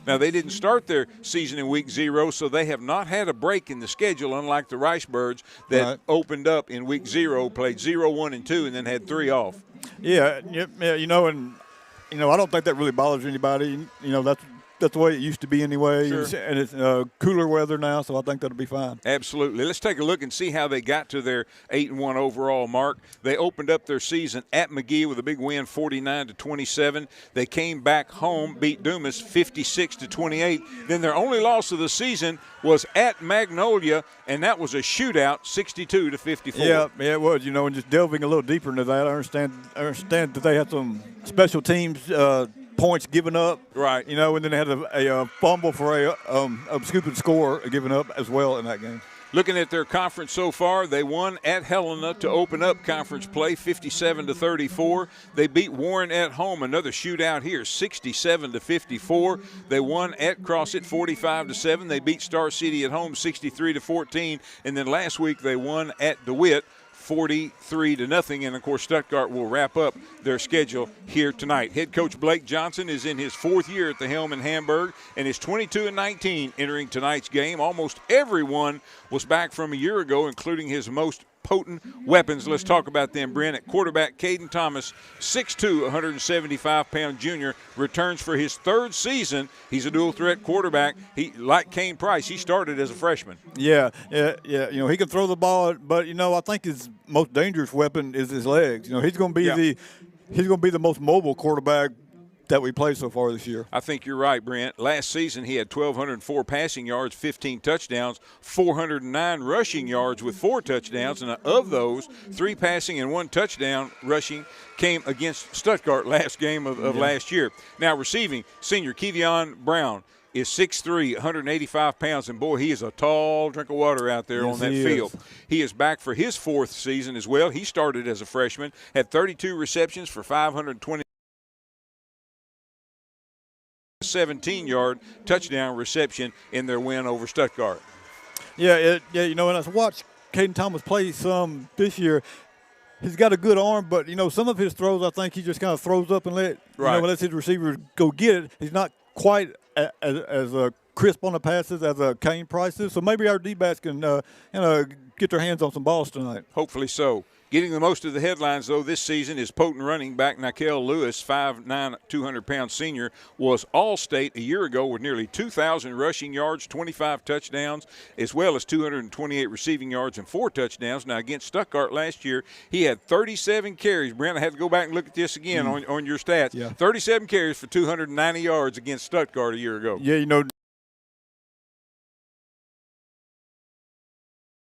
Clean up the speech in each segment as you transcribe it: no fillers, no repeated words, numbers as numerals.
Now, they didn't start their season in week 0, so they have not had a break in the schedule, unlike the Ricebirds that opened up in week 0, played 0, 1, and 2, and then had 3 off. Yeah, I don't think that really bothers anybody. That's the way it used to be anyway. Sure. And it's cooler weather now, so I think that'll be fine. Absolutely. Let's take a look and see how they got to their 8-1 overall mark. They opened up their season at McGee with a big win, 49-27. They came back home, beat Dumas 56-28. Then their only loss of the season was at Magnolia, and that was a shootout, 62-54. Yeah, it was. And just delving a little deeper into that, I understand that they had some special teams points given up, right? And then they had a fumble for a stupid score given up as well in that game. Looking at their conference so far, they won at Helena to open up conference play, 57-34. They beat Warren at home, another shootout here, 67-54. They won at Crossett, 45-7. They beat Star City at home, 63-14. And then last week they won at DeWitt, 43-0, and of course Stuttgart will wrap up their schedule here tonight. Head coach Blake Johnson is in his 4th year at the helm in Hamburg and is 22-19 entering tonight's game. Almost everyone was back from a year ago, including his most potent weapons. Let's talk about them, Brent. At quarterback, Caden Thomas, 6'2", 175-pound junior, returns for his 3rd season. He's a dual-threat quarterback. He, like Kane Price, he started as a freshman. Yeah. He can throw the ball, but I think his most dangerous weapon is his legs. He's going to be the most mobile quarterback that we played so far this year. I think you're right, Brent. Last season he had 1,204 passing yards, 15 touchdowns, 409 rushing yards with 4 touchdowns, and of those, 3 passing and 1 touchdown rushing came against Stuttgart last game of last year. Now receiving, senior Kevion Brown is 6'3", 185 pounds, and boy, he is a tall drink of water out there on that field. He is back for his 4th season as well. He started as a freshman, had 32 receptions for 520. 17-yard touchdown reception in their win over Stuttgart. And I watched Caden Thomas play some this year. He's got a good arm, but, some of his throws, I think he just kind of throws up and lets his receivers go get it. He's not quite as crisp on the passes as Kane Price is. So maybe our D-backs can get their hands on some balls tonight. Hopefully so. Getting the most of the headlines, though, this season is potent running back Nikel Lewis, 5'9", 200-pound senior, was All-State a year ago with nearly 2,000 rushing yards, 25 touchdowns, as well as 228 receiving yards and 4 touchdowns. Now, against Stuttgart last year, he had 37 carries. Brent, I had to go back and look at this again on your stats. Yeah. 37 carries for 290 yards against Stuttgart a year ago. Yeah,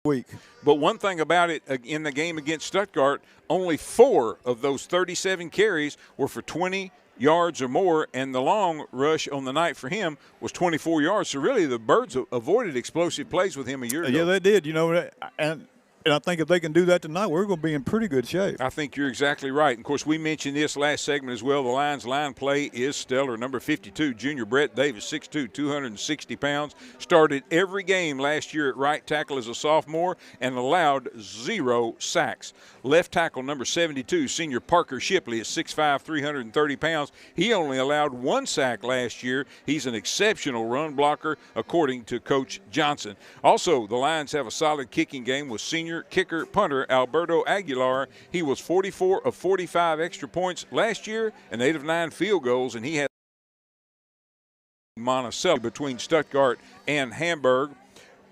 week. But one thing about it, in the game against Stuttgart, only 4 of those 37 carries were for 20 yards or more, and the long rush on the night for him was 24 yards. So really the Birds avoided explosive plays with him a year ago. Yeah, they did, and I think if they can do that tonight, we're going to be in pretty good shape. I think you're exactly right. And, of course, we mentioned this last segment as well. The Lions' line play is stellar. Number 52, junior Brett Davis, 6'2", 260 pounds. Started every game last year at right tackle as a sophomore and allowed 0 sacks. Left tackle, number 72, senior Parker Shipley, is 6'5", 330 pounds. He only allowed 1 sack last year. He's an exceptional run blocker, according to Coach Johnson. Also, the Lions have a solid kicking game with senior kicker punter Alberto Aguilar. He was 44 of 45 extra points last year and 8 of 9 field goals, and he had Monticello between Stuttgart and Hamburg.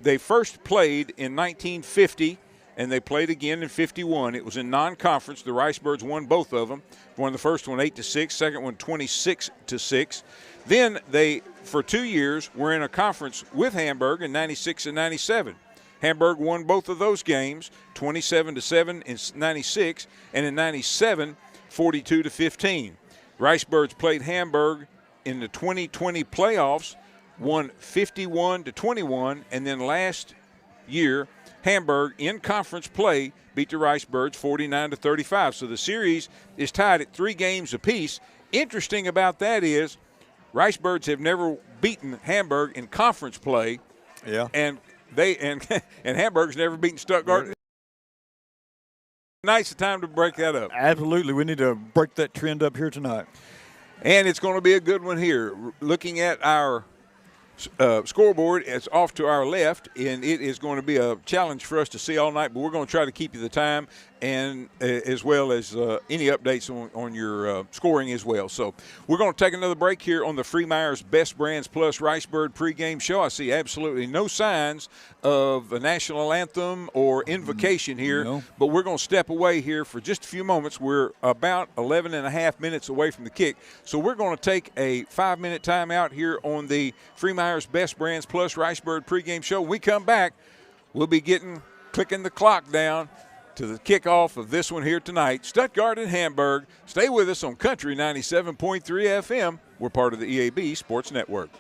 They first played in 1950 and they played again in 51. It was in non-conference. The Ricebirds won both of them. Won the first one 8-6, second one 26-6. Then they, for 2 years, were in a conference with Hamburg in 96 and 97. Hamburg won both of those games, 27-7 in 96, and in 97, 42-15. Ricebirds played Hamburg in the 2020 playoffs, won 51-21, and then last year, Hamburg in conference play beat the Ricebirds 49-35. So the series is tied at 3 games apiece. Interesting about that is Ricebirds have never beaten Hamburg in conference play. Yeah. And Hamburg's never beaten Stuttgart. Tonight's the time to break that up. Absolutely. We need to break that trend up here tonight. And it's going to be a good one here. Looking at our scoreboard, it's off to our left, and it is going to be a challenge for us to see all night, but we're going to try to keep you the time and as well as any updates on your scoring as well. So we're going to take another break here on the Freemeyer's Best Brands Plus Ricebird pregame show. I see absolutely no signs of a national anthem or invocation here, but we're going to step away here for just a few moments. We're about 11 and a half minutes away from the kick, so we're going to take a 5-minute timeout here on the Freemeyer's Best Brands Plus Ricebird pregame show. When we come back, we'll be clicking the clock down to the kickoff of this one here tonight, Stuttgart and Hamburg. Stay with us on Country 97.3 FM. We're part of the EAB Sports Network.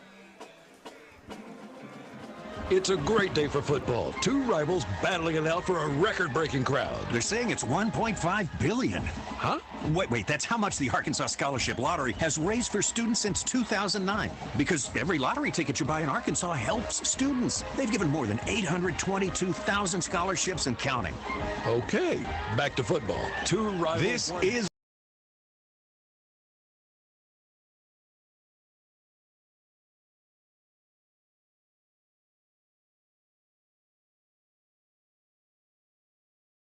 It's a great day for football. Two rivals battling it out for a record-breaking crowd. They're saying it's $1.5 billion. Huh? Wait, that's how much the Arkansas Scholarship Lottery has raised for students since 2009. Because every lottery ticket you buy in Arkansas helps students. They've given more than 822,000 scholarships and counting. Okay, back to football. Two rivals. This is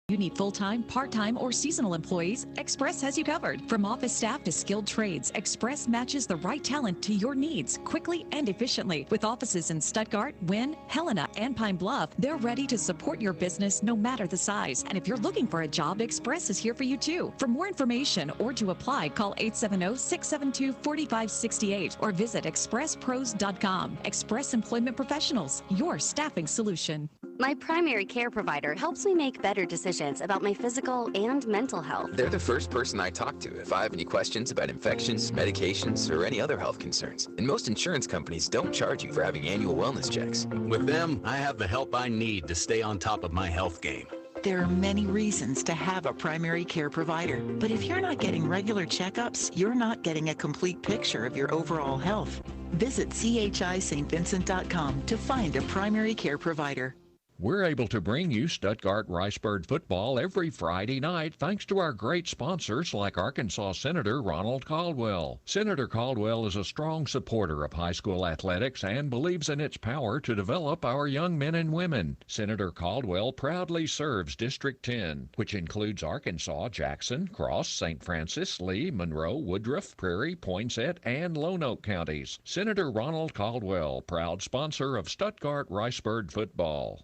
You need full-time, part-time, or seasonal employees? Express has you covered. From office staff to skilled trades, Express matches the right talent to your needs quickly and efficiently. With offices in Stuttgart, Wynne, Helena, and Pine Bluff, they're ready to support your business no matter the size. And if you're looking for a job, Express is here for you too. For more information or to apply, call 870-672-4568 or visit expresspros.com. Express Employment Professionals, your staffing solution. My primary care provider helps me make better decisions about my physical and mental health. They're the first person I talk to if I have any questions about infections, medications, or any other health concerns. And most insurance companies don't charge you for having annual wellness checks. With them, I have the help I need to stay on top of my health game. There are many reasons to have a primary care provider, but if you're not getting regular checkups, you're not getting a complete picture of your overall health. Visit chistvincent.com to find a primary care provider. We're able to bring you Stuttgart Ricebird football every Friday night thanks to our great sponsors like Arkansas Senator Ronald Caldwell. Senator Caldwell is a strong supporter of high school athletics and believes in its power to develop our young men and women. Senator Caldwell proudly serves District 10, which includes Arkansas, Jackson, Cross, St. Francis, Lee, Monroe, Woodruff, Prairie, Poinsett, and Lone Oak counties. Senator Ronald Caldwell, proud sponsor of Stuttgart Ricebird football.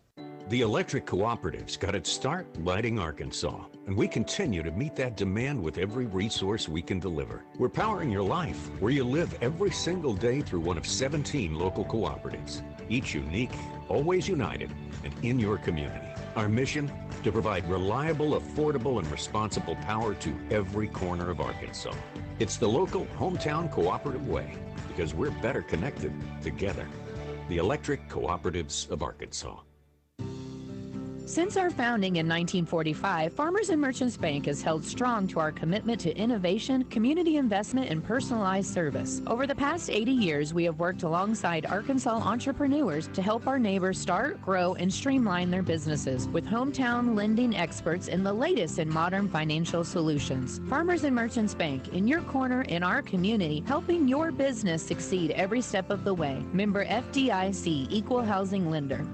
The electric cooperative's got its start lighting Arkansas, and we continue to meet that demand with every resource we can deliver. We're powering your life where you live every single day through one of 17 local cooperatives, each unique, always united, and in your community. Our mission, to provide reliable, affordable, and responsible power to every corner of Arkansas. It's the local hometown cooperative way, because we're better connected together. The Electric Cooperatives of Arkansas. Since our founding in 1945, Farmers and Merchants Bank has held strong to our commitment to innovation, community investment, and personalized service. Over the past 80 years, we have worked alongside Arkansas entrepreneurs to help our neighbors start, grow, and streamline their businesses with hometown lending experts and the latest in modern financial solutions. Farmers and Merchants Bank, in your corner in our community, helping your business succeed every step of the way. Member FDIC, Equal Housing Lender.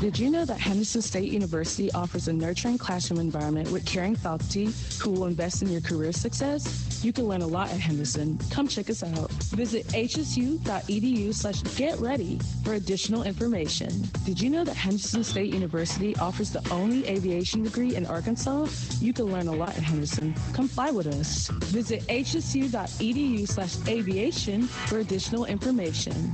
Did you know that Henderson State University offers a nurturing classroom environment with caring faculty who will invest in your career success? You can learn a lot at Henderson. Come check us out. Visit hsu.edu/getready for additional information. Did you know that Henderson State University offers the only aviation degree in Arkansas? You can learn a lot at Henderson. Come fly with us. Visit hsu.edu/aviation for additional information.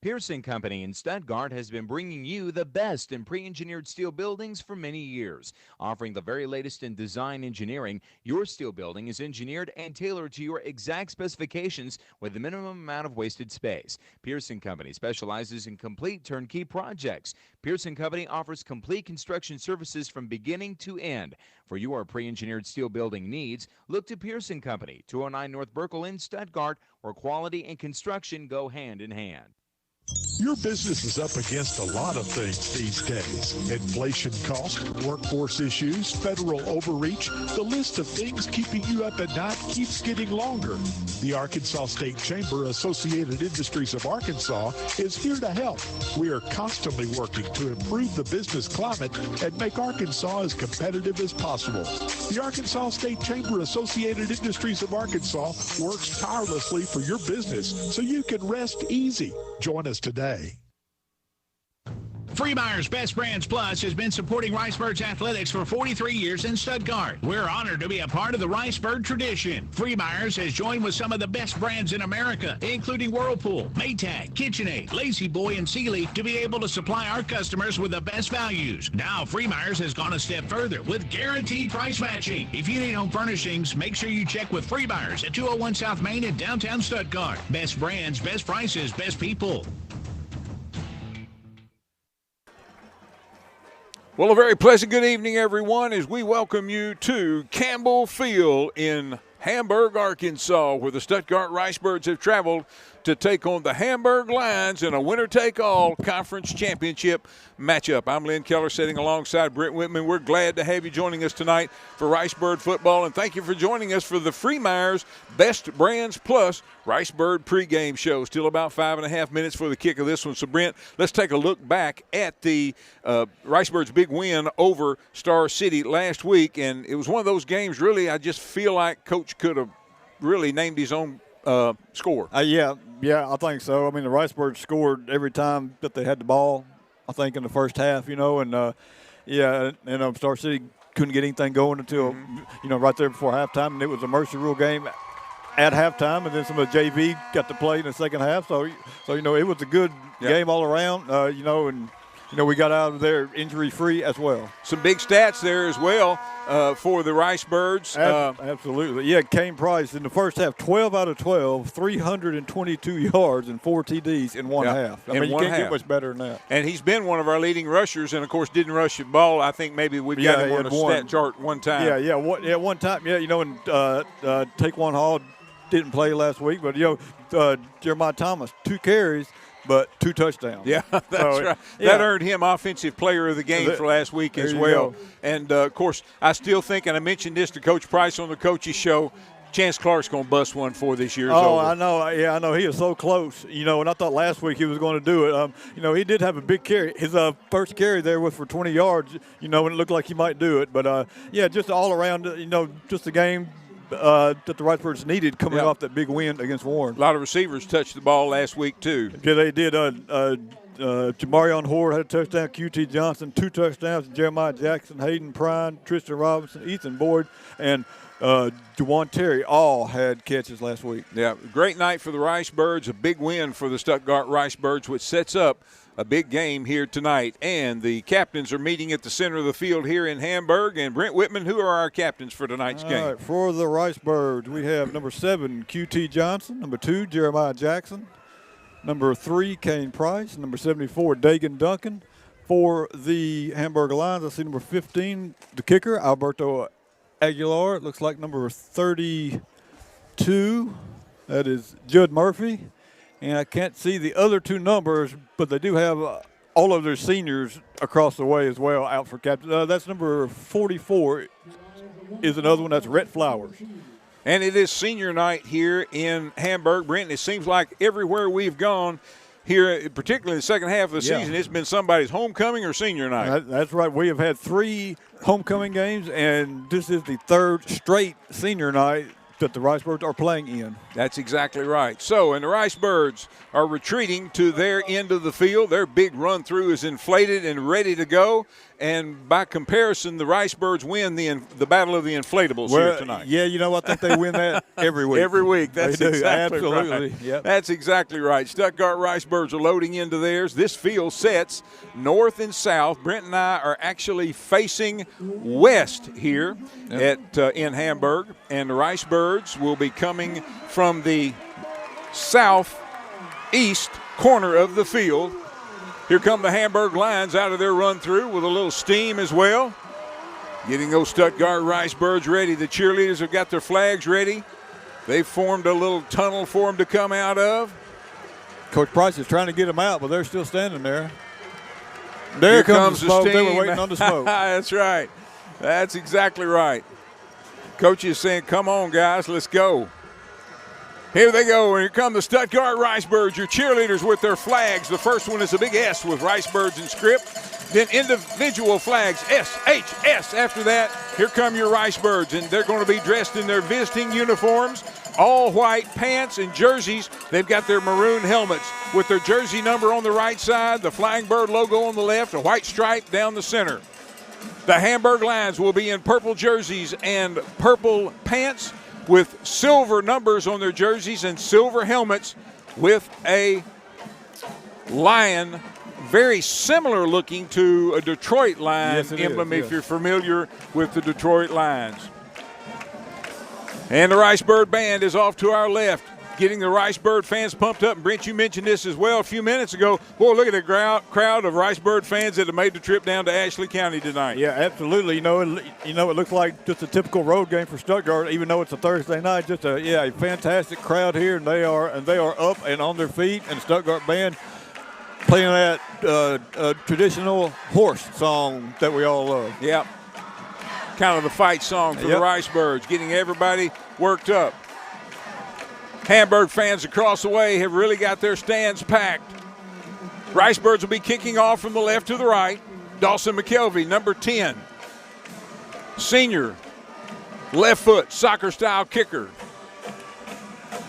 Pearson Company in Stuttgart has been bringing you the best in pre-engineered steel buildings for many years. Offering the very latest in design engineering, your steel building is engineered and tailored to your exact specifications with the minimum amount of wasted space. Pearson Company specializes in complete turnkey projects. Pearson Company offers complete construction services from beginning to end. For your pre-engineered steel building needs, look to Pearson Company, 209 North Burkle in Stuttgart, where quality and construction go hand in hand. Your business is up against a lot of things these days. Inflation costs, workforce issues, federal overreach. The list of things keeping you up at night keeps getting longer. The Arkansas State Chamber Associated Industries of Arkansas is here to help. We are constantly working to improve the business climate and make Arkansas as competitive as possible. The Arkansas State Chamber Associated Industries of Arkansas works tirelessly for your business so you can rest easy. Join us today. Freemeyer's Best Brands Plus has been supporting Ricebirds athletics for 43 years in Stuttgart. We're honored to be a part of the Ricebird tradition. Freemeyer's has joined with some of the best brands in America, including Whirlpool, Maytag, KitchenAid, Lazy Boy, and Sealy, to be able to supply our customers with the best values. Now, Freemeyer's has gone a step further with guaranteed price matching. If you need home furnishings, make sure you check with Freemeyer's at 201 South Main in downtown Stuttgart. Best brands, best prices, best people. Well, a very pleasant good evening, everyone, as we welcome you to Campbell Field in Hamburg, Arkansas, where the Stuttgart Ricebirds have traveled to take on the Hamburg Lions in a winner-take-all conference championship matchup. I'm Lynn Keller sitting alongside Brent Whitman. We're glad to have you joining us tonight for Ricebird football, and thank you for joining us for the Freemeyer's Best Brands Plus Ricebird pregame show. Still about 5.5 minutes for the kick of this one. So, Brent, let's take a look back at the Ricebirds' big win over Star City last week, and it was one of those games, really, I just feel like Coach could have really named his own score. Yeah, I think so. I mean, the Ricebirds scored every time that they had the ball, I think, in the first half, and Star City couldn't get anything going until, right there before halftime, and it was a mercy rule game at halftime, and then some of the JV got to play in the second half. So it was a good game all around, and we got out of there injury-free as well. Some big stats there as well for the Ricebirds. Absolutely. Yeah, Kane Price in the first half, 12 out of 12, 322 yards and 4 TDs in one half. I mean, you can't get much better than that. And he's been one of our leading rushers and, of course, didn't rush the ball. I think maybe we've got him on a stat chart one time. One time. Yeah, and Taquan Hall didn't play last week, but, Jeremiah Thomas, 2 carries, but 2 touchdowns. Yeah, that's right. Yeah. That earned him Offensive Player of the Game for last week as well. Go. And, of course, I still think, and I mentioned this to Coach Price on the Coaches Show, Chance Clark's going to bust one for this year's over. I know. Yeah, I know. He is so close, and I thought last week he was going to do it. He did have a big carry. His first carry there was for 20 yards, and it looked like he might do it. But, just all around, just a game that the Ricebirds needed coming off that big win against Warren. A lot of receivers touched the ball last week, too. Yeah, they did. Jamarion Horde had a touchdown, QT Johnson, 2 touchdowns, Jeremiah Jackson, Hayden Prine, Tristan Robinson, Ethan Boyd, and Juwan Terry all had catches last week. Yeah, great night for the Ricebirds, a big win for the Stuttgart Ricebirds, which sets up a big game here tonight. And the captains are meeting at the center of the field here in Hamburg. And Brent Whitman, who are our captains for tonight's game? All right, for the Ricebirds, we have number 7, QT Johnson, number 2, Jeremiah Jackson, number 3, Kane Price, number 74, Dagan Duncan. For the Hamburg Lions, I see number 15, the kicker, Alberto Aguilar. It looks like number 32, that is Judd Murphy. And I can't see the other 2 numbers, but they do have all of their seniors across the way as well out for captain. That's number 44 is another one. That's Rhett Flowers. And it is senior night here in Hamburg, Brent. It seems like everywhere we've gone here, particularly in the second half of the season, it's been somebody's homecoming or senior night. That's right. We have had 3 homecoming games, and this is the 3rd straight senior night that the Ricebirds are playing in. That's exactly right. So, and the Ricebirds are retreating to their end of the field. Their big run-through is inflated and ready to go. And by comparison, the Ricebirds win the battle of the inflatables here tonight. Yeah, I think they win that every week. Every week. That's exactly Absolutely. right. Yep. That's exactly right. Stuttgart Ricebirds are loading into theirs. This field sets north and south. Brent and I are actually facing west here in Hamburg. And the Ricebirds will be coming from the southeast corner of the field. Here come the Hamburg Lions out of their run-through with a little steam as well. Getting those Stuttgart Ricebirds ready. The cheerleaders have got their flags ready. They've formed a little tunnel for them to come out of. Coach Price is trying to get them out, but they're still standing there. There comes the smoke. They were waiting on the smoke. That's right. That's exactly right. Coach is saying, come on, guys, let's go. Here they go. Here come the Stuttgart Ricebirds, your cheerleaders with their flags. The first one is a big S with Ricebirds in script. Then individual flags, S, H, S. After that, here come your Ricebirds, and they're going to be dressed in their visiting uniforms, all white pants and jerseys. They've got their maroon helmets with their jersey number on the right side, the Flying Bird logo on the left, a white stripe down the center. The Hamburg Lions will be in purple jerseys and purple pants with silver numbers on their jerseys and silver helmets with a lion, very similar looking to a Detroit Lion emblem, if you're familiar with the Detroit Lions. And the Ricebird Band is off to our left, getting the Ricebird fans pumped up. And Brent, you mentioned this as well a few minutes ago. Boy, look at the crowd of Ricebird fans that have made the trip down to Ashley County tonight. Yeah, absolutely. It looks like just a typical road game for Stuttgart, even though it's a Thursday night. Just a fantastic crowd here, and they are up and on their feet. And Stuttgart Band playing that traditional horse song that we all love. Yeah, kind of the fight song for the Ricebirds, getting everybody worked up. Hamburg fans across the way have really got their stands packed. Ricebirds will be kicking off from the left to the right. Dawson McKelvey, number 10. Senior, left foot, soccer-style kicker.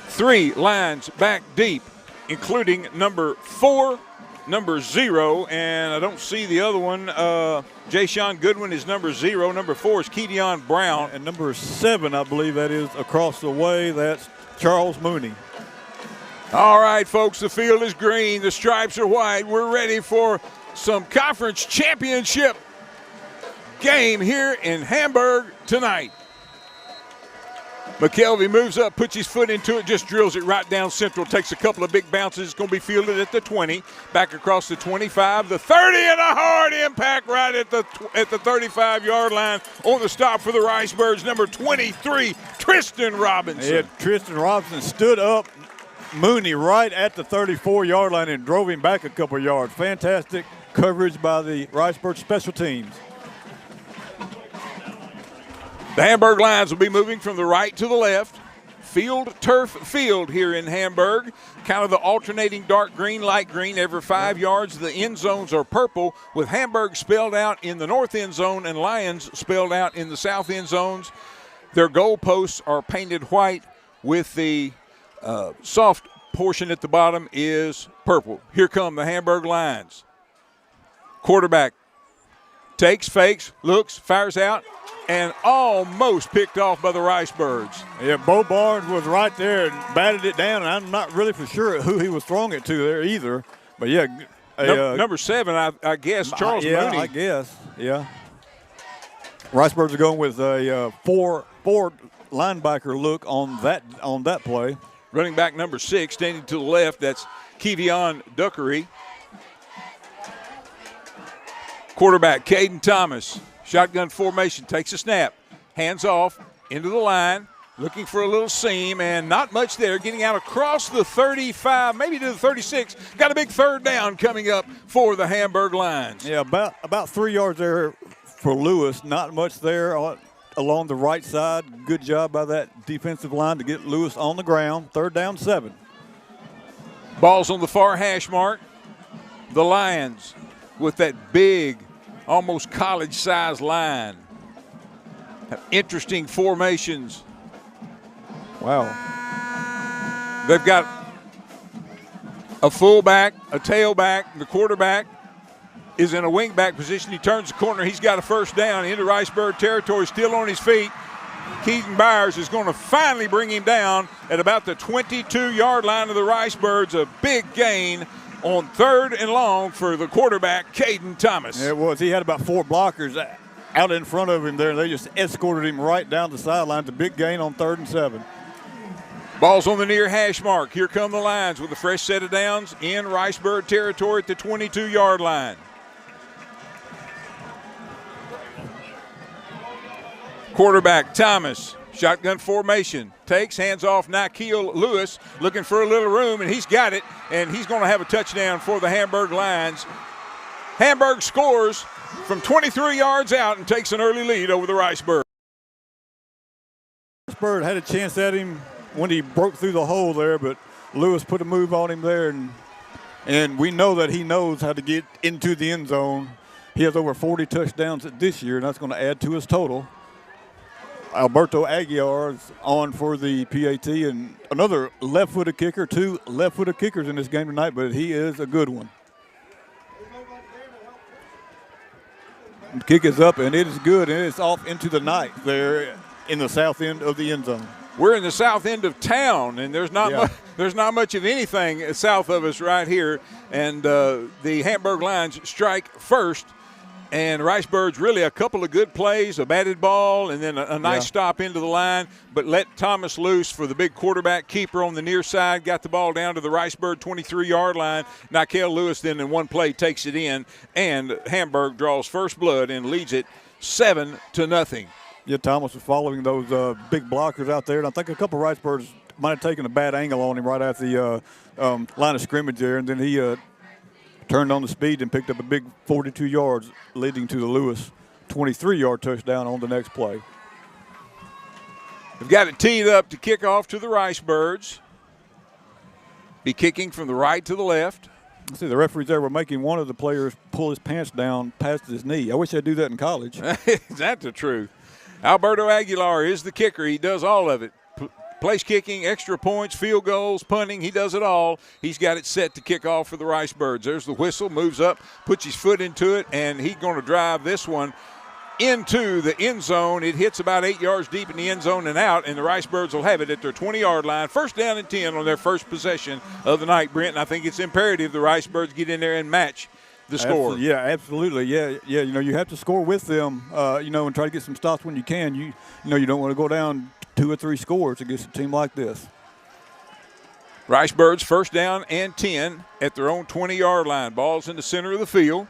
3 lines back deep, including number 4, number 0, and I don't see the other one. Jay-Sean Goodwin is number 0. Number 4 is Kedeon Brown. And number 7, I believe that is across the way. That's Charles Mooney. All right, folks, the field is green. The stripes are white. We're ready for some conference championship game here in Hamburg tonight. McKelvey moves up, puts his foot into it, just drills it right down central, takes a couple of big bounces. It's going to be fielded at the 20, back across the 25, the 30, and a hard impact right at the 35-yard line on the stop for the Ricebirds, number 23, Tristan Robinson. Yeah, Tristan Robinson stood up Mooney right at the 34-yard line and drove him back a couple yards. Fantastic coverage by the Ricebird special teams. The Hamburg Lions will be moving from the right to the left. Turf field here in Hamburg. Kind of the alternating dark green, light green every 5 yards. The end zones are purple with Hamburg spelled out in the north end zone and Lions spelled out in the south end zones. Their goalposts are painted white with the soft portion at the bottom is purple. Here come the Hamburg Lions. Quarterback takes, fakes, looks, fires out, and almost picked off by the Ricebirds. Yeah, Bo Barnes was right there and batted it down, and I'm not really for sure who he was throwing it to there either. But, yeah. Number 7, I guess, Charles Mooney. Yeah, I guess, yeah. Ricebirds are going with a four linebacker look on that play. Running back number 6, standing to the left, that's Kevion Duckery. Quarterback, Caden Thomas. Shotgun formation, takes a snap, hands off, into the line, looking for a little seam, and not much there. Getting out across the 35, maybe to the 36. Got a big third down coming up for the Hamburg Lions. Yeah, about 3 yards there for Lewis. Not much there along the right side. Good job by that defensive line to get Lewis on the ground. 3rd down, 7. Ball's on the far hash mark. The Lions with that big, almost college-sized line. Have interesting formations. Wow. They've got a fullback, a tailback. The quarterback is in a wingback position. He turns the corner. He's got a first down into Ricebird territory, still on his feet. Keaton Byers is going to finally bring him down at about the 22-yard line of the Ricebirds. A big gain on 3rd and long for the quarterback, Caden Thomas. Yeah, it was. He had about 4 blockers out in front of him there, and they just escorted him right down the sideline. It's a big gain on 3rd and 7. Ball's on the near hash mark. Here come the Lions with a fresh set of downs in Ricebird territory at the 22-yard line. Quarterback Thomas, Shotgun formation. Takes, hands off Nikhil Lewis, looking for a little room, and he's got it, and he's going to have a touchdown for the Hamburg Lions. Hamburg scores from 23 yards out and takes an early lead over the Riceburg. Riceburg had a chance at him when he broke through the hole there, but Lewis put a move on him there, and we know that he knows how to get into the end zone. He has over 40 touchdowns this year, and that's going to add to his total. Alberto Aguilar is on for the PAT, and another left-footed kicker, 2 left-footed kickers in this game tonight, but he is a good one. The kick is up, and it is good, and it's off into the night there in the south end of the end zone. We're in the south end of town, and there's not much of anything south of us right here. And the Hamburg Lions strike first, and Riceburg's really a couple of good plays, a batted ball, and then a nice stop into the line, but let Thomas loose for the big quarterback keeper on the near side, got the ball down to the Riceburg 23-yard line. Nikhil Lewis then in one play takes it in, and Hamburg draws first blood and leads it 7-0. Yeah, Thomas was following those big blockers out there, and I think a couple of Riceburgs might have taken a bad angle on him right at the line of scrimmage there, and then he turned on the speed and picked up a big 42 yards, leading to the Lewis 23-yard touchdown on the next play. They've got it teed up to kick off to the Ricebirds. Be kicking from the right to the left. See, the referees there were making one of the players pull his pants down past his knee. I wish they'd do that in college. Is that the truth? Alberto Aguilar is the kicker. He does all of it. Place kicking, extra points, field goals, punting, he does it all. He's got it set to kick off for the Ricebirds. There's the whistle, moves up, puts his foot into it, and he's going to drive this one into the end zone. It hits about 8 yards deep in the end zone and out, and the Ricebirds will have it at their 20-yard line. First down and 10 on their first possession of the night, Brent, and I think it's imperative the Ricebirds get in there and match the score. Yeah, absolutely. Yeah. You know, you have to score with them, and try to get some stops when you can. You don't want to go down 2 or 3 scores against a team like this. Ricebirds first down and 10 at their own 20-yard line. Ball's in the center of the field.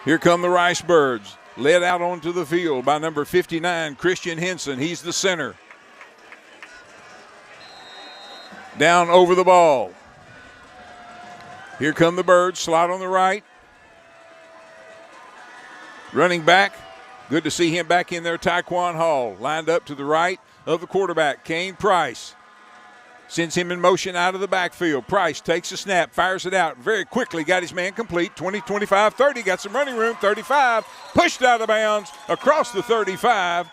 Here come the Ricebirds, led out onto the field by number 59, Christian Henson. He's the center. Down over the ball. Here come the Birds, slot on the right. Running back, good to see him back in there, Tyquan Hall, lined up to the right of the quarterback, Kane Price. Sends him in motion out of the backfield. Price takes a snap, fires it out very quickly, got his man complete, 20, 25, 30, got some running room, 35, pushed out of bounds across the 35.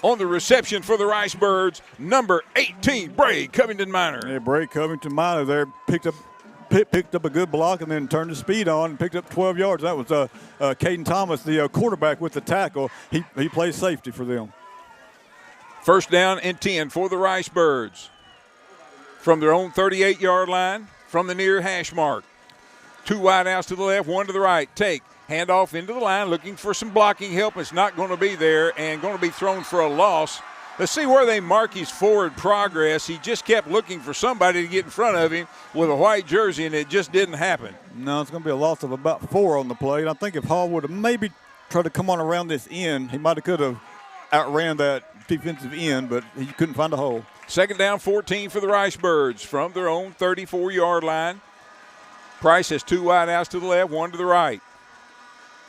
On the reception for the Ricebirds, number 18, Bray Covington Minor. Yeah, Bray Covington Minor there picked up a good block and then turned the speed on and picked up 12 yards. That was Caden Thomas, the quarterback, with the tackle. He plays safety for them. First down and 10 for the Ricebirds. From their own 38-yard line, from the near hash mark. 2 wide outs to the left, 1 to the right. Take, handoff into the line, looking for some blocking help. It's not going to be there and going to be thrown for a loss. Let's see where they mark his forward progress. He just kept looking for somebody to get in front of him with a white jersey, and it just didn't happen. No, it's going to be a loss of about 4 on the play. And I think if Hall would have maybe tried to come on around this end, he might have could have outran that defensive end, but he couldn't find a hole. Second down, 14 for the Ricebirds from their own 34-yard line. Price has 2 wide outs to the left, 1 to the right.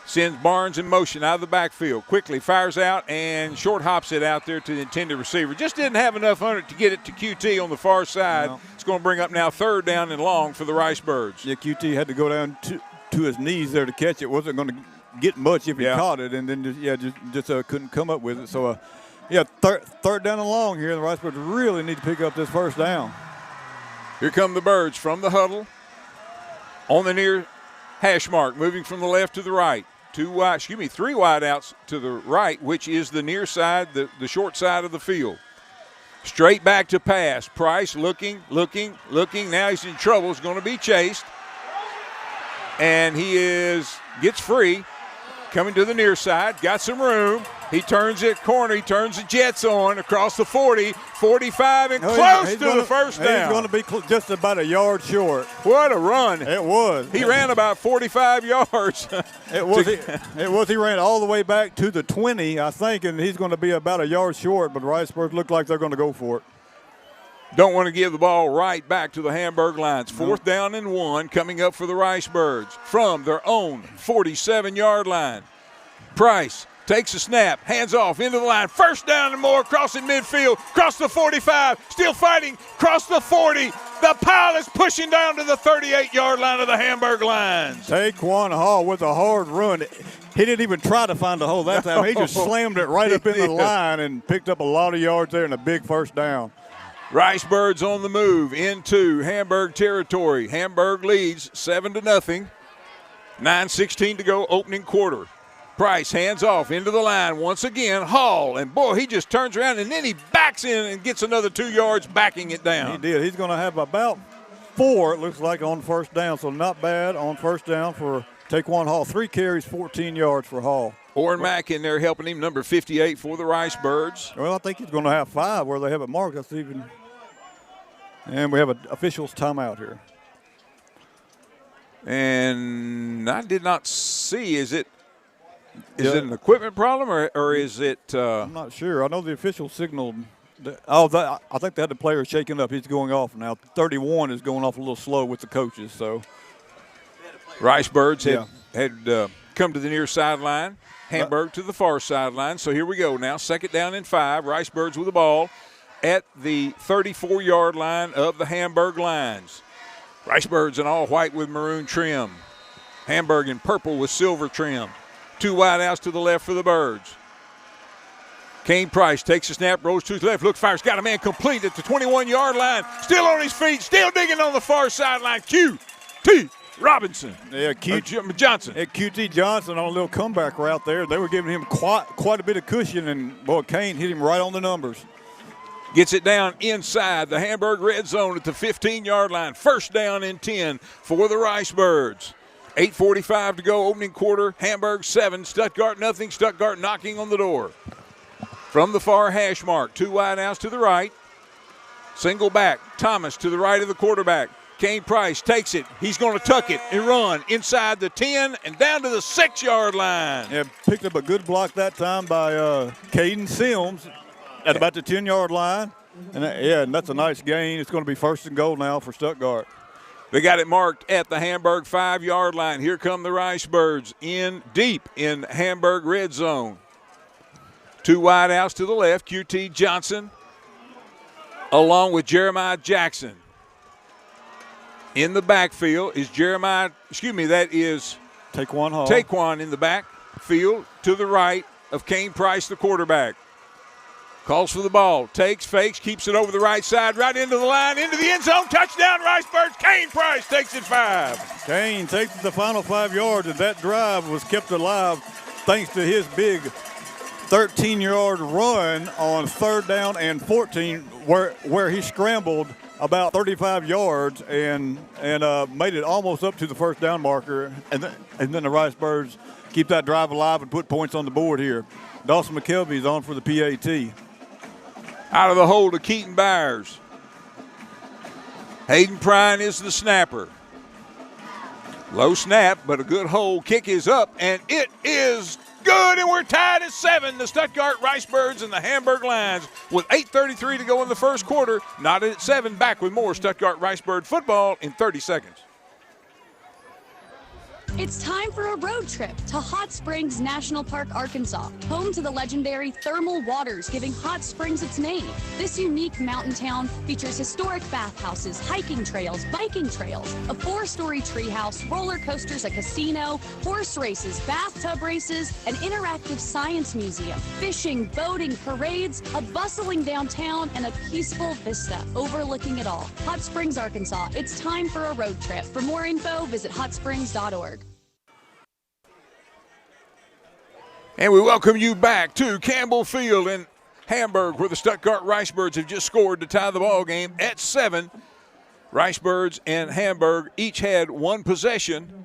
Sends Barnes in motion out of the backfield. Quickly fires out and short hops it out there to the intended receiver. Just didn't have enough on it to get it to QT on the far side. No. It's going to bring up now 3rd down and long for the Ricebirds. Yeah, QT had to go down to his knees there to catch it. Wasn't going to get much if he caught it, and then just couldn't come up with it. So, third down and long here, and the Ricebirds really need to pick up this first down. Here come the Birds from the huddle on the near hash mark, moving from the left to the right. 3 wide outs to the right, which is the near side, the short side of the field. Straight back to pass. Price looking. Now he's in trouble. He's going to be chased. And he gets free. Coming to the near side. Got some room. He turns it corner. He turns the Jets on across the 40, 45, and close to the first down. He's going to be just about a yard short. What a run. It was. He ran about 45 yards. It was. He ran all the way back to the 20, I think, and he's going to be about a yard short, but Riceburg look like they're going to go for it. Don't want to give the ball right back to the Hamburg Lions. 4th down and 1 coming up for the Ricebirds from their own 47-yard line. Price takes a snap, hands off into the line. 1st down and more, crossing midfield, cross the 45, still fighting, cross the 40. The pile is pushing down to the 38-yard line of the Hamburg Lions. Taquan Hall with a hard run. He didn't even try to find a hole that time. He just slammed it right up in the line and picked up a lot of yards there and a big 1st down. Ricebirds on the move into Hamburg territory. Hamburg leads 7-0. 9:16 to go, opening quarter. Price hands off into the line once again. Hall, and boy, he just turns around and then he backs in and gets another 2 yards, backing it down. He did. He's going to have about 4, it looks like, on 1st down, so not bad on 1st down for Taquan Hall. 3 carries, 14 yards for Hall. Orrin Mack in there helping him, number 58 for the Ricebirds. Well, I think he's going to have 5 where they have it marked. That's even. And we have an official's timeout here. And I did not see, is it an equipment problem or is it? I'm not sure. I know the official signaled. I think they had the player shaking up. He's going off now. 31 is going off a little slow with the coaches. So Ricebirds had come to the near sideline. Hamburg to the far sideline. So here we go now. 2nd down and 5. Ricebirds with the ball at the 34-yard line of the Hamburg Lions. Ricebirds in all white with maroon trim. Hamburg in purple with silver trim. 2 wide outs to the left for the Birds. Kane Price takes a snap, rolls to his left, looks, fires, got a man complete at the 21-yard line. Still on his feet, still digging on the far sideline. QT Robinson. Yeah, Johnson. QT Johnson on a little comeback route there. They were giving him quite a bit of cushion, and, boy, Kane hit him right on the numbers. Gets it down inside the Hamburg red zone at the 15-yard line. 1st down and 10 for the Ricebirds. 8:45 to go, opening quarter. Hamburg 7, Stuttgart nothing. Stuttgart knocking on the door. From the far hash mark, 2 wide outs to the right. Single back, Thomas to the right of the quarterback. Kane Price takes it. He's going to tuck it and run inside the 10 and down to the 6-yard line. Yeah, picked up a good block that time by Caden Sims at about the 10-yard line. And that's a nice gain. It's going to be 1st and goal now for Stuttgart. They got it marked at the Hamburg 5-yard line. Here come the Ricebirds in deep in Hamburg red zone. 2 wide outs to the left. QT Johnson along with Jeremiah Jackson. In the backfield is that is Taquan Hall. Taquan in the backfield to the right of Kane Price, the quarterback. Calls for the ball, takes, fakes, keeps it over the right side, right into the line, into the end zone, touchdown, Ricebirds. Kane Price takes it 5. Kane takes the final 5 yards, and that drive was kept alive thanks to his big 13-yard run on 3rd down and 14 where he scrambled about 35 yards and made it almost up to the 1st down marker. And then the Ricebirds keep that drive alive and put points on the board here. Dawson McKelvey is on for the PAT. Out of the hole to Keaton Byers. Hayden Prine is the snapper. Low snap, but a good hole. Kick is up, and it is good, and we're tied at 7. The Stuttgart Ricebirds and the Hamburg Lions with 8:33 to go in the 1st quarter. Knotted at 7. Back with more Stuttgart Ricebird football in 30 seconds. It's time for a road trip to Hot Springs National Park, Arkansas, home to the legendary thermal waters giving Hot Springs its name. This unique mountain town features historic bathhouses, hiking trails, biking trails, a 4-story treehouse, roller coasters, a casino, horse races, bathtub races, an interactive science museum, fishing, boating, parades, a bustling downtown, and a peaceful vista overlooking it all. Hot Springs, Arkansas. It's time for a road trip. For more info, visit hotsprings.org. And we welcome you back to Campbell Field in Hamburg, where the Stuttgart Ricebirds have just scored to tie the ball game at 7. Ricebirds and Hamburg each had 1 possession.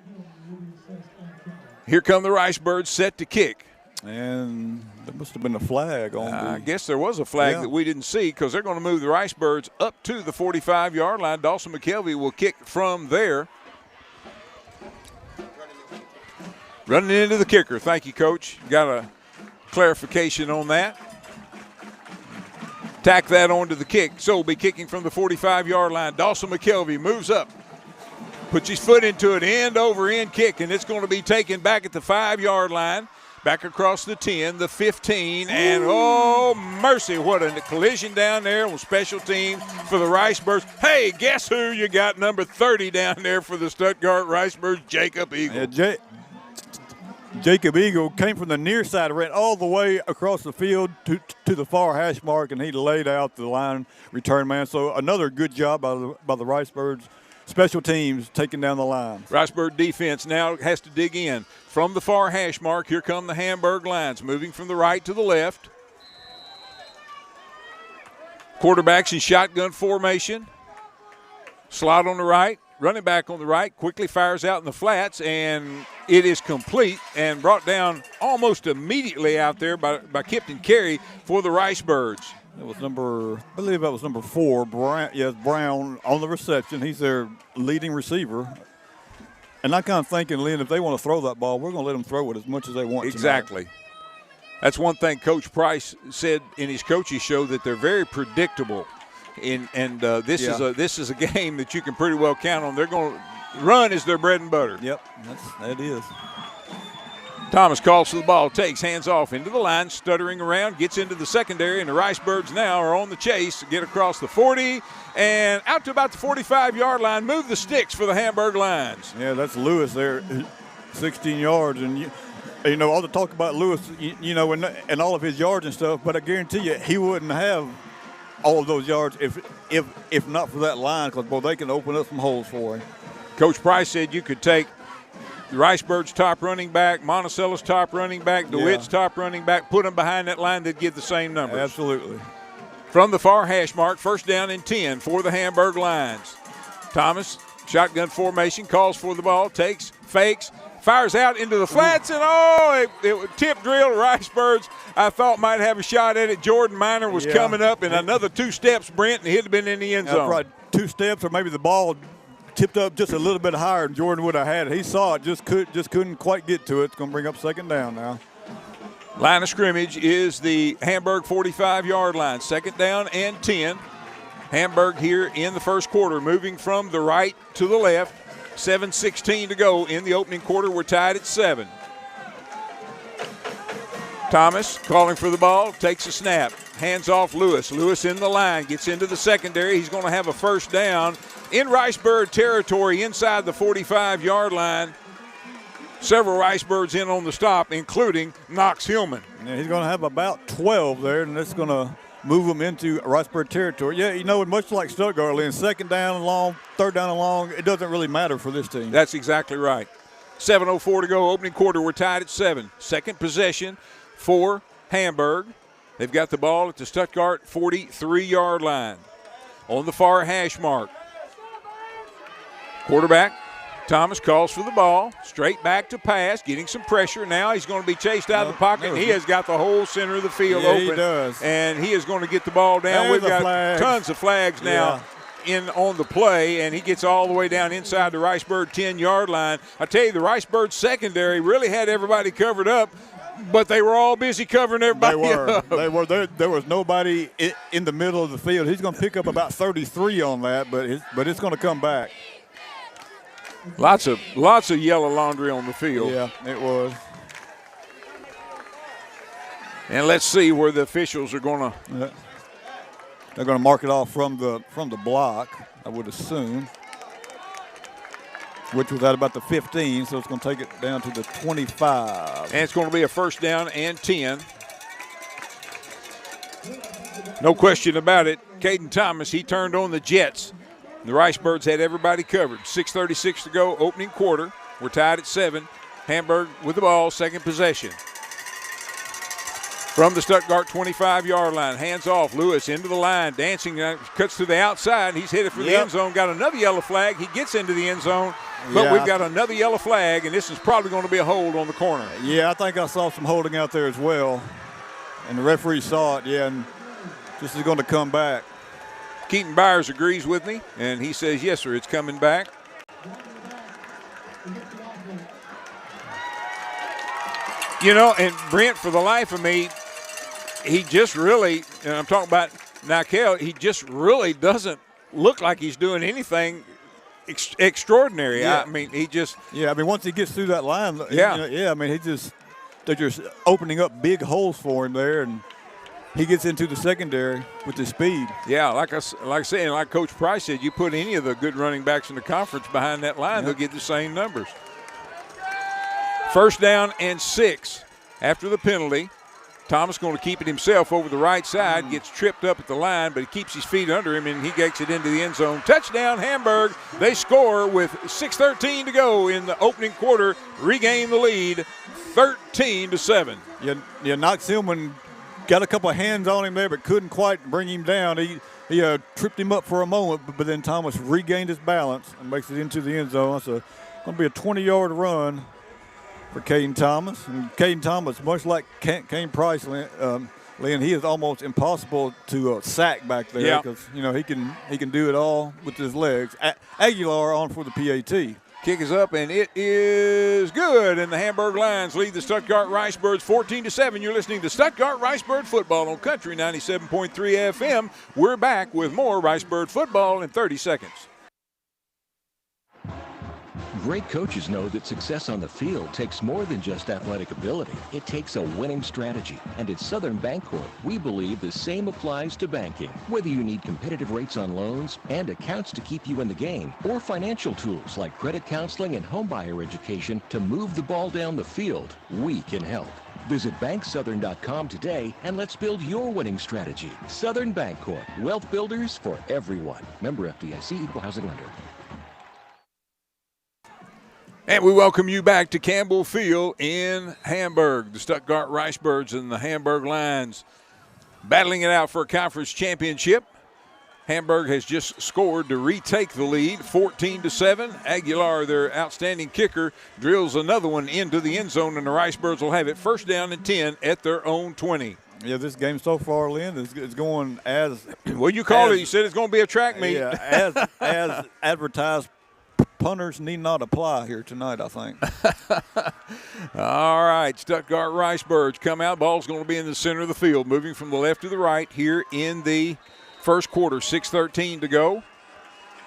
Here come the Ricebirds set to kick. And There must have been a flag on I guess there was a flag that we didn't see because they're going to move the Ricebirds up to the 45-yard line. Dawson McKelvey will kick from there. Running into the kicker. Thank you, Coach. Got a clarification on that. Tack that onto the kick. So we'll be kicking from the 45-yard line. Dawson McKelvey moves up. Puts his foot into it, end-over-end kick, and it's going to be taken back at the 5-yard line. Back across the 10, the 15, and oh, mercy, what a collision down there on special teams for the Ricebirds. Hey, guess who you got number 30 down there for the Stuttgart Ricebirds, Jacob Eagle. Yeah, Jacob Eagle came from the near side, ran all the way across the field to the far hash mark, and he laid out the line return man. So another good job by the Ricebirds. Special teams taking down the line. Ricebird defense now has to dig in. From the far hash mark, here come the Hamburg Lions, moving from the right to the left. Quarterbacks in shotgun formation. Slot on the right, running back on the right, quickly fires out in the flats, and it is complete and brought down almost immediately out there by Kipton Carey for the Ricebirds. It was I believe that was number 4, Brown. Yes, Brown on the reception. He's their leading receiver. And I'm kind of thinking, Lynn, if they want to throw that ball, we're going to let them throw it as much as they want. Exactly. That's one thing Coach Price said in his coaches show, that they're very predictable. This is a game that you can pretty well count on. They're going to run is their bread and butter. Yep, that is. Thomas calls for the ball, takes hands off into the line, stuttering around, gets into the secondary, and the Ricebirds now are on the chase, get across the 40 and out to about the 45-yard line, move the sticks for the Hamburg Lions. Yeah, that's Lewis there, 16 yards. And, you know, all the talk about Lewis, and all of his yards and stuff, but I guarantee you he wouldn't have all of those yards if not for that line, because, boy, they can open up some holes for him. Coach Price said you could take the Ricebirds' top running back, Monticello's top running back, DeWitt's top running back, put them behind that line, they'd give the same numbers. Absolutely. From the far hash mark, first down and 10 for the Hamburg Lions. Thomas, shotgun formation, calls for the ball, takes, fakes, fires out into the flats, and it tip drill. Ricebirds, I thought, might have a shot at it. Jordan Miner was coming up, and another 2 steps, Brent, and he'd have been in the end zone. Right, 2 steps, or maybe the ball tipped up just a little bit higher than Jordan would have had it. He saw it, just couldn't quite get to it. It's going to bring up second down now. Line of scrimmage is the Hamburg 45-yard line. Second down and 10. Hamburg here in the first quarter, moving from the right to the left. 7:16 to go in the opening quarter. We're tied at 7. Thomas calling for the ball, takes a snap, hands off Lewis. Lewis in the line, gets into the secondary. He's going to have a first down in Ricebird territory inside the 45-yard line. Several Ricebirds in on the stop, including Knox Hillman. Yeah, he's going to have about 12 there, and that's going to move them into Ricebird territory. Yeah, much like Stuttgart, in second down and long, third down and long, it doesn't really matter for this team. That's exactly right. 7:04 to go, opening quarter. We're tied at 7. Second possession for Hamburg. They've got the ball at the Stuttgart 43-yard line. On the far hash mark. Quarterback, Thomas calls for the ball. Straight back to pass, getting some pressure. Now he's going to be chased out of the pocket, and he has got the whole center of the field open. He does. And he is going to get the ball down. We've got tons of flags now in on the play, and he gets all the way down inside the Ricebird 10-yard line. I tell you, the Ricebird secondary really had everybody covered up, but they were all busy covering everybody up. They were. There was nobody in the middle of the field. He's going to pick up about 33 on that, but it's going to come back. Lots of yellow laundry on the field. Yeah, it was. And let's see where the officials are going to. They're going to mark it off from the block, I would assume, which was at about the 15, so it's going to take it down to the 25. And it's going to be a first down and 10. No question about it. Caden Thomas, he turned on the Jets. The Ricebirds had everybody covered. 6:36 to go, opening quarter. We're tied at 7. Hamburg with the ball, second possession. From the Stuttgart 25-yard line, hands off. Lewis into the line, dancing, cuts to the outside. He's headed for the end zone. Got another yellow flag. He gets into the end zone, but we've got another yellow flag, and this is probably going to be a hold on the corner. Yeah, I think I saw some holding out there as well. And the referee saw it, and this is going to come back. Keaton Byers agrees with me, and he says, yes, sir, it's coming back. You know, and Brent, for the life of me, he just really, and I'm talking about Nikel, he just really doesn't look like he's doing anything extraordinary. Yeah. I mean, he just. Yeah, I mean, once he gets through that line, I mean, they're just opening up big holes for him there, and he gets into the secondary with his speed. Yeah, like I said, and like Coach Price said, you put any of the good running backs in the conference behind that line, they'll get the same numbers. First down and 6 after the penalty. Thomas going to keep it himself over the right side, gets tripped up at the line, but he keeps his feet under him, and he gets it into the end zone. Touchdown, Hamburg. They score with 6:13 to go in the opening quarter, regain the lead 13-7. Yeah, Knox Hillman got a couple of hands on him there, but couldn't quite bring him down. He tripped him up for a moment, but then Thomas regained his balance and makes it into the end zone. It's going to be a 20-yard run for Caden Thomas. And Caden Thomas, much like Kane Price, Lynn, he is almost impossible to sack back there because he can do it all with his legs. Aguilar on for the PAT. Kick is up, and it is good. And the Hamburg Lions lead the Stuttgart Ricebirds 14-7. You're listening to Stuttgart Ricebird Football on Country 97.3 FM. We're back with more Ricebird football in 30 seconds. Great coaches know that success on the field takes more than just athletic ability. It takes a winning strategy. And at Southern Bancorp, we believe the same applies to banking. Whether you need competitive rates on loans and accounts to keep you in the game, or financial tools like credit counseling and homebuyer education to move the ball down the field, we can help. Visit banksouthern.com today and let's build your winning strategy. Southern Bancorp, wealth builders for everyone. Member FDIC, equal housing lender. And we welcome you back to Campbell Field in Hamburg. The Stuttgart Ricebirds and the Hamburg Lions battling it out for a conference championship. Hamburg has just scored to retake the lead, 14-7. Aguilar, their outstanding kicker, drills another one into the end zone, and the Ricebirds will have it first down and 10 at their own 20. Yeah, this game so far, Lynn, is going as well. You called it. You said it's going to be a track meet. Yeah, as advertised. Punters need not apply here tonight, I think. All right, Stuttgart Ricebirds come out. Ball's going to be in the center of the field, moving from the left to the right here in the first quarter. 6:13 to go.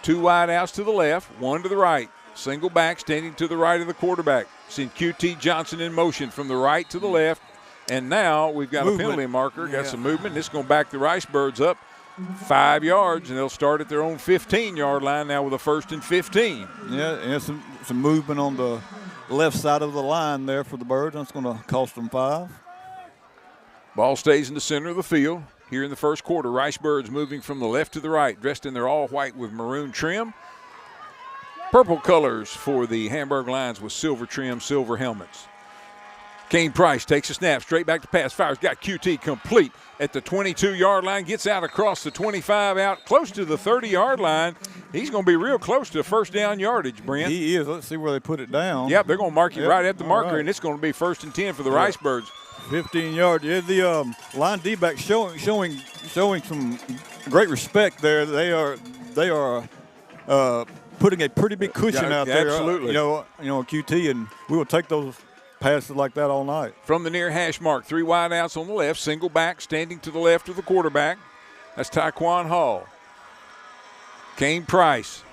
2 wide outs to the left, 1 to the right. Single back standing to the right of the quarterback. Send QT Johnson in motion from the right to the left. And now we've got a penalty marker. Got some movement. This is going to back the Ricebirds up 5 yards, and they'll start at their own 15-yard line now with a 1st and 15. Yeah, and some movement on the left side of the line there for the Birds. That's going to cost them 5. Ball stays in the center of the field here in the first quarter. Ricebirds moving from the left to the right, dressed in their all-white with maroon trim. Purple colors for the Hamburg Lions with silver trim, silver helmets. Kane Price takes a snap, straight back to pass, fires, got QT complete at the 22-yard line, gets out across the 25, out close to the 30-yard line. He's going to be real close to first down yardage, Brent. He is. Let's see where they put it down. Yep, they're going to mark you right at the marker, and it's going to be 1st and 10 for the Ricebirds. 15 yards. Yeah, the line D-back showing some great respect there. They are putting a pretty big cushion out there. Absolutely. You know, QT, and we will take those passes like that all night. From the near hash mark, 3 wide outs on the left, single back standing to the left of the quarterback. That's Tyquan Hall. Kane Price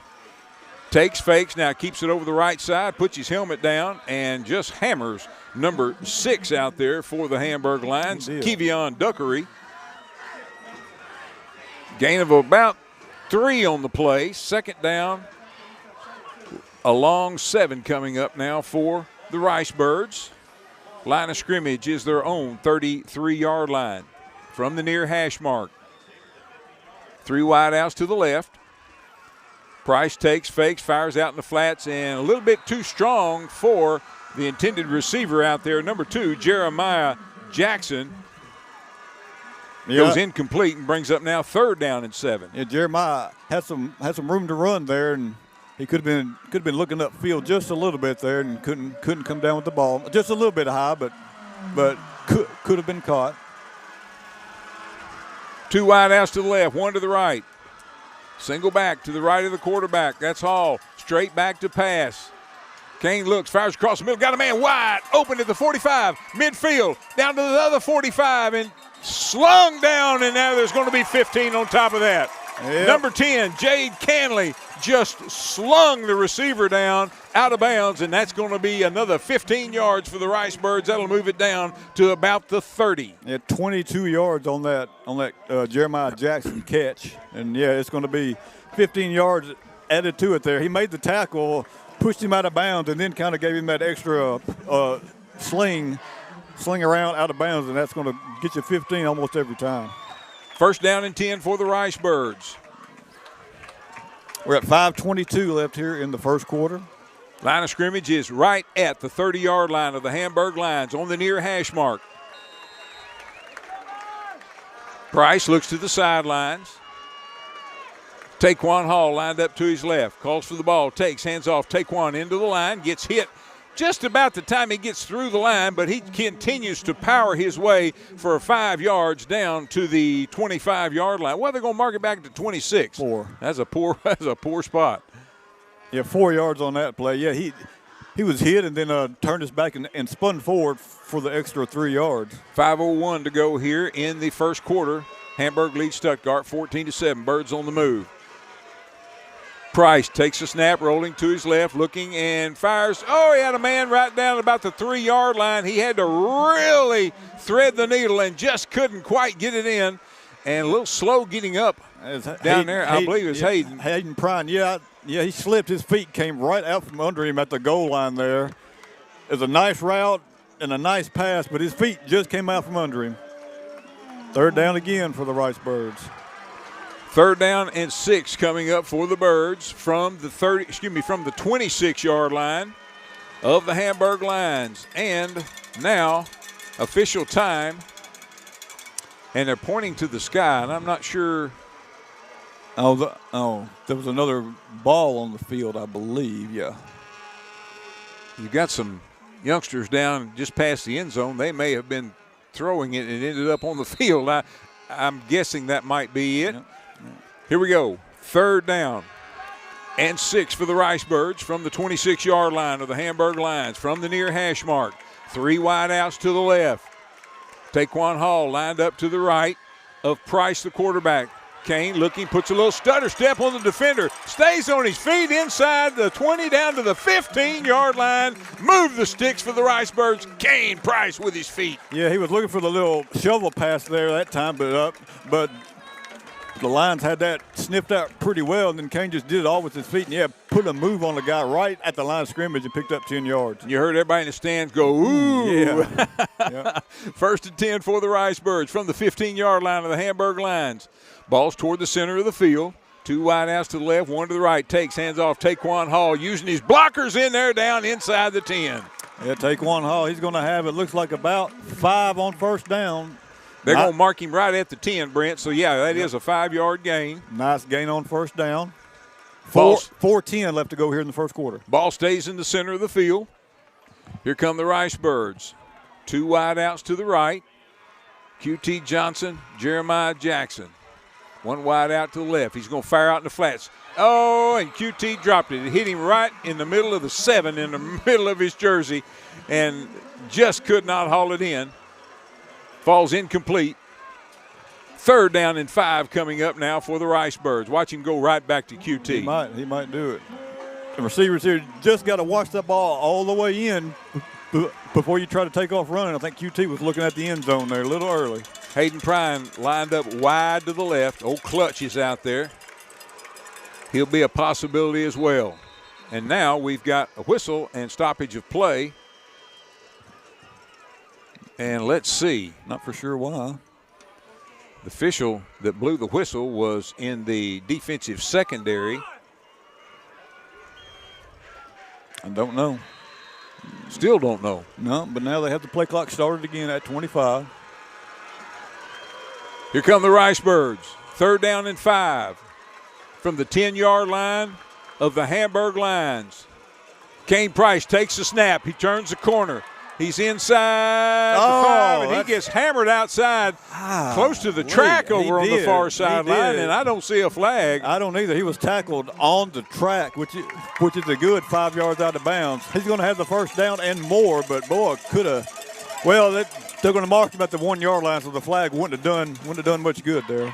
takes, fakes, now keeps it over the right side, puts his helmet down, and just hammers number 6 out there for the Hamburg Lions, Kevion Duckery. Gain of about 3 on the play. 2nd down. A long 7 coming up now for the Ricebirds. Line of scrimmage is their own 33-yard line from the near hash mark. 3 wide outs to the left. Price takes, fakes, fires out in the flats, and a little bit too strong for the intended receiver out there. Number 2, Jeremiah Jackson, goes incomplete and brings up now 3rd down and 7. Yeah, Jeremiah had some room to run there, and he could have been looking upfield just a little bit there, and couldn't come down with the ball. Just a little bit high, but could have been caught. Two wide outs to the left, one to the right. Single back to the right of the quarterback. That's Hall. Straight back to pass. Kane looks, fires across the middle, got a man wide open at the 45, midfield, down to the other 45, and slung down, and now there's going to be 15 on top of that. Yep. Number 10, Jade Canley, just slung the receiver down out of bounds, and that's going to be another 15 yards for the Rice Birds. That'll move it down to about the 30. Yeah, 22 yards on that Jeremiah Jackson catch, and yeah, it's going to be 15 yards added to it there. He made the tackle, pushed him out of bounds, and then kind of gave him that extra sling around out of bounds, and that's going to get you 15 almost every time. First down and 10 for the Rice Birds. We're at 5:22 left here in the first quarter. Line of scrimmage is right at the 30-yard line of the Hamburg Lions on the near hash mark. Price looks to the sidelines. Taquan Hall lined up to his left, calls for the ball, takes, hands off. Taquan into the line, gets hit just about the time he gets through the line, but he continues to power his way for 5 yards down to the 25-yard line. Well, they're going to mark it back to 26. 4. That's a poor spot. Yeah, 4 yards on that play. Yeah, he was hit and then turned his back and spun forward for the extra 3 yards. 5:01 to go here in the first quarter. Hamburg leads Stuttgart 14-7. Birds on the move. Price takes a snap, rolling to his left, looking and fires. Oh, he had a man right down about the 3-yard line. He had to really thread the needle and just couldn't quite get it in. And a little slow getting up down there. I believe it's Hayden. Hayden Prine, yeah, he slipped. His feet came right out from under him at the goal line there. It was a nice route and a nice pass, but his feet just came out from under him. Third down again for the Rice Birds. Third down and 6 coming up for the Birds from the 26-yard line of the Hamburg Lions. And now official time, and they're pointing to the sky, and I'm not sure. There was another ball on the field, I believe. Yeah. You've got some youngsters down just past the end zone. They may have been throwing it and ended up on the field. I'm guessing that might be it. Yep. Here we go. Third down and 6 for the Rice Birds from the 26-yard line of the Hamburg Lions from the near hash mark. 3 wide outs to the left. Taquan Hall lined up to the right of Price, the quarterback. Kane looking, puts a little stutter step on the defender, stays on his feet inside the 20 down to the 15-yard line. Move the sticks for the Rice Birds. Kane Price with his feet. Yeah, he was looking for the little shovel pass there that time, but the Lions had that sniffed out pretty well, and then Kane just did it all with his feet, and put a move on the guy right at the line of scrimmage and picked up 10 yards. You heard everybody in the stands go, ooh. Yeah. Yep. First and 10 for the Rice Birds from the 15-yard line of the Hamburg Lions. Ball's toward the center of the field. 2 wide outs to the left, 1 to the right. Takes, hands off, Taquan Hall using his blockers in there down inside the 10. Yeah, Taquan Hall, he's going to have, it looks like about 5 on first down. They're going to mark him right at the 10, Brent. So, yeah, that is a 5-yard gain. Nice gain on first down. 4:10 left to go here in the first quarter. Ball stays in the center of the field. Here come the Rice Birds. 2 wide outs to the right. QT Johnson, Jeremiah Jackson. 1 wide out to the left. He's going to fire out in the flats. Oh, and QT dropped it. It hit him right in the middle of the 7, in the middle of his jersey, and just could not haul it in. Falls incomplete. Third down and 5 coming up now for the Rice Birds. Watch him go right back to QT. He might do it. The receivers here just got to watch that ball all the way in before you try to take off running. I think QT was looking at the end zone there a little early. Hayden Prine lined up wide to the left. Old Clutch is out there. He'll be a possibility as well. And now we've got a whistle and stoppage of play. And let's see. Not for sure why. The official that blew the whistle was in the defensive secondary. I don't know. Still don't know. No, but now they have the play clock started again at 25. Here come the Rice Birds. Third down and 5 from the 10-yard line of the Hamburg Lions. Kane Price takes the snap. He turns the corner. He's inside the 5, and he gets hammered outside close to the track over on the far sideline, and I don't see a flag. I don't either. He was tackled on the track, which is a good 5 yards out of bounds. He's going to have the first down and more, but boy, could have. Well, they're going to mark him at the 1 yard line, so the flag wouldn't have done much good there.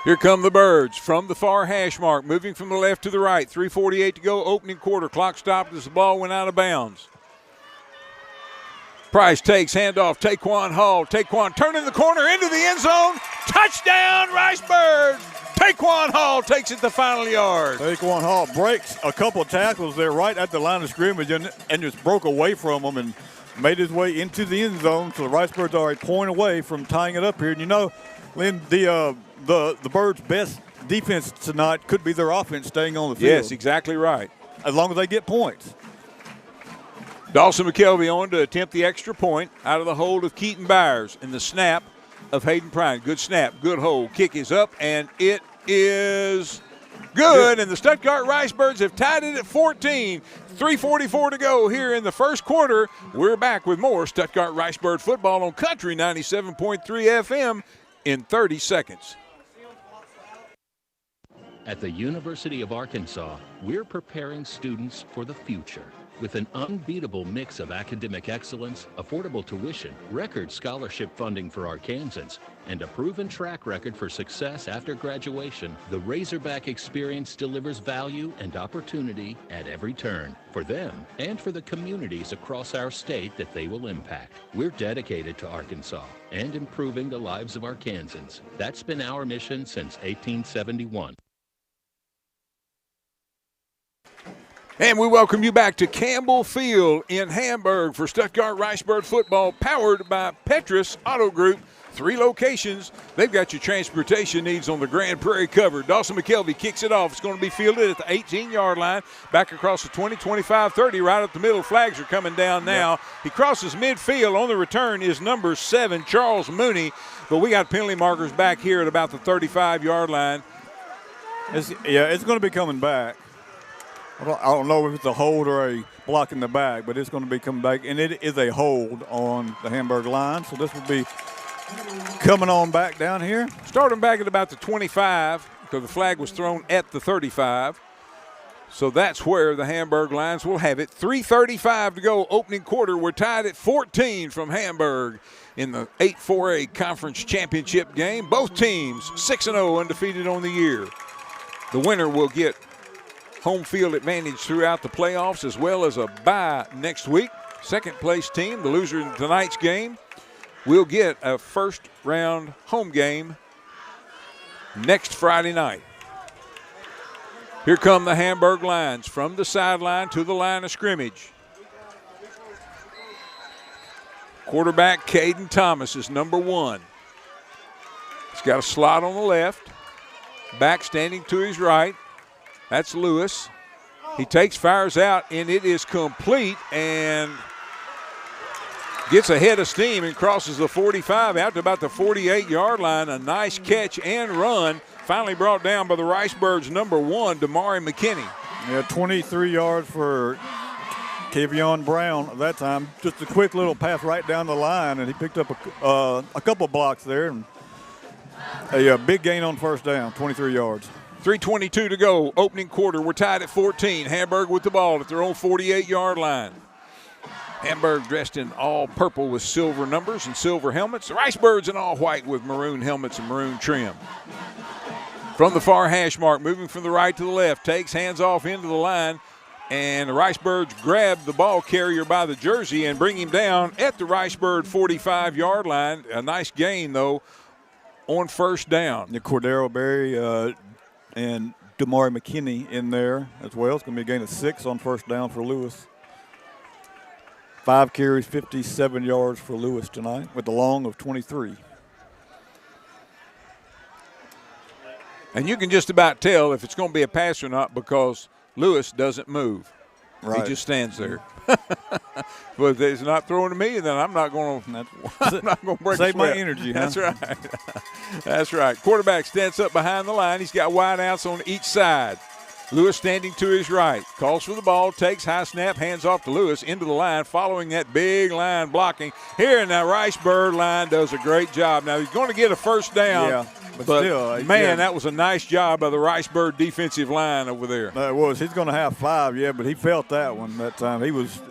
Here come the Birds from the far hash mark, moving from the left to the right. 3:48 to go, opening quarter. Clock stopped as the ball went out of bounds. Price takes, handoff, Taquan Hall. Taquan turning the corner into the end zone. Touchdown, Rice Birds. Taquan Hall takes it the final yard. Taquan Hall breaks a couple tackles there right at the line of scrimmage and just broke away from them and made his way into the end zone. So the Rice Birds are a point away from tying it up here. And you know, Lynn, the Birds' best defense tonight could be their offense staying on the field. Yes, exactly right. As long as they get points. Dawson McKelvey on to attempt the extra point out of the hold of Keaton Byers, and the snap of Hayden Prine. Good snap, good hold. Kick is up, and it is good. And the Stuttgart Rice Birds have tied it at 14. 3:44 to go here in the first quarter. We're back with more Stuttgart Rice Bird football on Country 97.3 FM in 30 seconds. At the University of Arkansas, we're preparing students for the future. With an unbeatable mix of academic excellence, affordable tuition, record scholarship funding for Arkansans, and a proven track record for success after graduation, the Razorback experience delivers value and opportunity at every turn for them and for the communities across our state that they will impact. We're dedicated to Arkansas and improving the lives of Arkansans. That's been our mission since 1871. And we welcome you back to Campbell Field in Hamburg for Stuttgart Rice Bird football, powered by Petrus Auto Group. 3 locations. They've got your transportation needs on the Grand Prairie covered. Dawson McKelvey kicks it off. It's going to be fielded at the 18-yard line, back across the 20, 25, 30, right up the middle. Flags are coming down now. Yep. He crosses midfield. On the return is number 7, Charles Mooney. But we got penalty markers back here at about the 35-yard line. It's going to be coming back. I don't know if it's a hold or a block in the back, but it's going to be coming back, and it is a hold on the Hamburg line. So this will be coming on back down here. Starting back at about the 25, because the flag was thrown at the 35. So that's where the Hamburg Lions will have it. 3:35 to go, opening quarter. We're tied at 14 from Hamburg in the 8-4A Conference Championship game. Both teams 6-0, undefeated on the year. The winner will get home field advantage throughout the playoffs, as well as a bye next week. Second place team, the loser in tonight's game, will get a first round home game next Friday night. Here come the Hamburg Lions from the sideline to the line of scrimmage. Quarterback Caden Thomas is number 1. He's got a slot on the left. Back standing to his right. That's Lewis. He takes, fires out, and it is complete and gets ahead of steam and crosses the 45 out to about the 48-yard line. A nice catch and run. Finally brought down by the Rice Birds' number 1, Damari McKinney. Yeah, 23 yards for Kavion Brown at that time. Just a quick little pass right down the line, and he picked up a couple blocks there. And a big gain on first down, 23 yards. 3:22 to go, opening quarter. We're tied at 14. Hamburg with the ball at their own 48-yard line. Hamburg dressed in all purple with silver numbers and silver helmets. The Rice Birds in all white with maroon helmets and maroon trim. From the far hash mark, moving from the right to the left, takes, hands off into the line, and the Rice Birds grab the ball carrier by the jersey and bring him down at the Rice Bird 45-yard line. A nice gain, though, on first down. The Cordero Berry and Damari McKinney in there as well. It's going to be a gain of 6 on first down for Lewis. 5 carries, 57 yards for Lewis tonight with a long of 23. And you can just about tell if it's going to be a pass or not because Lewis doesn't move. Right. He just stands there. But if he's not throwing to me, then I'm not going to break save a sweat. my energy. That's huh? right. That's right. Quarterback stands up behind the line. He's got wideouts on each side. Lewis standing to his right. Calls for the ball, takes high snap, hands off to Lewis into the line, following that big line blocking. Here, now Rice-Bird line does a great job. Now, he's going to get a first down. Yeah, but still, man, that was a nice job by the Rice-Bird defensive line over there. It was. He's going to have 5, but he felt that one that time. He was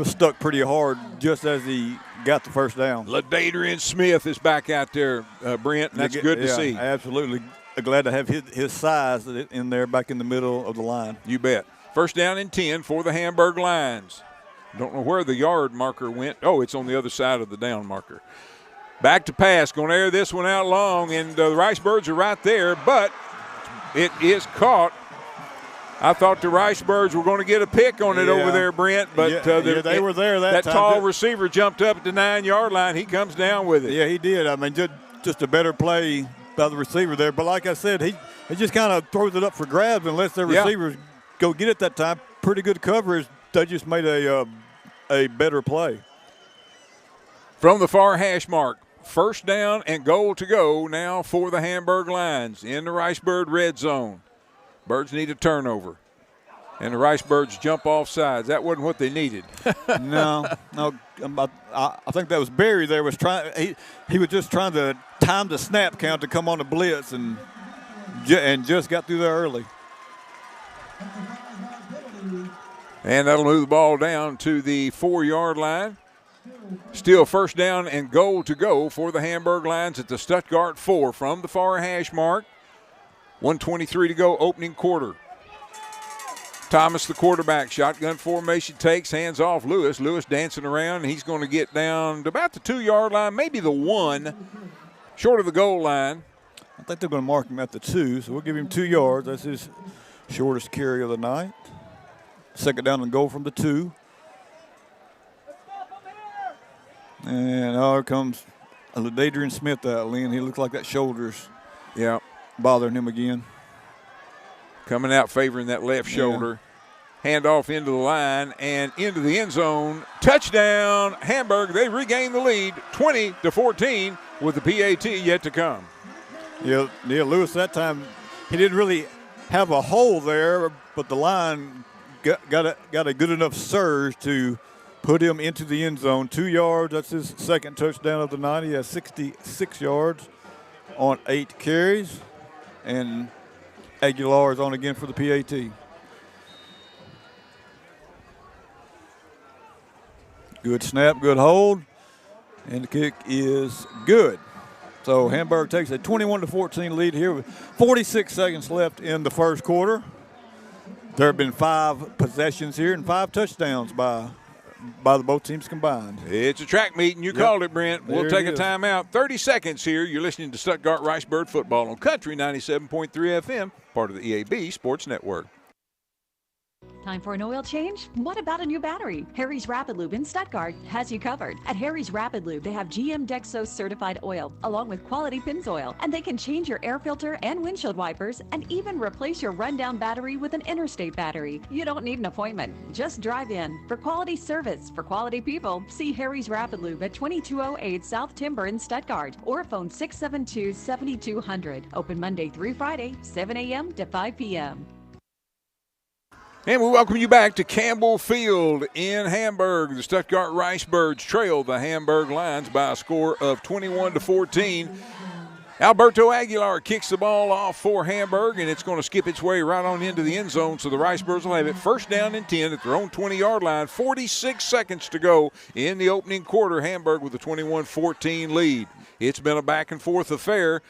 stuck pretty hard just as he got the first down. LaDadrian Smith is back out there, Brent, and that's good to see. Absolutely. Glad to have his size in there back in the middle of the line. You bet. First down and 10 for the Hamburg Lions. Don't know where the yard marker went. Oh, it's on the other side of the down marker. Back to pass. Going to air this one out long, and the Rice Birds are right there, but it is caught. I thought the Rice Birds were going to get a pick on it over there, Brent, but they were there that time. That tall receiver jumped up at the 9-yard line. He comes down with it. Yeah, he did. I mean, just a better play by the receiver there. But like I said, he just kind of throws it up for grabs and lets their receivers go get it that time. Pretty good coverage. They just made a better play. From the far hash mark, first down and goal to go now for the Hamburg Lions in the Rice-Bird red zone. Birds need a turnover. And the Rice Birds jump off sides. That wasn't what they needed. No. I think that was Barry there was trying. He was just trying to time the snap count to come on the blitz and just got through there early. And that'll move the ball down to the 4-yard line. Still first down and goal to go for the Hamburg Lions at the Stuttgart 4 from the far hash mark. 1:23 to go, opening quarter. Thomas, the quarterback, shotgun formation, takes, hands off Lewis. Lewis dancing around. He's going to get down to about the 2-yard line, maybe the 1, short of the goal line. I think they're going to mark him at the 2, so we'll give him 2 yards. That's his shortest carry of the night. Second down and goal from the 2. And here comes LaDadrian Smith out, Lynn. He looks like that shoulder's bothering him again. Coming out favoring that left shoulder. Hand off into the line and into the end zone. Touchdown, Hamburg. They regain the lead, 20-14, with the PAT yet to come. Yeah, Lewis that time, he didn't really have a hole there, but the line got a good enough surge to put him into the end zone. 2 yards, that's his second touchdown of the night. He has 66 yards on 8 carries. And Aguilar is on again for the PAT. Good snap, good hold, and the kick is good. So Hamburg takes a 21-14 lead here with 46 seconds left in the first quarter. There have been 5 possessions here and 5 touchdowns by the both teams combined. It's a track meet, and you called it, Brent. We'll take a timeout. 30 seconds here. You're listening to Stuttgart Rice-Bird football on Country 97.3 FM, part of the EAB Sports Network. Time for an oil change? What about a new battery? Harry's Rapid Lube in Stuttgart has you covered. At Harry's Rapid Lube, they have GM Dexos certified oil, along with quality Pennzoil, and they can change your air filter and windshield wipers, and even replace your rundown battery with an interstate battery. You don't need an appointment. Just drive in. For quality service, for quality people, see Harry's Rapid Lube at 2208 South Timber in Stuttgart, or phone 672-7200. Open Monday through Friday, 7 a.m. to 5 p.m. And we welcome you back to Campbell Field in Hamburg. The Stuttgart Rice-Birds trail the Hamburg Lions by a score of 21-14. Alberto Aguilar kicks the ball off for Hamburg, and it's going to skip its way right on into the end zone, so the Rice-Birds will have it first down and 10 at their own 20-yard line. 46 seconds to go in the opening quarter. Hamburg with a 21-14 lead. It's been a back-and-forth affair.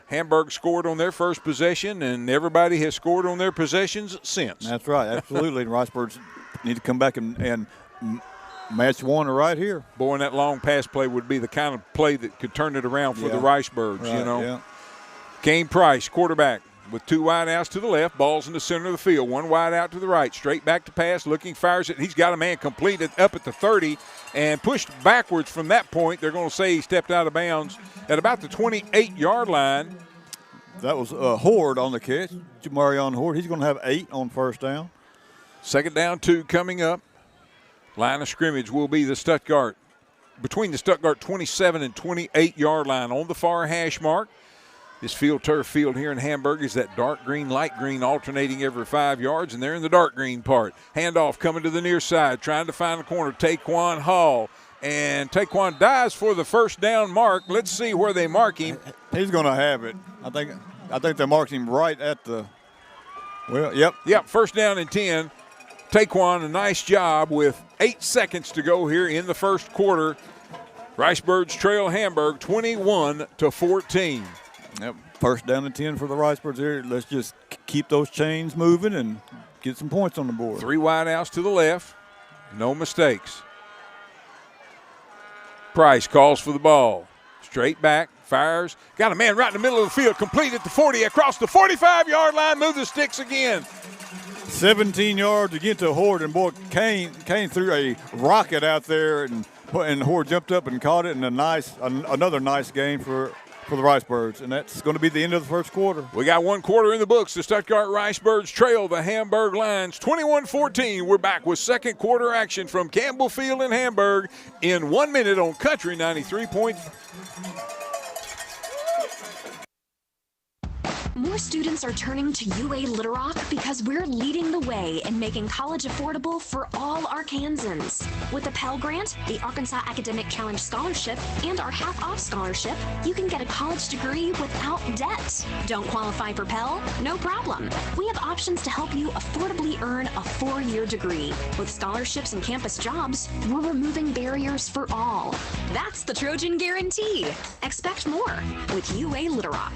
Hamburg scored on their first possession, and everybody has scored on their possessions since. That's right, absolutely. And Rice-Birds need to come back and match one right here. Boy, and that long pass play would be the kind of play that could turn it around for the Rice-Birds, right, you know. Yeah. Kane Price, quarterback, with 2 wide outs to the left, balls in the center of the field, 1 wide out to the right, straight back to pass, looking, fires it. He's got a man complete up at the 30 and pushed backwards from that point. They're going to say he stepped out of bounds at about the 28-yard line. That was Horde on the catch, Jamarion Horde. He's going to have 8 on first down. Second down, 2 coming up. Line of scrimmage will be the Stuttgart, between the Stuttgart 27 and 28-yard line on the far hash mark. This turf field here in Hamburg is that dark green, light green, alternating every 5 yards, and they're in the dark green part. Handoff coming to the near side, trying to find the corner. Taquan Hall, and Taquan dives for the first down mark. Let's see where they mark him. He's going to have it. I think they marked him right at the. Well, yep. Yep, first down and 10. Taquan, a nice job with 8 seconds to go here in the first quarter. Ricebirds trail Hamburg 21-14. Yep, first down and 10 for the Ricebirds here. Let's just keep those chains moving and get some points on the board. 3 wide outs to the left. No mistakes. Price calls for the ball. Straight back, fires. Got a man right in the middle of the field. Complete at the 40, across the 45-yard line. Move the sticks again. 17 yards to get to Horde, and boy, Kane threw a rocket out there, and Horde jumped up and caught it, and another nice game for the Ricebirds, and that's going to be the end of the first quarter. We got 1 quarter in the books. The Stuttgart Ricebirds trail the Hamburg Lions 21-14. We're back with second quarter action from Campbell Field in Hamburg in 1 minute on Country 93. More students are turning to UA Little Rock because we're leading the way in making college affordable for all Arkansans. With the Pell Grant, the Arkansas Academic Challenge Scholarship, and our half-off scholarship, you can get a college degree without debt. Don't qualify for Pell? No problem. We have options to help you affordably earn a 4-year degree. With scholarships and campus jobs, we're removing barriers for all. That's the Trojan Guarantee. Expect more with UA Little Rock.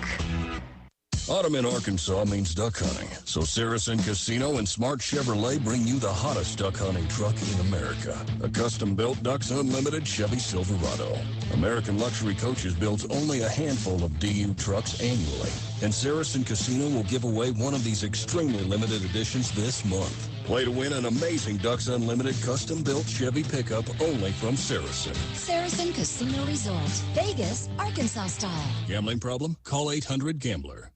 Autumn in Arkansas means duck hunting, so Saracen Casino and Smart Chevrolet bring you the hottest duck hunting truck in America. A custom-built Ducks Unlimited Chevy Silverado. American Luxury Coaches builds only a handful of DU trucks annually, and Saracen Casino will give away one of these extremely limited editions this month. Play to win an amazing Ducks Unlimited custom-built Chevy pickup only from Saracen. Saracen Casino Resort, Vegas, Arkansas style. Gambling problem? Call 800-GAMBLER.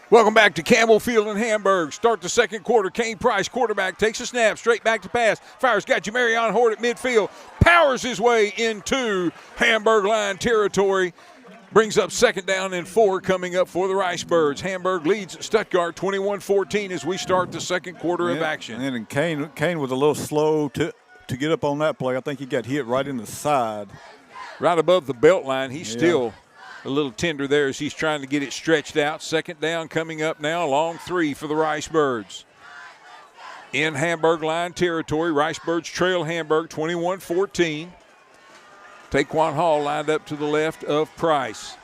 Welcome back to Campbell Field in Hamburg. Start the second quarter. Kane Price, quarterback, takes a snap, straight back to pass. Fires, got Jamarion Horde at midfield. Powers his way into Hamburg line territory. Brings up second down and 4 coming up for the Ricebirds. Hamburg leads Stuttgart 21-14 as we start the second quarter of action. And Kane was a little slow to get up on that play. I think he got hit right in the side. Right above the belt line. He's still a little tender there as he's trying to get it stretched out. Second down coming up now, long 3 for the Ricebirds. In Hamburg line territory, Ricebirds trail Hamburg 21-14. Taquan Hall lined up to the left of Price.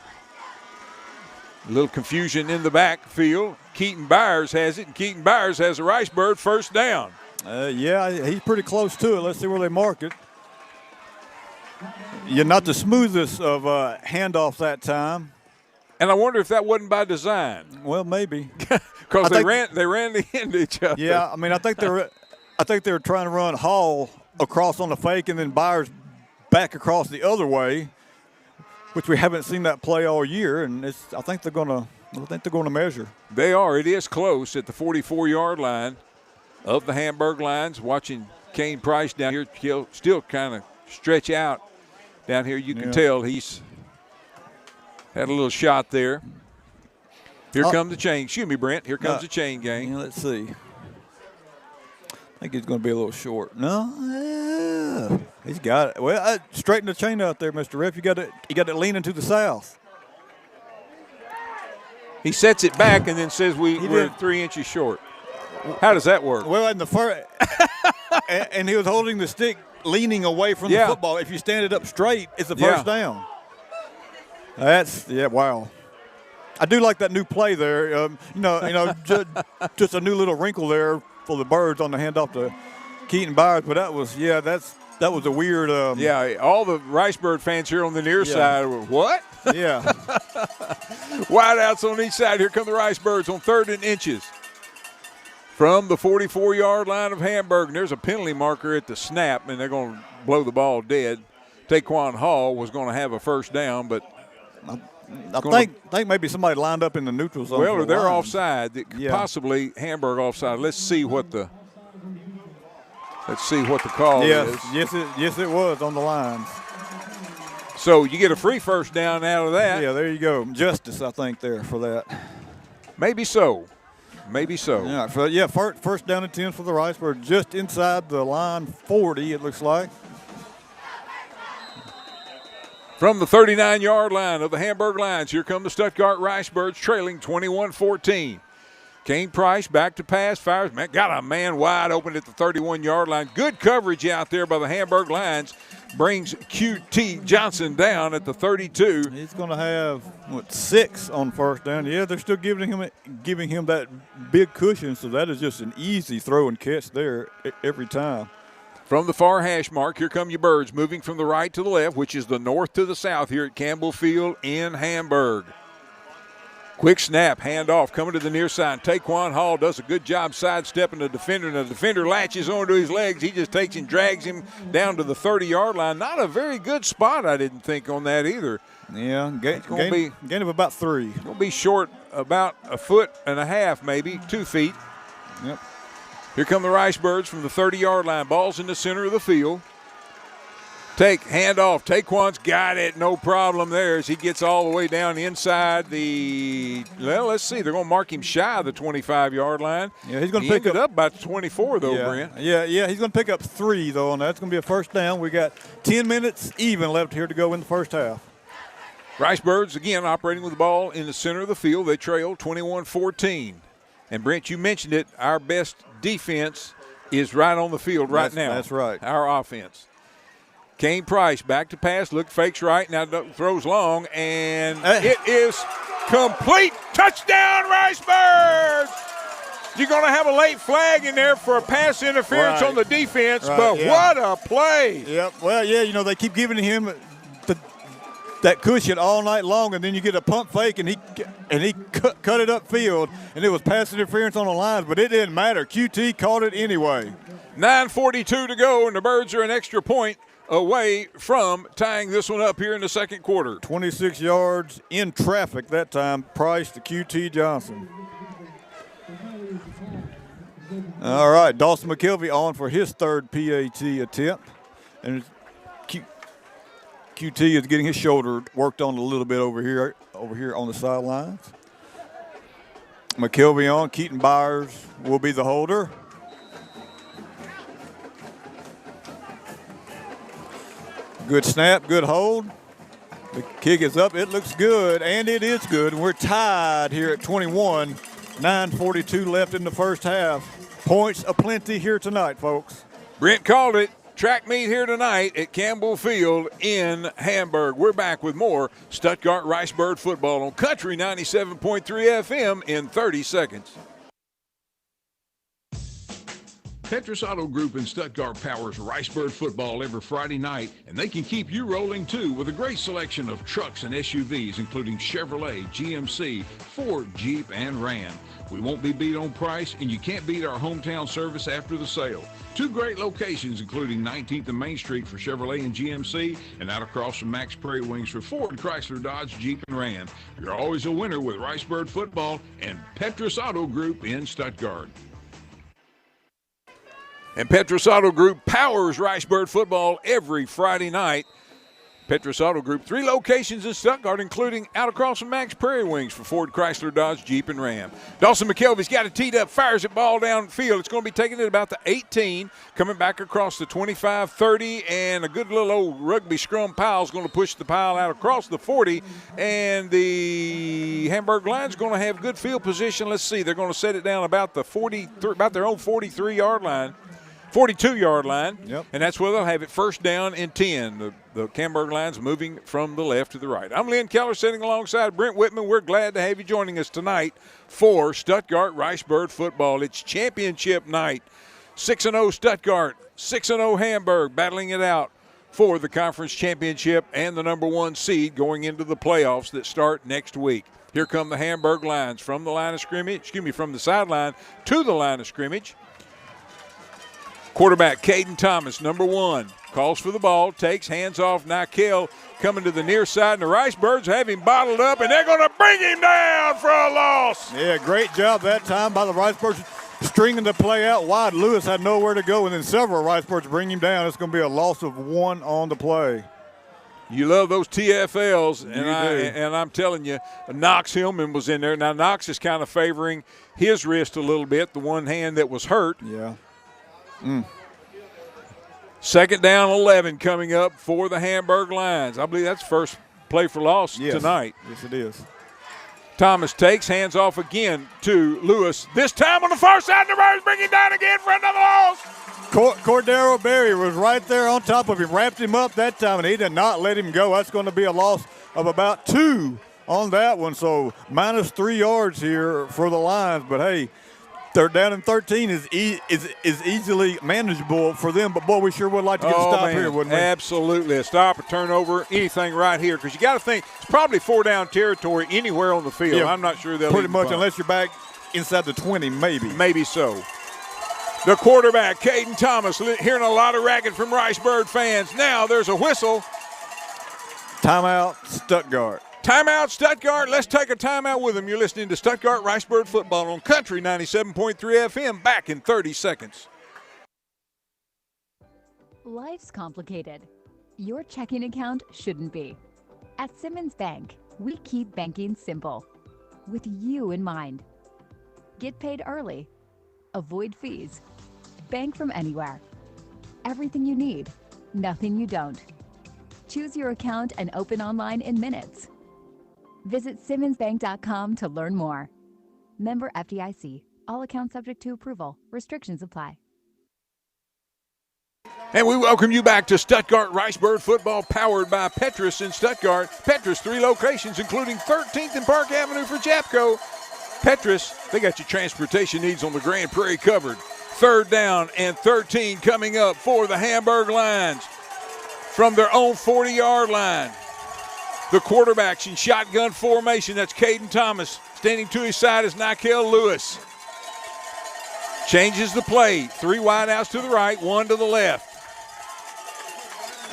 A little confusion in the backfield. Keaton Byers has it, and Keaton Byers has a Ricebird first down. Yeah, he's pretty close to it. Let's see where they mark it. You're not the smoothest of handoffs that time. And I wonder if that wasn't by design. Well, maybe. Because they ran the end each other. Yeah, I mean, I think they're trying to run Hall across on the fake and then Byers back across the other way, which we haven't seen that play all year. And I think they're going to measure. They are. It is close at the 44-yard line of the Hamburg Lions. Watching Kane Price down here, he'll still kind of stretch out. Down here, you can tell he's had a little shot there. Here comes the chain. Excuse me, Brent. Here comes the chain gang. Yeah, let's see. I think he's going to be a little short. No, he's got it. Well, straighten the chain out there, Mr. Ref. You got it leaning to the south. He sets it back and then says we're 3 inches short. How does that work? Well, in the first, and he was holding the stick leaning away from the football. If you stand it up straight, it's a first down. Wow. I do like that new play there. Just a new little wrinkle there for the Birds on the handoff to Keaton Byers. But that was a weird. All the Ricebird fans here on the near side were, what? Yeah. Wide outs on each side. Here come the Ricebirds on 3rd and inches. From the 44-yard line of Hamburg, and there's a penalty marker at the snap, and they're going to blow the ball dead. Taquan Hall was going to have a first down, but I think maybe somebody lined up in the neutral zone. Well, they're offside. Possibly Hamburg offside. Let's see what the call is. Yes, it was on the lines. So you get a free first down out of that. Yeah, there you go. Justice, I think, there for that. Maybe so. Maybe so. Yeah, first down and 10 for the Ricebirds, just inside the line 40, it looks like. From the 39-yard line of the Hamburg Lions, here come the Stuttgart Ricebirds trailing 21-14. Kane Price back to pass, fires, got a man wide open at the 31-yard line. Good coverage out there by the Hamburg Lions. Brings QT Johnson down at the 32. He's going to have, 6 on first down. Yeah, they're still giving him that big cushion, so that is just an easy throw and catch there every time. From the far hash mark, here come your Birds, moving from the right to the left, which is the north to the south here at Campbell Field in Hamburg. Quick snap, handoff, coming to the near side. Taquan Hall does a good job sidestepping the defender, and the defender latches onto his legs. He just takes and drags him down to the 30-yard line. Not a very good spot, I didn't think, on that either. Yeah, gain of about 3. Going to be short about 1.5 feet, maybe 2 feet. Yep. Here come the Ricebirds from the 30-yard line. Ball's in the center of the field. Handoff. Taquan's got it. No problem there as he gets all the way down inside the – well, let's see. They're going to mark him shy of the 25-yard line. Yeah, he's going to pick up about 24, though, Brent. Yeah, he's going to pick up 3, though, and that's going to be a first down. We got 10 minutes even left here to go in the first half. Ricebirds, again, operating with the ball in the center of the field. They trail 21-14. And, Brent, you mentioned it, our best defense is right on the field now. That's right. Our offense. Kane Price back to pass, fakes right, now throws long, and it is complete. Touchdown, Ricebirds! You're going to have a late flag in there for a pass interference on the defense, but what a play. Yep, well, yeah, they keep giving him that cushion all night long, and then you get a pump fake, and he cut it upfield, and it was pass interference on the lines, but it didn't matter. QT caught it anyway. 9:42 to go, and the Birds are an extra point away from tying this one up here in the second quarter. 26 yards in traffic that time, Price to QT Johnson. All right, Dawson McKelvey on for his third PAT attempt. And QT is getting his shoulder worked on a little bit over here on the sidelines. McKelvey on, Keaton Byers will be the holder. Good snap, good hold. The kick is up. It looks good, and it is good. And we're tied here at 21. 9:42 left in the first half. Points aplenty here tonight, folks. Brent called it. Track meet here tonight at Campbell Field in Hamburg. We're back with more Stuttgart Ricebird football on Country 97.3 FM in 30 seconds. Petrus Auto Group in Stuttgart powers Ricebird football every Friday night, and they can keep you rolling too with a great selection of trucks and SUVs, including Chevrolet, GMC, Ford, Jeep, and Ram. We won't be beat on price, and you can't beat our hometown service after the sale. 2 great locations, including 19th and Main Street for Chevrolet and GMC, and out across from Max Prairie Wings for Ford, Chrysler, Dodge, Jeep, and Ram. You're always a winner with Ricebird football and Petrus Auto Group in Stuttgart. And Petrus Auto Group powers Ricebird football every Friday night. Petrus Auto Group, 3 locations in Stuttgart, including out across from Max Prairie Wings for Ford, Chrysler, Dodge, Jeep, and Ram. Dawson McKelvey's got it teed up, fires it ball downfield. It's going to be taken at about the 18, coming back across the 25, 30, and a good little old rugby scrum pile is going to push the pile out across the 40, and the Hamburg Lions going to have good field position. Let's see, they're going to set it down about the 43, about their own 43-yard line. 42-yard line, and that's where they'll have it first down and 10. The Hamburg Lions moving from the left to the right. I'm Lynn Keller sitting alongside Brent Whitman. We're glad to have you joining us tonight for Stuttgart Ricebird football. It's championship night. 6-0 Stuttgart, 6-0 Hamburg, battling it out for the conference championship and the number 1 seed going into the playoffs that start next week. Here come the Hamburg Lions from the line of scrimmage, from the sideline to the line of scrimmage. Quarterback Caden Thomas, number 1, calls for the ball, takes, hands off Nikel, coming to the near side, and the Ricebirds have him bottled up, and they're going to bring him down for a loss. Yeah, great job that time by the Ricebirds, stringing the play out wide. Lewis had nowhere to go, and then several Ricebirds bring him down. It's going to be a loss of 1 on the play. You love those TFLs, and I'm telling you, Knox Hillman was in there. Now, Knox is kind of favoring his wrist a little bit, the one hand that was hurt. Yeah. Second down 11 coming up for the Hamburg Lions. I believe that's first play for loss tonight. Yes, it is. Thomas takes, hands off again to Lewis. This time on the far side, the Birds bring it down again for another loss. Cordero Berry was right there on top of him, wrapped him up that time, and he did not let him go. That's going to be a loss of about 2 on that one, so minus 3 yards here for the Lions. But, hey, third down and 13 is easily manageable for them. But, boy, we sure would like to get a stop here, wouldn't we? Absolutely. A stop, a turnover, anything right here. Because you got to think it's probably 4-down territory anywhere on the field. Yeah, I'm not sure they'll pretty much, unless you're back inside the 20, maybe. Maybe so. The quarterback, Caden Thomas, hearing a lot of racket from Ricebird fans. Now there's a whistle. Timeout, Stuttgart. Timeout, Stuttgart. Let's take a timeout with them. You're listening to Stuttgart Ricebird Football on Country 97.3 FM. Back in 30 seconds. Life's complicated. Your checking account shouldn't be. At Simmons Bank, we keep banking simple, with you in mind. Get paid early. Avoid fees. Bank from anywhere. Everything you need, nothing you don't. Choose your account and open online in minutes. Visit SimmonsBank.com to learn more. Member FDIC. All accounts subject to approval. Restrictions apply. And we welcome you back to Stuttgart Ricebird Football, powered by Petrus in Stuttgart. Petrus, 3 locations, including 13th and Park Avenue for Japco. Petrus, they got your transportation needs on the Grand Prairie covered. Third down and 13 coming up for the Hamburg Lions from their own 40-yard line. The quarterback's in shotgun formation. That's Caden Thomas. Standing to his side is Nikel Lewis. Changes the play. 3 wideouts to the right, 1 to the left.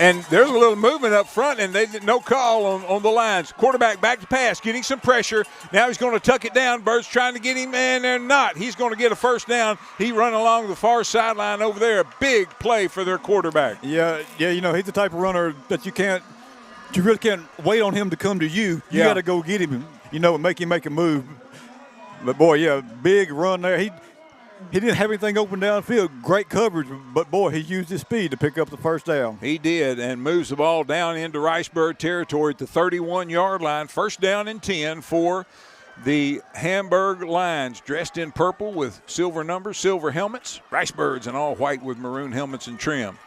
And there's a little movement up front, and no call on the lines. Quarterback back to pass, getting some pressure. Now he's going to tuck it down. Bird's trying to get him, and they're not. He's going to get a first down. He run along the far sideline over there. A big play for their quarterback. Yeah, you know, he's the type of runner that you really can't wait on him to come to you. You got to go get him, you know, and make him make a move. But, boy, yeah, big run there. He didn't have anything open downfield. Great coverage, but, boy, he used his speed to pick up the first down. He did, and moves the ball down into Ricebird territory at the 31-yard line. First down and 10 for the Hamburg Lions, dressed in purple with silver numbers, silver helmets. Ricebirds in all white with maroon helmets and trim.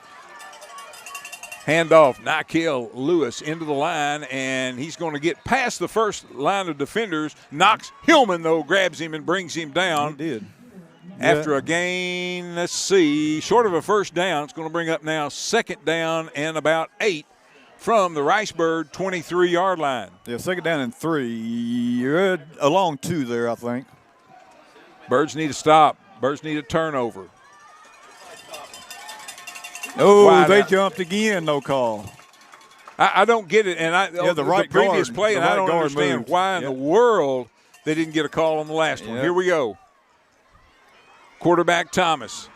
Handoff, Nikel Lewis into the line, and he's going to get past the first line of defenders. Knox Hillman, though, grabs him and brings him down. He did. After a gain, let's see, short of a first down. It's going to bring up now second down and about 8 from the Ricebird 23-yard line. Yeah, second down and 3. You're along 2 there, I think. Birds need a stop. Birds need a turnover. Oh, they jumped again, no call. I don't get it. And the previous play, and I don't understand why in the world they didn't get a call on the last one. Here we go. Quarterback Thomas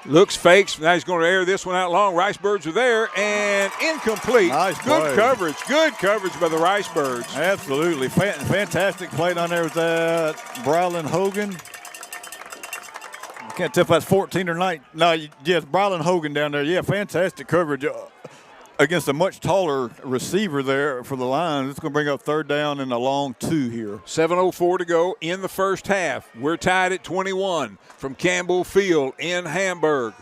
looks, fakes. Now he's going to air this one out long. Ricebirds are there, and incomplete. Nice Good play. coverage. Good coverage by the Ricebirds. Absolutely. Fantastic play down there with that Brylan Hogan. I can't tell if that's 14 or 9. No, yes, Brylan Hogan down there. Yeah, fantastic coverage against a much taller receiver there for the Lions. It's going to bring up third down and a long 2 here. 7:04 to go in the first half. We're tied at 21 from Campbell Field in Hamburg.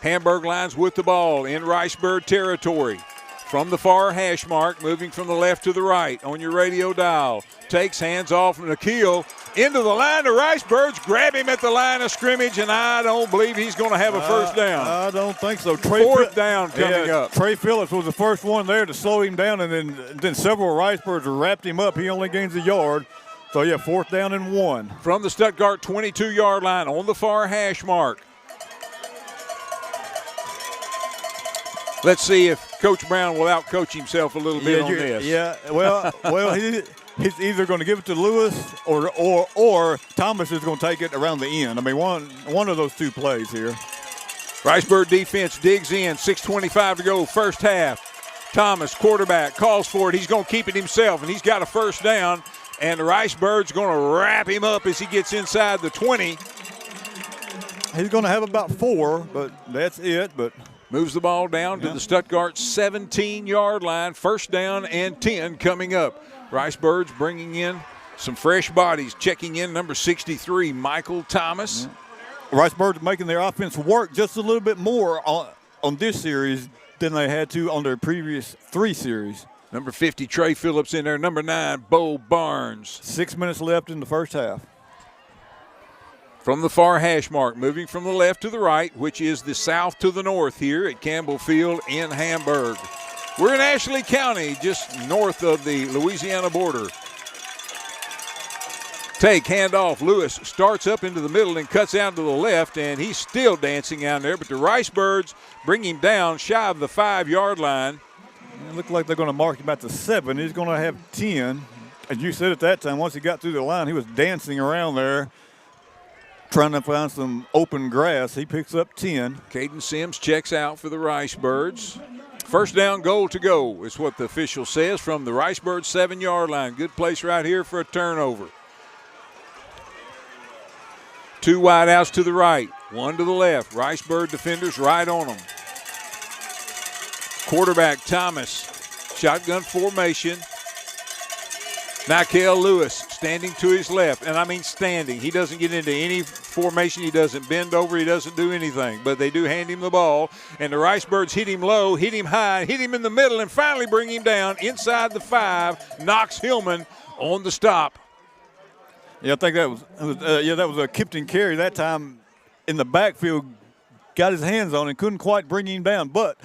Hamburg Lions with the ball in Ricebird territory. From the far hash mark, moving from the left to the right on your radio dial. Takes, hands off from Nikel into the line. The Ricebirds grab him at the line of scrimmage, and I don't believe he's going to have a first down. I don't think so. Fourth down coming up. Trey Phillips was the first one there to slow him down, and then several Ricebirds wrapped him up. He only gains a yard. So, yeah, fourth down and 1. From the Stuttgart 22-yard line on the far hash mark. Let's see if Coach Brown will outcoach himself a little bit on this. Yeah, well, he's either going to give it to Lewis or Thomas is going to take it around the end. I mean, one of those 2 plays here. Ricebird defense digs in. 6:25 to go, first half. Thomas, quarterback, calls for it. He's going to keep it himself, and he's got a first down. And the Rice Birds going to wrap him up as he gets inside the 20. He's going to have about 4, but that's it. But moves the ball down to the Stuttgart 17-yard line. First down and 10 coming up. Rice Birds bringing in some fresh bodies. Checking in number 63, Michael Thomas. Rice Birds making their offense work just a little bit more on this series than they had to on their previous 3 series. Number 50, Trey Phillips in there. Number 9, Bo Barnes. 6 minutes left in the first half. From the far hash mark, moving from the left to the right, which is the south to the north here at Campbell Field in Hamburg. We're in Ashley County, just north of the Louisiana border. Take, handoff. Lewis starts up into the middle and cuts out to the left, and he's still dancing out there. But the Rice Birds bring him down shy of the 5-yard line. It looked like they're going to mark him at the 7. He's going to have 10. As you said at that time, once he got through the line, he was dancing around there trying to find some open grass. He picks up 10. Caden Sims checks out for the Rice Birds. First down, goal to go is what the official says from the Rice Birds 7-yard line. Good place right here for a turnover. 2 wide outs to the right, 1 to the left. Rice Bird defenders right on them. Quarterback Thomas, shotgun formation. Nikel Lewis standing to his left, and I mean standing. He doesn't get into any formation. He doesn't bend over. He doesn't do anything, but they do hand him the ball, and the Rice Birds hit him low, hit him high, hit him in the middle, and finally bring him down inside the 5. Knox Hillman on the stop. Yeah, I think that was a Kipton carry that time in the backfield. Got his hands on him, couldn't quite bring him down, but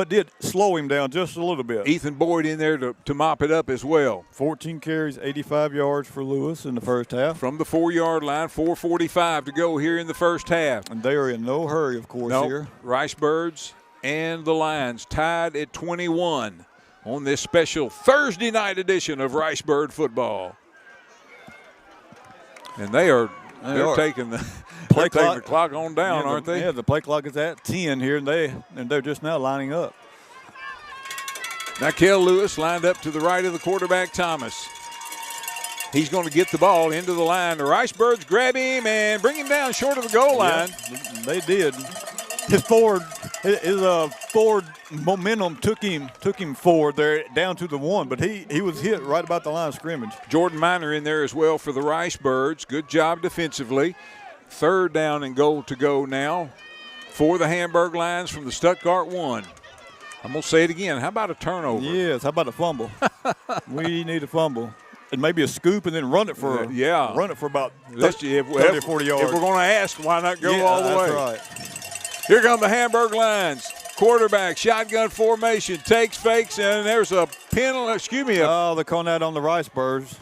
did slow him down just a little bit. Ethan Boyd in there to mop it up as well. 14 carries, 85 yards for Lewis in the first half. From the 4-yard line, 4:45 to go here in the first half. And they are in no hurry, of course, here. Rice Birds and the Lions tied at 21 on this special Thursday night edition of Rice Bird football. And they're taking the clock on down, aren't they? Yeah, the play clock is at 10 here, and they're just now lining up. Nikel Lewis lined up to the right of the quarterback, Thomas. He's going to get the ball into the line. The Rice Birds grab him and bring him down short of the goal line. Yeah, they did. His forward momentum took him forward there down to the 1, but he was hit right about the line of scrimmage. Jordan Miner in there as well for the Rice Birds. Good job defensively. 3rd down and goal to go now for the Hamburg Lions from the Stuttgart 1. I'm going to say it again. How about a turnover? Yes, how about a fumble? We need a fumble. And maybe a scoop and then run it for about 30 or 40 yards. If we're going to ask, why not go all the way? That's right. Here come the Hamburg Lions. Quarterback, shotgun formation, takes, fakes, and there's a penalty. They're calling that on the Rice Birds.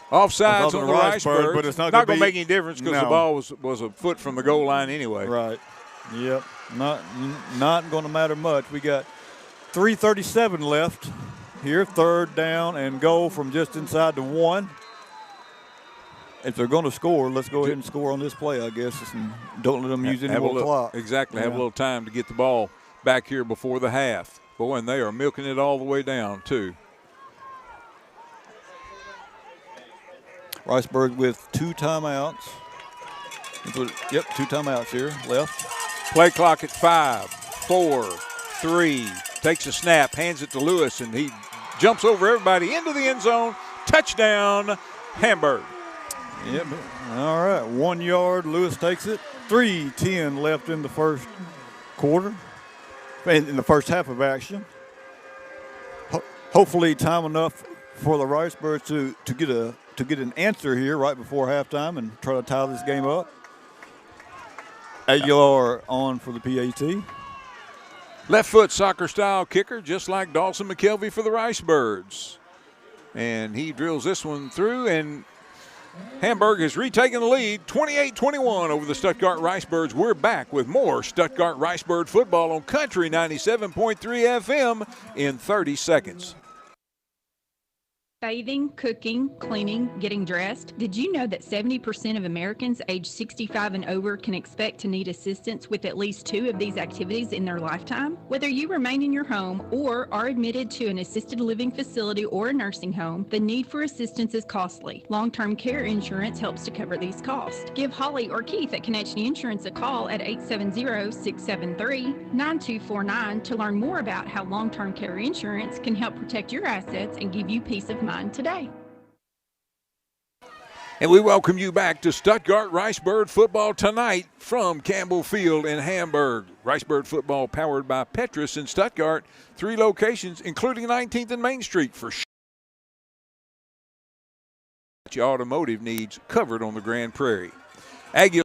Offsides on the Rice Birds. But it's not going to make any difference because the ball was a foot from the goal line anyway. Right. Yep. Not going to matter much. We got 3:37 left here. 3rd down and goal from just inside the 1. If they're going to score, let's go ahead and score on this play, I guess, and don't let them use any more clock. Exactly. Have a little time to get the ball back here before the half. Boy, and they are milking it all the way down, too. Rice Birds with 2 timeouts. Yep, 2 timeouts here left. Play clock at 5, 4, 3. Takes a snap, hands it to Lewis, and he jumps over everybody into the end zone. Touchdown, Hamburg. Yep. All right. 1 yard. Lewis takes it. 3:10 left in the first quarter. In the first half of action. Hopefully, time enough for the Rice Birds to get an answer here right before halftime and try to tie this game up. Aguilar on for the PAT. Left foot soccer style kicker, just like Dawson McKelvey for the Rice Birds. And he drills this one through, and Hamburg has retaken the lead, 28-21 over the Stuttgart Rice Birds. We're back with more Stuttgart Rice Bird football on Country 97.3 FM in 30 seconds. Bathing, cooking, cleaning, getting dressed. Did you know that 70% of Americans age 65 and over can expect to need assistance with at least 2 of these activities in their lifetime? Whether you remain in your home or are admitted to an assisted living facility or a nursing home, the need for assistance is costly. Long-term care insurance helps to cover these costs. Give Holly or Keith at Connection Insurance a call at 870-673-9249 to learn more about how long-term care insurance can help protect your assets and give you peace of mind today. And we welcome you back to Stuttgart Ricebird football tonight from Campbell Field in Hamburg. Ricebird football powered by Petrus in Stuttgart. 3 locations, including 19th and Main Street for your automotive needs covered on the Grand Prairie. Aggie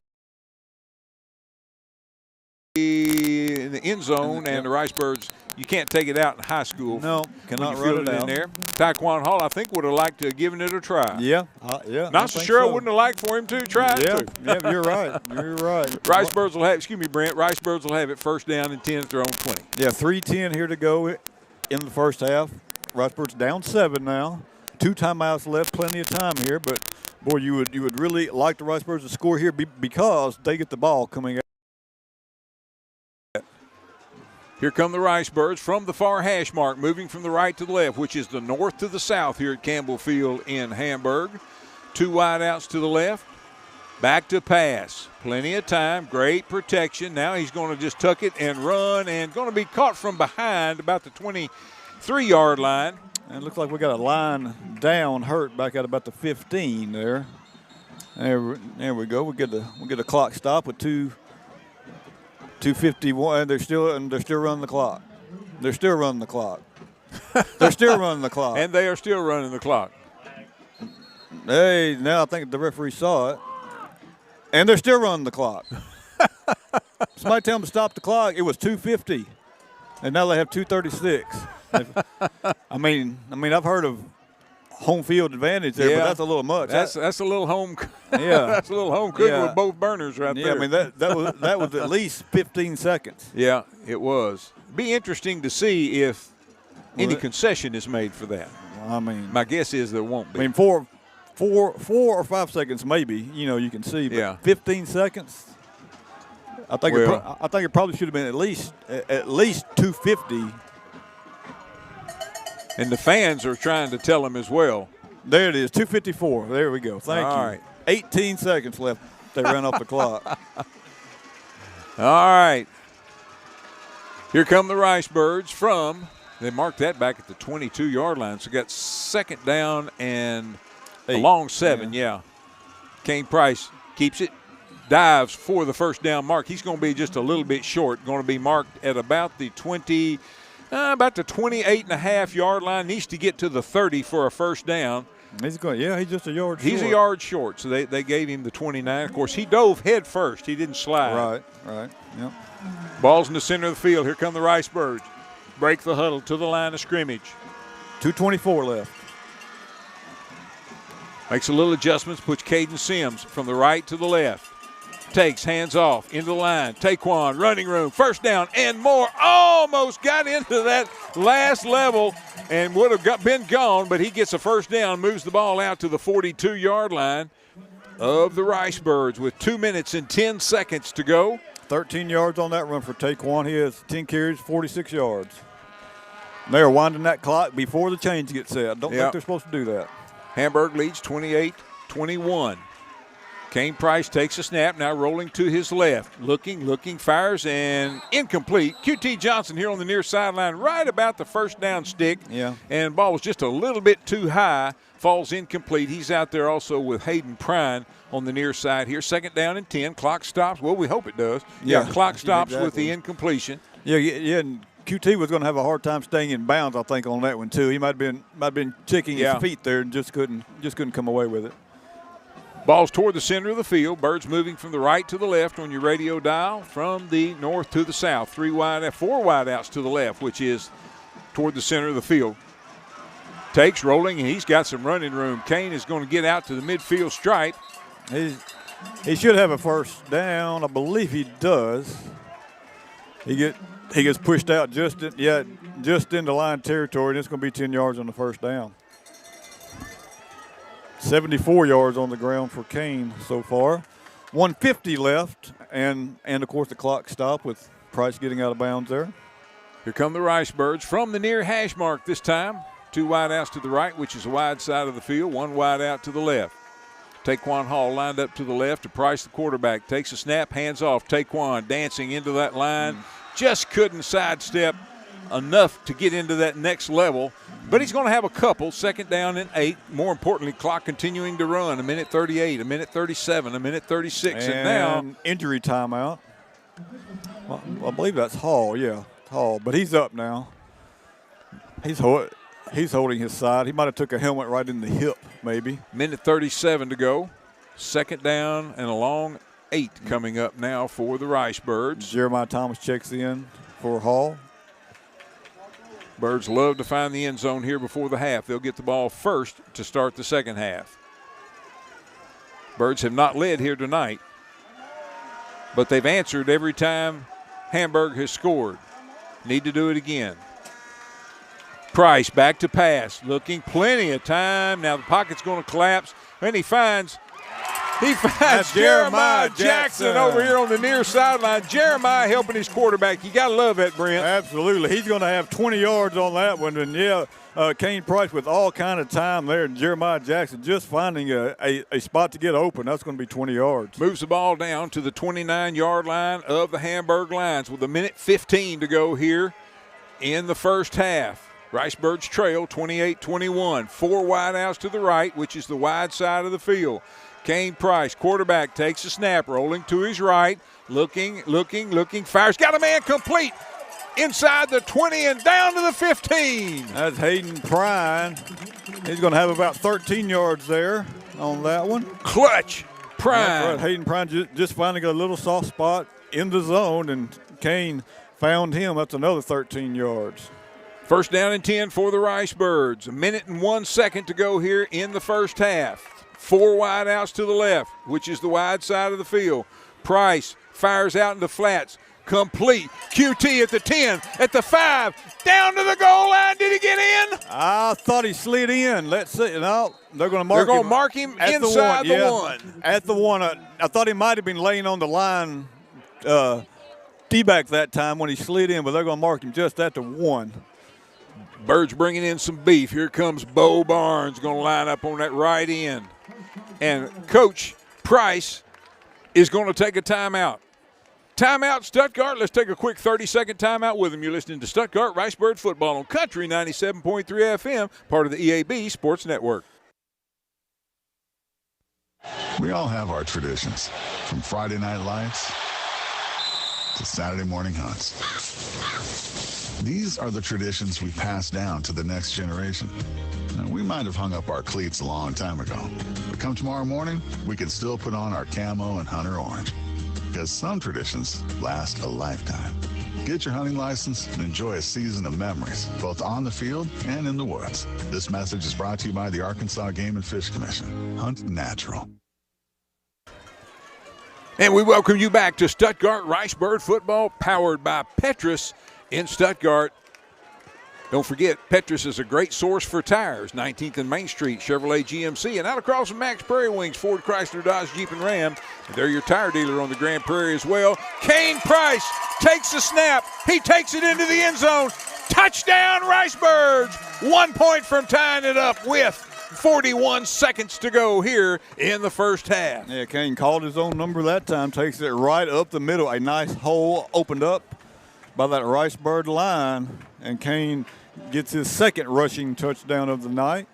in the end zone, and the Ricebirds, you can't take it out in high school. No, cannot run it out. In there. Taekwon Hall, I think, would have liked to have given it a try. Yeah. Not so sure I wouldn't have liked for him to try it. Yeah, you're right. You're right. Ricebirds will have, Brent, Ricebirds will have it first down and 10 at their own 20. Yeah, 3:10 here to go in the first half. Ricebirds down 7 now. 2 timeouts left, plenty of time here, but boy, you would really like the Ricebirds to score here because they get the ball coming out. Here come the Ricebirds from the far hash mark, moving from the right to the left, which is the north to the south here at Campbell Field in Hamburg. 2 wideouts to the left. Back to pass. Plenty of time. Great protection. Now he's going to just tuck it and run, and going to be caught from behind about the 23-yard line. And it looks like we got a line down hurt back at about the 15 there. There we go. We get a clock stop with 2:51. They're still running the clock. They're still running the clock. They're still running the clock. And they are still running the clock. Hey, now I think the referee saw it. And they're still running the clock. Somebody tell them to stop the clock. It was 2:50. And now they have 2:36. I mean, I've heard of home field advantage there, but that's a little much. That's a little home. Yeah, that's a little home cooking with both burners right there. Yeah, I mean that was at least 15 seconds. Yeah, it was. Be interesting to see if any concession is made for that. I mean, my guess is there won't be. I mean, 4 or 5 seconds maybe. You can see. But 15 seconds. I think it probably should have been at least 250. And the fans are trying to tell him as well. There it is, 2:54. There we go. Thank you. All right. 18 seconds left. They ran off the clock. All right. Here come the Ricebirds from, they marked that back at the 22-yard line. So got second down and 8. A long 7, yeah. Kane Price keeps it, dives for the first down mark. He's going to be just a little bit short, going to be marked at about the 28.5-yard line. Needs to get to the 30 for a first down. He's just a yard short. He's a yard short, so they gave him the 29. Of course, he dove head first. He didn't slide. Right, yep. Ball's in the center of the field. Here come the Ricebirds. Break the huddle to the line of scrimmage. 2:24 left. Makes a little adjustments, puts Caden Sims from the right to the left. Takes, hands off, into the line. Taekwon, running room, first down and more. Almost got into that last level and would have been gone, but he gets a first down, moves the ball out to the 42-yard line of the Ricebirds with 2 minutes and 10 seconds to go. 13 yards on that run for Taekwon. He has 10 carries, 46 yards. They are winding that clock before the change gets set. I don't think they're supposed to do that. Hamburg leads 28-21. Kane Price takes a snap, now rolling to his left. Looking, fires, and incomplete. QT Johnson here on the near sideline, right about the first down stick. Yeah. And ball was just a little bit too high, falls incomplete. He's out there also with Hayden Prine on the near side here. Second down and 10. Clock stops. Well, we hope it does. Yeah, clock stops with the incompletion. Yeah, and QT was going to have a hard time staying in bounds, I think, on that one too. He might have been kicking his feet there and just couldn't come away with it. Ball's toward the center of the field. Birds moving from the right to the left on your radio dial, from the north to the south. 4 wideouts to the left, which is toward the center of the field. Takes, rolling, and he's got some running room. Kane is going to get out to the midfield stripe. He should have a first down. I believe he does. He gets pushed out just into line territory, and it's going to be 10 yards on the first down. 74 yards on the ground for Kane so far. 150 left, and of course the clock stopped with Price getting out of bounds there. Here come the Ricebirds from the near hash mark this time. 2 wide outs to the right, which is the wide side of the field. 1 wide out to the left. Taquan Hall lined up to the left to Price, the quarterback. Takes a snap, hands off. Taquan dancing into that line. Just couldn't sidestep enough to get into that next level. But he's going to have a couple. 2nd down and 8. More importantly, clock continuing to run. 1:38, 1:37, 1:36. And now injury timeout. Well, I believe that's Hall, yeah. Hall, but he's up now. He's holding his side. He might have took a helmet right in the hip, maybe. 1:37 to go. 2nd down and a long 8 coming up now for the Ricebirds. Jeremiah Thomas checks in for Hall. Birds love to find the end zone here before the half. They'll get the ball first to start the second half. Birds have not led here tonight, but they've answered every time Hamburg has scored. Need to do it again. Price back to pass, looking plenty of time. Now the pocket's going to collapse, and he finds Jeremiah Jackson over here on the near sideline. Jeremiah helping his quarterback. You got to love that, Brent. Absolutely. He's going to have 20 yards on that one. And, Kane Price with all kind of time there. And Jeremiah Jackson just finding a spot to get open. That's going to be 20 yards. Moves the ball down to the 29-yard line of the Hamburg Lions with 1:15 to go here in the first half. Ricebirds trail 28-21. 4 wide outs to the right, which is the wide side of the field. Kane Price, quarterback, takes a snap, rolling to his right, looking, fires, got a man complete inside the 20 and down to the 15. That's Hayden Prine. He's going to have about 13 yards there on that one. Clutch, Prine. Right. Hayden Prine just finding a little soft spot in the zone, and Kane found him. That's another 13 yards. 1st down and 10 for the Ricebirds. 1:01 to go here in the first half. 4 wide outs to the left, which is the wide side of the field. Price fires out into flats. Complete. QT at the 10, at the 5, down to the goal line. Did he get in? I thought he slid in. Let's see. No, they're going to mark him inside the 1. At the 1. I thought he might have been laying on the line D-back that time when he slid in, but they're going to mark him just at the 1. Birds bringing in some beef. Here comes Bo Barnes, going to line up on that right end. And Coach Price is going to take a timeout. Timeout, Stuttgart. Let's take a quick 30-second timeout with him. You're listening to Stuttgart Ricebird Football on Country 97.3 FM, part of the EAB Sports Network. We all have our traditions, from Friday night lights to Saturday morning hunts. These are the traditions we pass down to the next generation. Now, we might have hung up our cleats a long time ago, but come tomorrow morning, we can still put on our camo and hunter orange, because some traditions last a lifetime. Get your hunting license and enjoy a season of memories, both on the field and in the woods. This message is brought to you by the Arkansas Game and Fish Commission. Hunt natural. And we welcome you back to Stuttgart Ricebird Football, powered by Petrus in Stuttgart. Don't forget, Petrus is a great source for tires. 19th and Main Street, Chevrolet GMC. And out across from Max Prairie Wings, Ford, Chrysler, Dodge, Jeep, and Ram. And they're your tire dealer on the Grand Prairie as well. Kane Price takes the snap. He takes it into the end zone. Touchdown, Ricebirds. 1 point from tying it up with 41 seconds to go here in the first half. Yeah, Kane called his own number that time. Takes it right up the middle. A nice hole opened up by that Ricebird line, and Kane gets his second rushing touchdown of the night.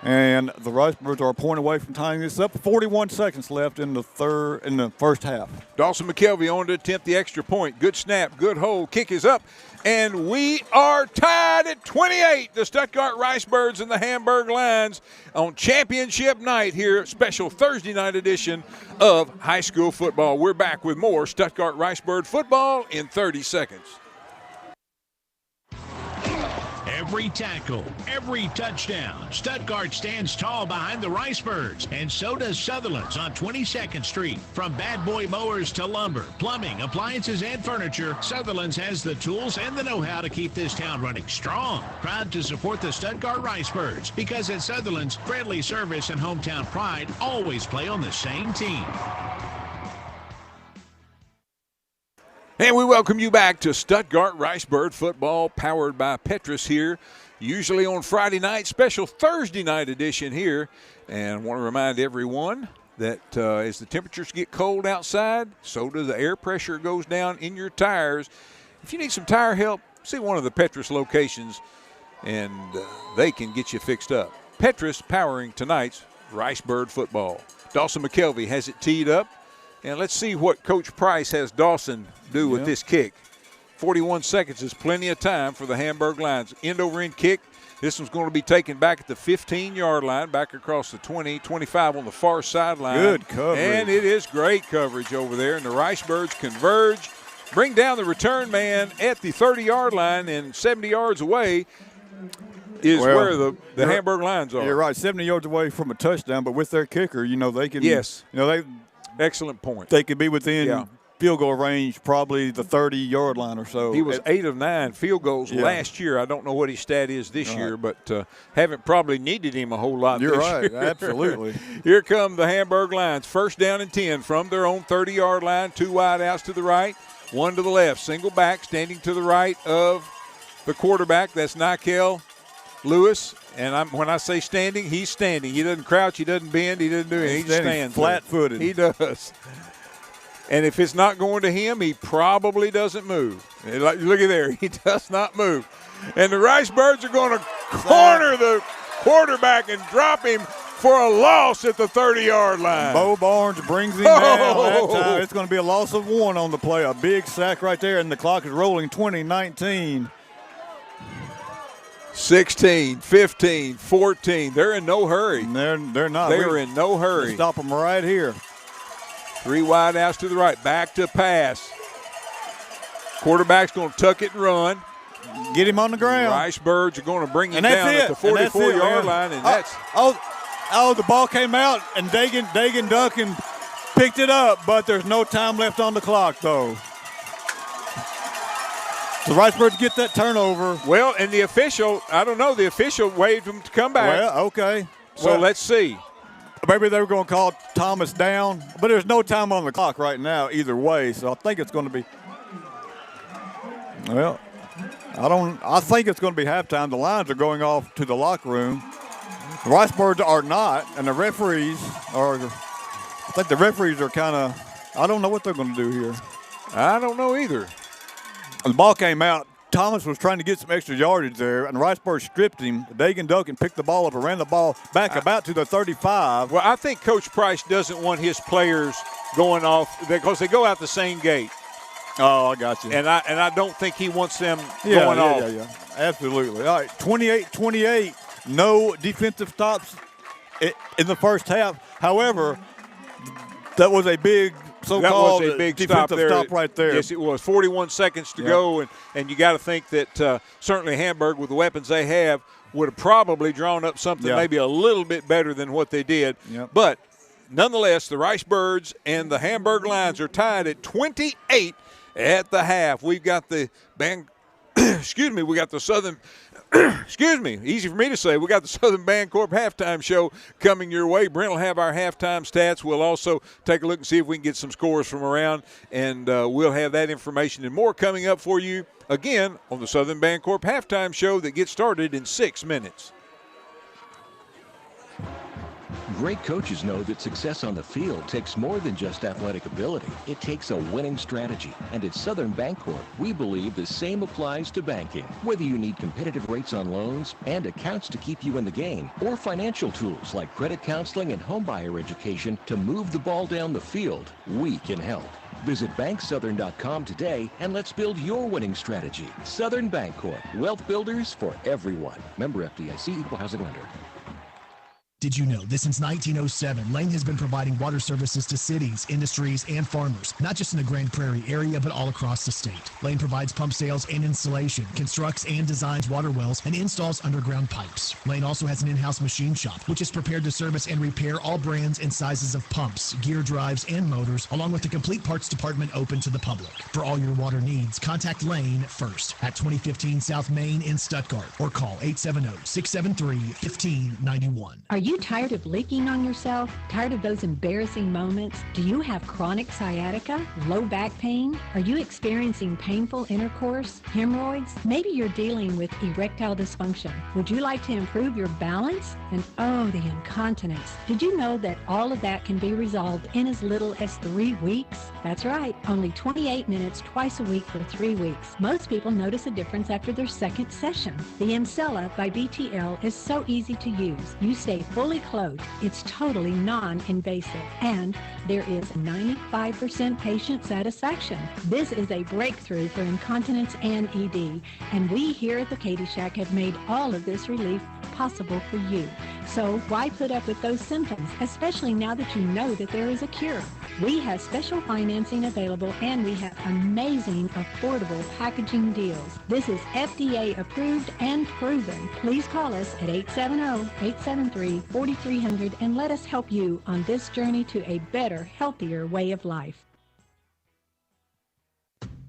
And the Ricebirds are a point away from tying this up. 41 seconds left in the first half. Dawson McKelvey on to attempt the extra point. Good snap, good hold, kick is up, and we are tied at 28. The Stuttgart Ricebirds and the Hamburg Lions on championship night here, special Thursday night edition of high school football. We're back with more Stuttgart Ricebird football in 30 seconds. every tackle, every touchdown. Stuttgart stands tall behind the Ricebirds, and so does Sutherland's on 22nd Street. From bad boy mowers to lumber, plumbing, appliances, and furniture, Sutherland's has the tools and the know-how to keep this town running strong. Proud to support the Stuttgart Ricebirds, because at Sutherland's, friendly service and hometown pride always play on the same team. And we welcome you back to Stuttgart Ricebird football, powered by Petrus here, usually on Friday night, special Thursday night edition here. And I want to remind everyone that as the temperatures get cold outside, so does the air pressure goes down in your tires. If you need some tire help, see one of the Petrus locations, and they can get you fixed up. Petrus powering tonight's Ricebird football. Dawson McKelvey has it teed up. And let's see what Coach Price has Dawson do with this kick. 41 seconds is plenty of time for the Hamburg Lions. End-over-end kick. This one's going to be taken back at the 15-yard line, back across the 20, 25 on the far sideline. Good coverage. And it is great coverage over there. And the Ricebirds converge, bring down the return man at the 30-yard line, and 70 yards away is where the Hamburg Lions are. You're right, 70 yards away from a touchdown, but with their kicker, they can. Yes. They. Excellent point. They could be within field goal range, probably the 30-yard line or so. He was 8 of 9 field goals last year. I don't know what his stat is this year, but haven't probably needed him a whole lot this year. You're right, absolutely. Here come the Hamburg Lions. First down and 10 from their own 30-yard line. 2 wide outs to the right, 1 to the left. Single back standing to the right of the quarterback. That's Nikel Lewis. And when I say standing, he's standing. He doesn't crouch. He doesn't bend. He doesn't do anything. He just stands flat-footed. He does. And if it's not going to him, he probably doesn't move. Look at there. He does not move. And the Ricebirds are going to corner the quarterback and drop him for a loss at the 30-yard line. Bo Barnes brings him down that time. It's going to be a loss of 1 on the play. A big sack right there, and the clock is rolling 20-19. 16, 15, 14. They're in no hurry. They're not. They're in no hurry. Let's stop them right here. 3 wide outs to the right. Back to pass. Quarterback's going to tuck it and run. Get him on the ground. Ricebirds are going to bring him down at the 44-yard line, and that's the ball came out, and Dagan Duncan picked it up, but there's no time left on the clock, though. The Ricebirds get that turnover. Well, and the official waved him to come back. Well, okay. So let's see. Maybe they were going to call Thomas down, but there's no time on the clock right now either way, so I think it's going to be – well, I think it's going to be halftime. The Lions are going off to the locker room. The Ricebirds are not, and the referees are – I think the referees are kind of – I don't know what they're going to do here. I don't know either. The ball came out. Thomas was trying to get some extra yardage there, and Ricebird stripped him. Dagan Duncan picked the ball up and ran the ball back about to the 35. Well, I think Coach Price doesn't want his players going off because they go out the same gate. Oh, I got you. And I don't think he wants them going off. Yeah. Absolutely. All right, 28-28. No defensive stops in the first half. However, that was a big so-called defensive stop right there. Yes, it was. 41 seconds to go, and you got to think that certainly Hamburg, with the weapons they have, would have probably drawn up something maybe a little bit better than what they did. Yep. But nonetheless, the Ricebirds and the Hamburg Lions are tied at 28 at the half. We've got the we got the Southern easy for me to say. We got the Southern Bancorp halftime show coming your way. Brent will have our halftime stats. We'll also take a look and see if we can get some scores from around, and we'll have that information and more coming up for you again on the Southern Bancorp halftime show that gets started in 6 minutes. Great coaches know that success on the field takes more than just athletic ability. It takes a winning strategy. And at Southern Bancorp, we believe the same applies to banking. Whether you need competitive rates on loans and accounts to keep you in the game, or financial tools like credit counseling and homebuyer education to move the ball down the field, we can help. Visit banksouthern.com today and let's build your winning strategy. Southern Bancorp, wealth builders for everyone. Member FDIC, equal housing lender. Did you know that since 1907, Lane has been providing water services to cities, industries, and farmers, not just in the Grand Prairie area, but all across the state. Lane provides pump sales and installation, constructs and designs water wells, and installs underground pipes. Lane also has an in-house machine shop, which is prepared to service and repair all brands and sizes of pumps, gear drives, and motors, along with the complete parts department open to the public. For all your water needs, contact Lane first at 2015 South Main in Stuttgart, or call 870-673-1591. Are you tired of leaking on yourself? Tired of those embarrassing moments? Do you have chronic sciatica? Low back pain? Are you experiencing painful intercourse? Hemorrhoids? Maybe you're dealing with erectile dysfunction. Would you like to improve your balance? And oh, the incontinence. Did you know that all of that can be resolved in as little as 3 weeks? That's right, only 28 minutes twice a week for 3 weeks. Most people notice a difference after their second session. The Emcella by BTL is so easy to use. You stay fully clothed. It's totally non-invasive, and there is 95% patient satisfaction. This is a breakthrough for incontinence and ED, and we here at the Katie Shack have made all of this relief possible for you. So why put up with those symptoms, especially now that you know that there is a cure? We have special financing available, and we have amazing affordable packaging deals. This is FDA approved and proven. Please call us at 870-873-4300 and let us help you on this journey to a better, healthier way of life.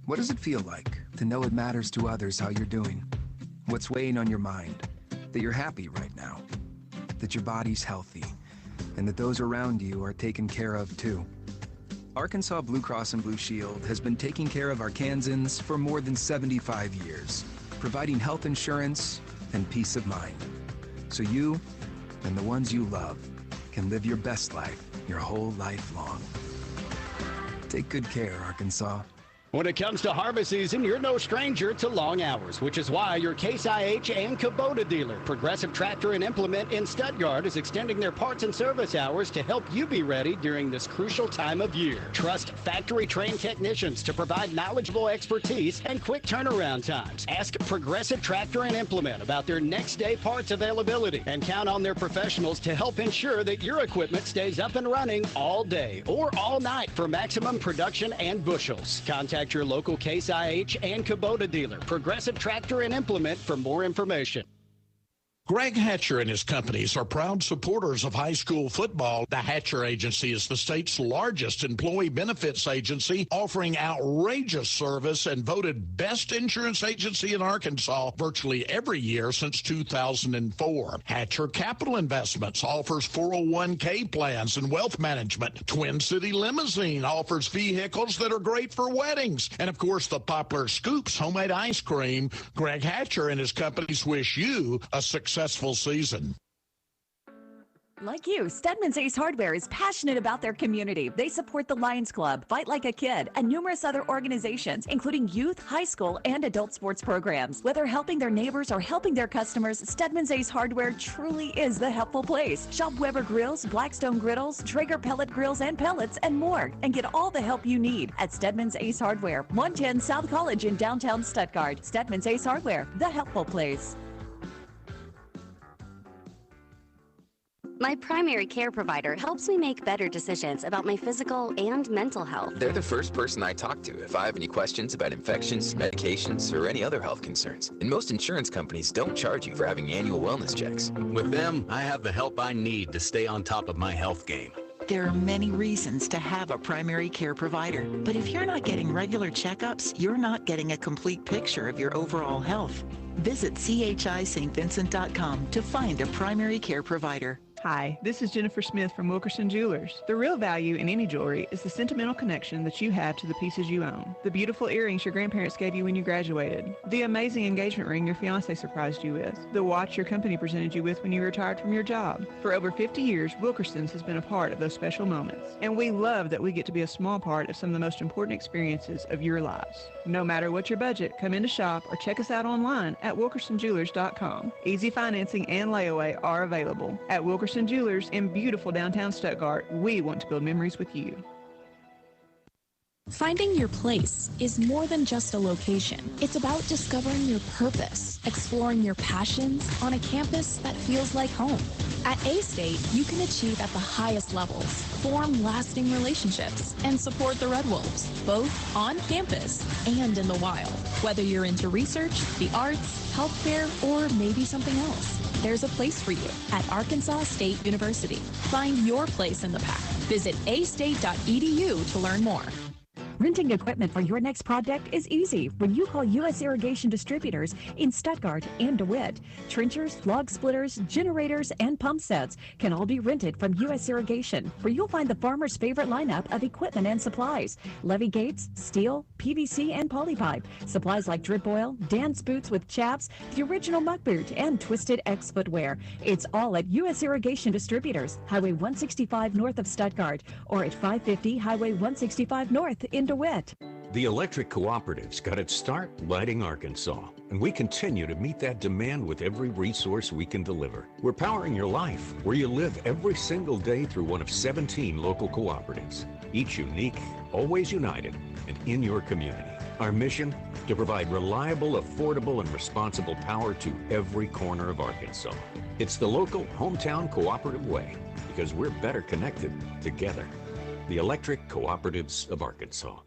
What does it feel like to know it matters to others how you're doing? What's weighing on your mind? That you're happy right now, that your body's healthy, and that those around you are taken care of too. Arkansas Blue Cross and Blue Shield has been taking care of Arkansans for more than 75 years, providing health insurance and peace of mind. So you and the ones you love can live your best life your whole life long. Take good care, Arkansas. When it comes to harvest season, you're no stranger to long hours, which is why your Case IH and Kubota dealer, Progressive Tractor and Implement in Stuttgart, is extending their parts and service hours to help you be ready during this crucial time of year. Trust factory-trained technicians to provide knowledgeable expertise and quick turnaround times. Ask Progressive Tractor and Implement about their next-day parts availability and count on their professionals to help ensure that your equipment stays up and running all day or all night for maximum production and bushels. Contact your local Case IH and Kubota dealer, Progressive Tractor and Implement, for more information. Greg Hatcher and his companies are proud supporters of high school football. The Hatcher Agency is the state's largest employee benefits agency, offering outrageous service and voted best insurance agency in Arkansas virtually every year since 2004. Hatcher Capital Investments offers 401k plans and wealth management. Twin City Limousine offers vehicles that are great for weddings. And of course, the popular Scoops homemade ice cream. Greg Hatcher and his companies wish you a successful season. Like you, Stedman's Ace Hardware is passionate about their community. They support the Lions Club, Fight Like a Kid, and numerous other organizations, including youth, high school, and adult sports programs. Whether helping their neighbors or helping their customers, Stedman's Ace Hardware truly is the helpful place. Shop Weber Grills, Blackstone Griddles, Traeger Pellet Grills and Pellets, and more, and get all the help you need at Stedman's Ace Hardware, 110 South College in downtown Stuttgart. Stedman's Ace Hardware, the helpful place. My primary care provider helps me make better decisions about my physical and mental health. They're the first person I talk to if I have any questions about infections, medications, or any other health concerns. And most insurance companies don't charge you for having annual wellness checks. With them, I have the help I need to stay on top of my health game. There are many reasons to have a primary care provider, but if you're not getting regular checkups, you're not getting a complete picture of your overall health. Visit chistvincent.com to find a primary care provider. Hi, this is Jennifer Smith from Wilkerson Jewelers. The real value in any jewelry is the sentimental connection that you have to the pieces you own. The beautiful earrings your grandparents gave you when you graduated. The amazing engagement ring your fiancé surprised you with. The watch your company presented you with when you retired from your job. For over 50 years, Wilkerson's has been a part of those special moments. And we love that we get to be a small part of some of the most important experiences of your lives. No matter what your budget, come in to shop or check us out online at wilkersonjewelers.com. Easy financing and layaway are available. At Wilkerson Jewelers in beautiful downtown Stuttgart, we want to build memories with you. Finding your place is more than just a location. It's about discovering your purpose, exploring your passions on a campus that feels like home. At A-State, you can achieve at the highest levels, form lasting relationships, and support the Red Wolves, both on campus and in the wild. Whether you're into research, the arts, healthcare, or maybe something else, there's a place for you at Arkansas State University. Find your place in the pack. Visit astate.edu to learn more. Renting equipment for your next project is easy when you call U.S. Irrigation Distributors in Stuttgart and DeWitt. Trenchers, log splitters, generators, and pump sets can all be rented from U.S. Irrigation, where you'll find the farmer's favorite lineup of equipment and supplies. Levee gates, steel, PVC, and polypipe. Supplies like drip oil, dance boots with chaps, the original muck boot, and Twisted X footwear. It's all at U.S. Irrigation Distributors, Highway 165 north of Stuttgart, or at 550 Highway 165 north in DeWitt. The electric cooperatives got its start lighting Arkansas, and we continue to meet that demand with every resource we can deliver. We're powering your life where you live every single day through one of 17 local cooperatives, each unique, always united, and in your community. Our mission, to provide reliable, affordable, and responsible power to every corner of Arkansas. It's the local hometown cooperative way, because we're better connected together. The Electric Cooperatives of Arkansas.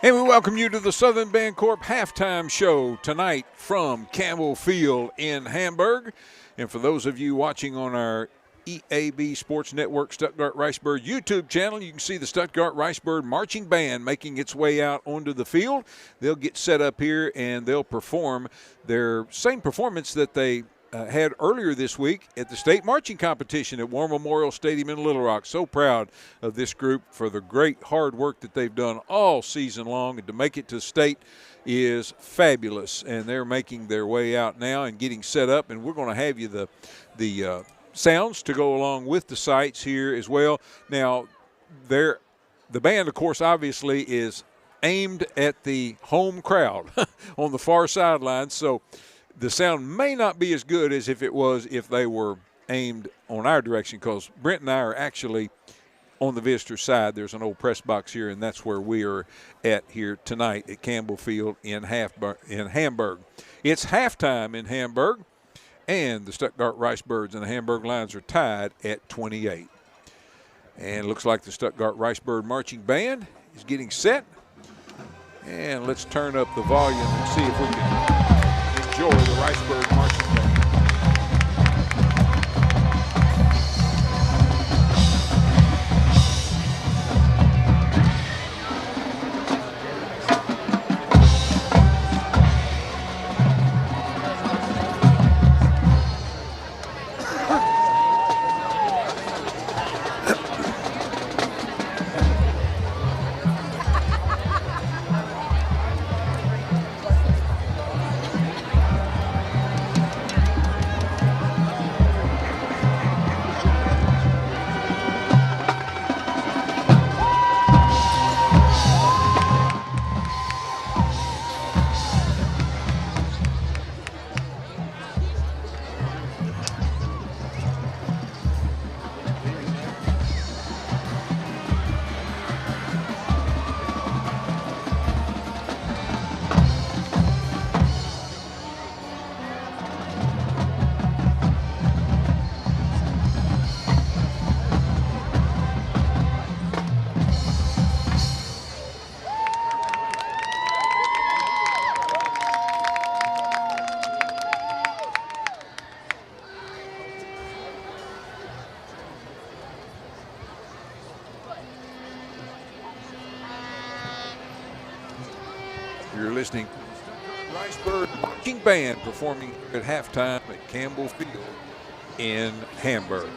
And we welcome you to the Southern Bancorp halftime show tonight from Campbell Field in Hamburg. And for those of you watching on our EAB Sports Network Stuttgart Ricebird YouTube channel, you can see the Stuttgart Ricebird Marching Band making its way out onto the field. They'll get set up here and they'll perform their same performance that they had earlier this week at the state marching competition at War Memorial Stadium in Little Rock. So proud of this group for the great hard work that they've done all season long, and to make it to state is fabulous. And they're making their way out now and getting set up, and we're going to have you the sounds to go along with the sights here as well. Now, the band, of course, obviously is aimed at the home crowd on the far sideline, so the sound may not be as good as if they were aimed on our direction, because Brent and I are actually on the visitor side. There's an old press box here, and that's where we are at here tonight at Campbell Field in Hamburg. It's halftime in Hamburg, and the Stuttgart Ricebirds and the Hamburg Lions are tied at 28. And it looks like the Stuttgart Ricebird Marching Band is getting set. And let's turn up the volume and see if we can enjoy the Ricebird Marching Band. You're listening to the Ricebird Marching Band performing at halftime at Campbell Field in Hamburg.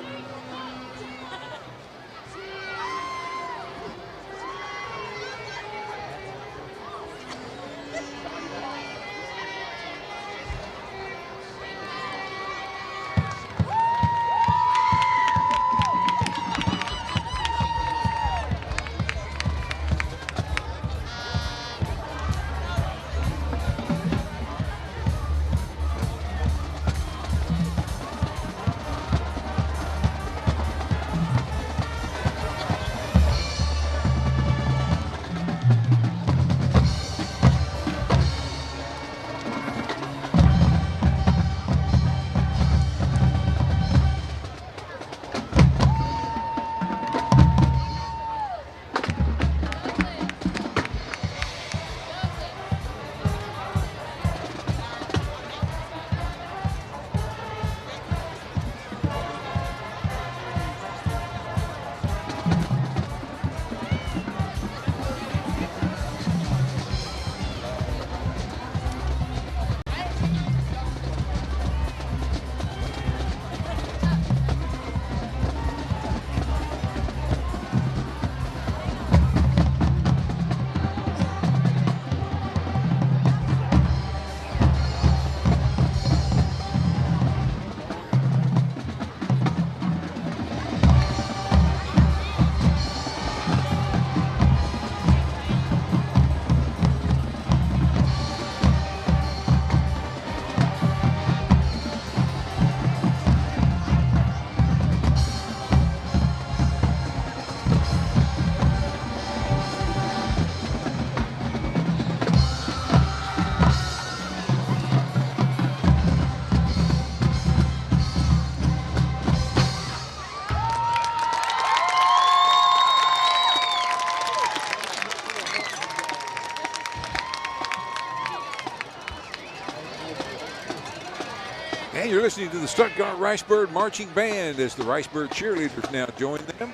listening to the Stuttgart Ricebird Marching Band as the Ricebird cheerleaders now join them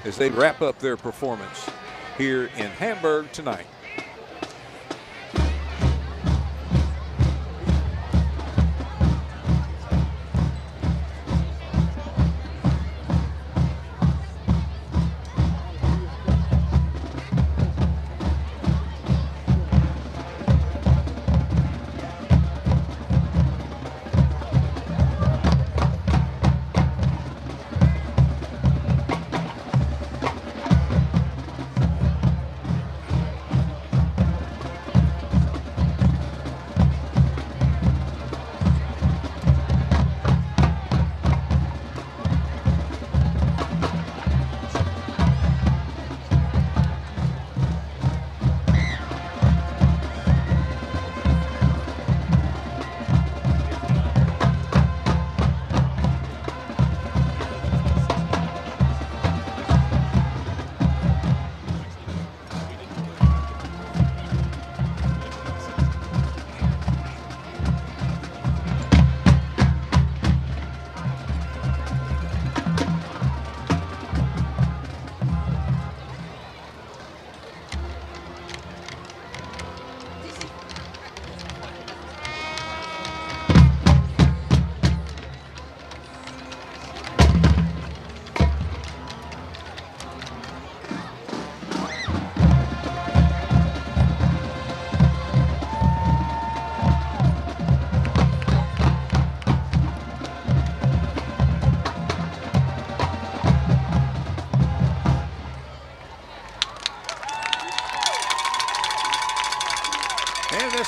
as they wrap up their performance here in Hamburg tonight.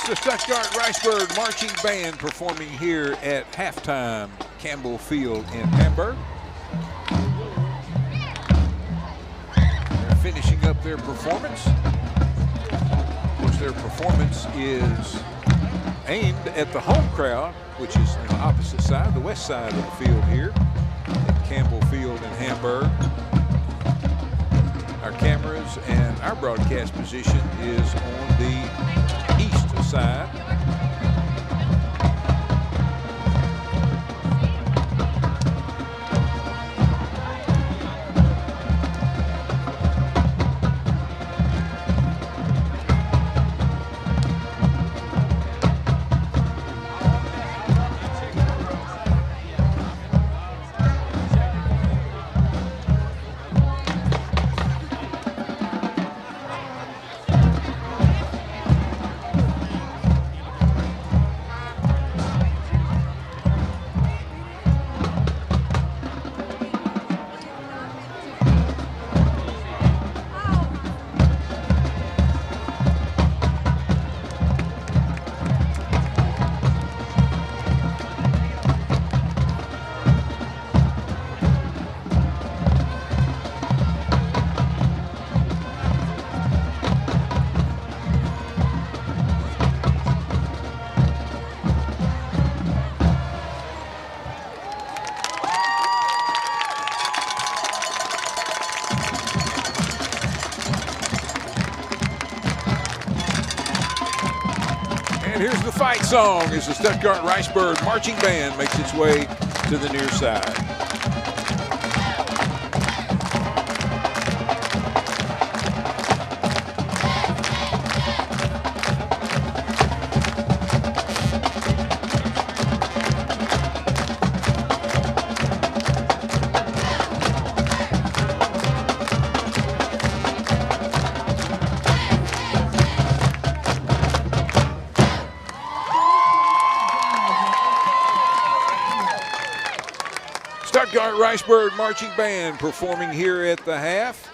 The Stuttgart Ricebird Marching Band performing here at halftime, Campbell Field in Hamburg. They're finishing up their performance. Of course, their performance is aimed at the home crowd, which is on the opposite side, the west side of the field here at Campbell Field in Hamburg. Our cameras and our broadcast position is on the east side. And here's the fight song as the Stuttgart Ricebird Marching Band makes its way to the near side. Stuttgart Ricebird Marching Band performing here at the half.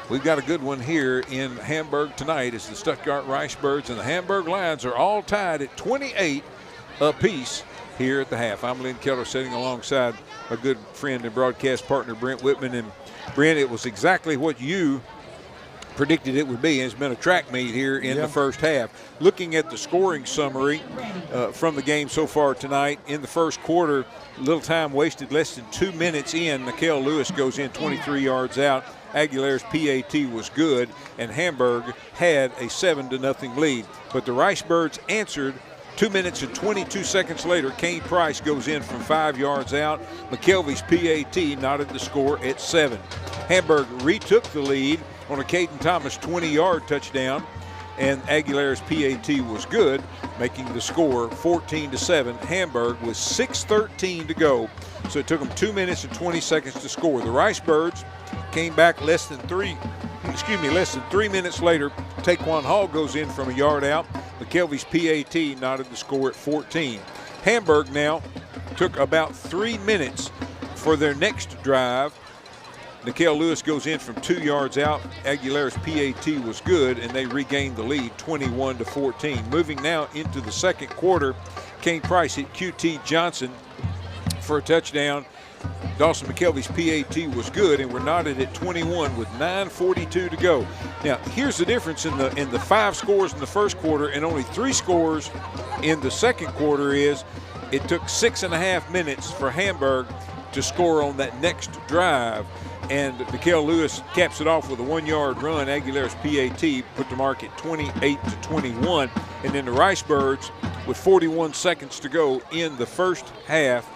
We've got a good one here in Hamburg tonight as the Stuttgart Ricebirds and the Hamburg Lions are all tied at 28 apiece here at the half. I'm Lynn Keller sitting alongside my good friend and broadcast partner Brent Whitman. And Brent, it was exactly what you predicted it would be. It's been a track meet here in the first half. Looking at the scoring summary from the game so far tonight, in the first quarter, little time wasted, less than 2 minutes in. Nikel Lewis goes in 23 yards out. Aguilera's PAT was good, and Hamburg had a 7-0 lead. But the Ricebirds answered 2 minutes and 22 seconds later, Kane Price goes in from 5 yards out. McKelvey's PAT knotted the score at 7. Hamburg retook the lead on a Caden Thomas 20-yard touchdown, and Aguilera's PAT was good, making the score 14-7. Hamburg with 6:13 to go, so it took them 2 minutes and 20 seconds to score. The Ricebirds came back less than 3 minutes later. Taquan Hall goes in from a yard out. McKelvey's PAT knotted the score at 14. Hamburg now took about 3 minutes for their next drive. Nikhil Lewis goes in from 2 yards out. Aguilera's PAT was good, and they regained the lead 21-14. Moving now into the second quarter, Kane Price hit QT Johnson for a touchdown. Dawson McKelvey's PAT was good, and we're knotted at 21 with 9:42 to go. Now, here's the difference in the 5 scores in the first quarter and only 3 scores in the second quarter is it took 6.5 minutes for Hamburg to score on that next drive. And Nikhil Lewis caps it off with a 1-yard run. Aguilera's PAT put the mark at 28-21. And then the Ricebirds, with 41 seconds to go in the first half,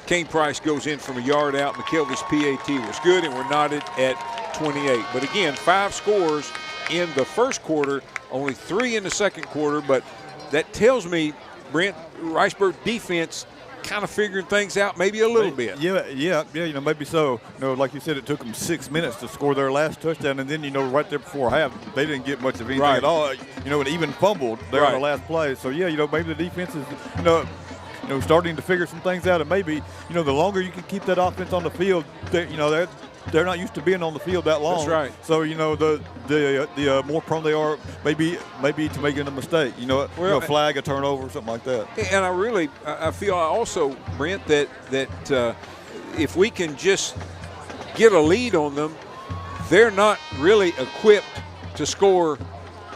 Kane Price goes in from a yard out. McKelvey's PAT was good, and we're knotted at 28. But again, 5 scores in the first quarter, only 3 in the second quarter. But that tells me, Brent, Ricebird defense kind of figuring things out maybe a little bit. Yeah, maybe so. Like you said, it took them 6 minutes to score their last touchdown, and then, right there before half, they didn't get much of anything at all. It even fumbled there on the last play. So, maybe the defense is, starting to figure some things out, and maybe, the longer you can keep that offense on the field, they're not used to being on the field that long. That's right. So, the more prone they are maybe to making a mistake, a flag, a turnover, something like that. And I feel also, Brent, that if we can just get a lead on them, they're not really equipped to score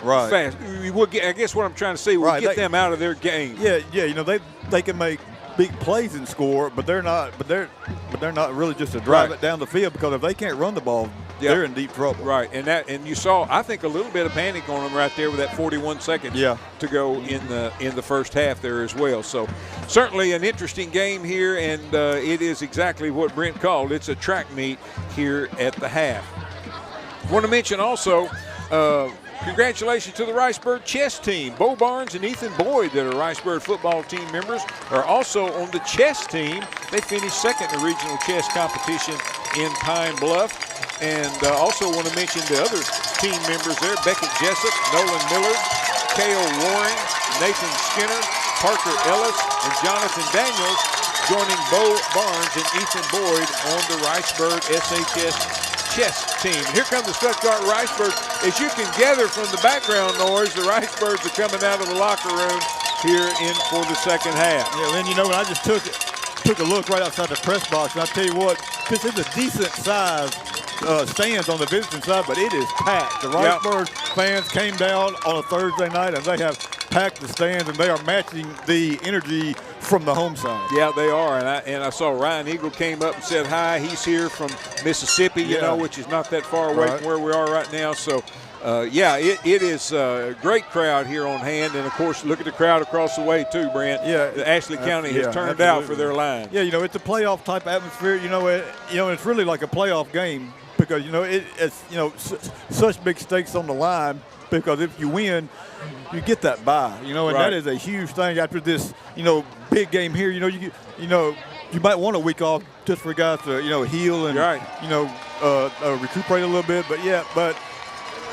fast. I guess what I'm trying to say, we'll get them out of their game. Yeah, they can make big plays and score, but they're not really just to drive it down the field, because if they can't run the ball, they're in deep trouble. Right, and you saw, I think, a little bit of panic on them right there with that 41 seconds to go in the first half there as well. So certainly an interesting game here, and it is exactly what Brent called. It's a track meet here at the half. I want to mention also, congratulations to the Ricebird chess team. Bo Barnes and Ethan Boyd, that are Ricebird football team members, are also on the chess team. They finished second in the regional chess competition in Pine Bluff. And also want to mention the other team members there, Beckett Jessup, Nolan Millard, Cale Waring, Nathan Skinner, Parker Ellis, and Jonathan Daniels, joining Bo Barnes and Ethan Boyd on the Ricebird SHS chess team. And here come the Stuttgart Ricebirds. As you can gather from the background noise, the Ricebirds are coming out of the locker room here in for the second half. Yeah, and when I just took a look right outside the press box, and I tell you what, this is a decent size stands on the visiting side, but it is packed. The Ricebird fans came down on a Thursday night, and they have packed the stands, and they are matching the energy from the home side. Yeah, they are, and I saw Ryan Eagle came up and said hi. He's here from Mississippi, which is not that far away from where we are right now. So, it is a great crowd here on hand, and of course, look at the crowd across the way too, Brent. Yeah, Ashley County has turned out for their line. Yeah, it's a playoff type atmosphere. It's really like a playoff game, because it's such big stakes on the line, because if you win, you get that bye, and that is a huge thing after this, big game here. You might want a week off just for guys to, heal and, recuperate a little bit. But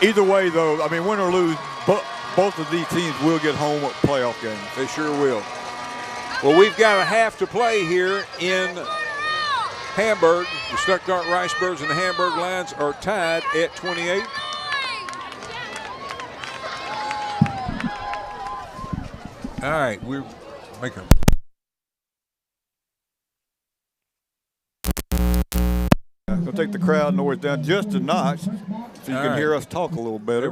either way, though, I mean, win or lose, both of these teams will get home at playoff games. They sure will. Well, we've got a half to play here in Hamburg. The Stuttgart Ricebirds and the Hamburg Lions are tied at 28. All right, we're making. Gonna take the crowd noise down just a notch, so you can hear us talk a little better. There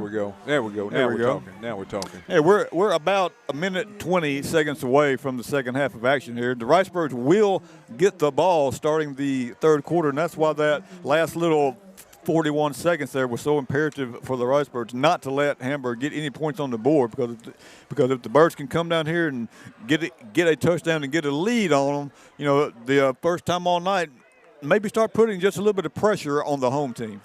we go. Now we're talking. Hey, we're about a minute 20 seconds away from the second half of action here. The Ricebirds will get the ball starting the third quarter, and that's why that last little 41 seconds there was so imperative for the Ricebirds not to let Hamburg get any points on the board, because if the Birds can come down here and get a touchdown and get a lead on them, the first time all night, maybe start putting just a little bit of pressure on the home team.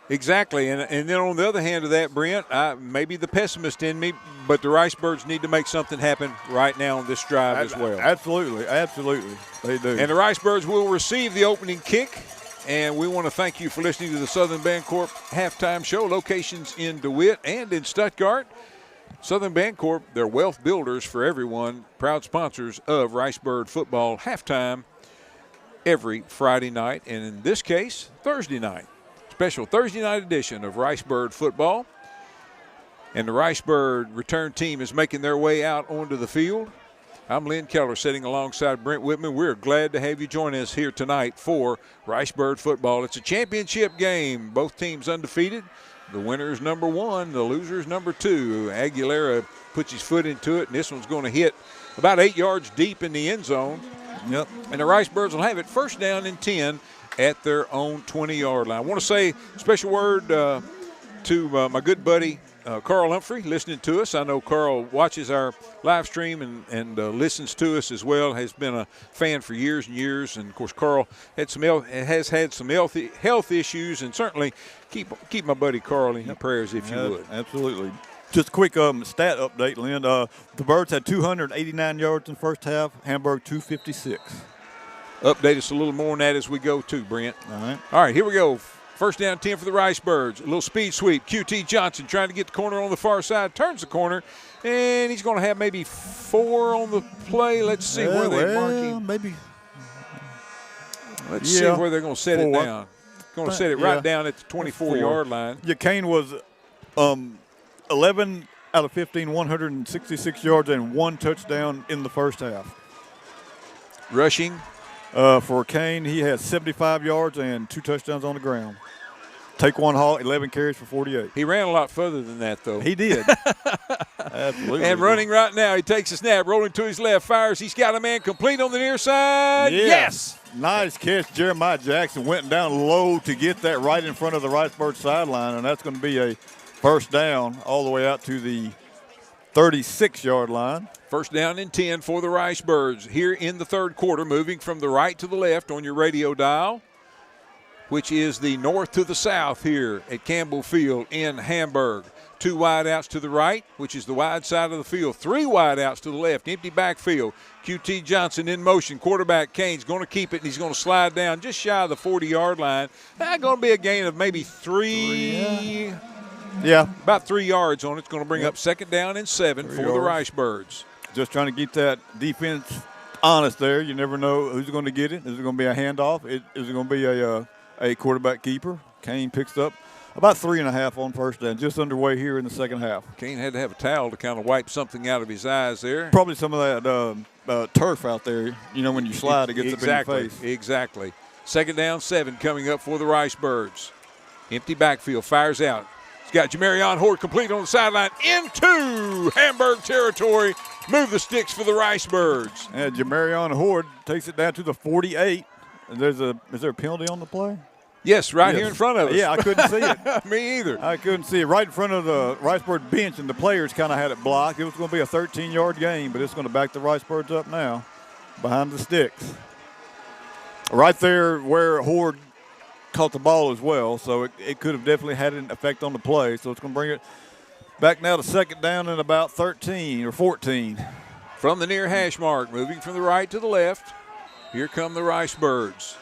Exactly, and then on the other hand of that, Brent, maybe the pessimist in me, but the Ricebirds need to make something happen right now on this drive as well. Absolutely, they do. And the Ricebirds will receive the opening kick. And we want to thank you for listening to the Southern Bancorp Halftime Show. Locations in DeWitt and in Stuttgart. Southern Bancorp, they're wealth builders for everyone. Proud sponsors of Ricebird football halftime every Friday night. And in this case, Thursday night. Special Thursday night edition of Ricebird football. And the Ricebird return team is making their way out onto the field. I'm Lynn Keller sitting alongside Brent Whitman. We're glad to have you join us here tonight for Ricebird football. It's a championship game. Both teams undefeated. The winner's number 1, the loser's number 2. Aguilera puts his foot into it, and this one's going to hit about 8 yards deep in the end zone. Yep. And the Ricebirds will have it first down and 10 at their own 20-yard line. I want to say a special word to my good buddy, Carl Humphrey, listening to us. I know Carl watches our live stream and listens to us as well, has been a fan for years and years. And, of course, Carl has had some health issues, and certainly keep my buddy Carl in your prayers if you would. Absolutely. Just a quick stat update, Lynn. The Birds had 289 yards in the first half, Hamburg 256. Update us a little more on that as we go, too, Brent. All right, here we go. First down 10 for the Ricebirds. A little speed sweep. QT Johnson trying to get the corner on the far side. Turns the corner, and he's going to have maybe 4 on the play. Let's see where they mark him. Maybe. Let's see where they're going to set it down. Going to set it right down at the 24-yard line. Yeah, Kane was 11 out of 15, 166 yards and 1 touchdown in the first half. Rushing? For Kane, he had 75 yards and 2 touchdowns on the ground. Take one haul, 11 carries for 48. He ran a lot further than that, though. He did. Absolutely. And running right now, he takes a snap, rolling to his left, fires. He's got a man complete on the near side. Yes! Nice catch. Jeremiah Jackson went down low to get that right in front of the Ricebird sideline, and that's going to be a first down all the way out to the 36-yard line. First down and 10 for the Ricebirds here in the third quarter, moving from the right to the left on your radio dial, which is the north to the south here at Campbell Field in Hamburg. 2 wide outs to the right, which is the wide side of the field. 3 wide outs to the left, empty backfield. QT Johnson in motion. Quarterback Kane's going to keep it, and he's going to slide down just shy of the 40-yard line. That's going to be a gain of maybe 3. Yeah. About 3 yards on it. It's going to bring up second down and 7 for the Ricebirds. Just trying to keep that defense honest there. You never know who's going to get it. Is it going to be a handoff? Is it going to be a quarterback keeper? Kane picks up about 3.5 on first down, just underway here in the second half. Kane had to have a towel to kind of wipe something out of his eyes there. Probably some of that turf out there, when you slide, it gets up in your face. Exactly. Second down, 7 coming up for the Ricebirds. Empty backfield, fires out. He's got Jamarion Horde complete on the sideline into Hamburg territory. Move the sticks for the Ricebirds. And Jamarion Horde takes it down to the 48. Is there a penalty on the play? Yes, here in front of us. Yeah, I couldn't see it. Me either. I couldn't see it. Right in front of the Ricebird bench, and the players kind of had it blocked. It was going to be a 13-yard game, but it's going to back the Ricebirds up now behind the sticks. Right there where Horde caught the ball as well, so it could have definitely had an effect on the play. So it's going to bring it back now to second down and about 13 or 14. From the near hash mark, moving from the right to the left, here come the Ricebirds.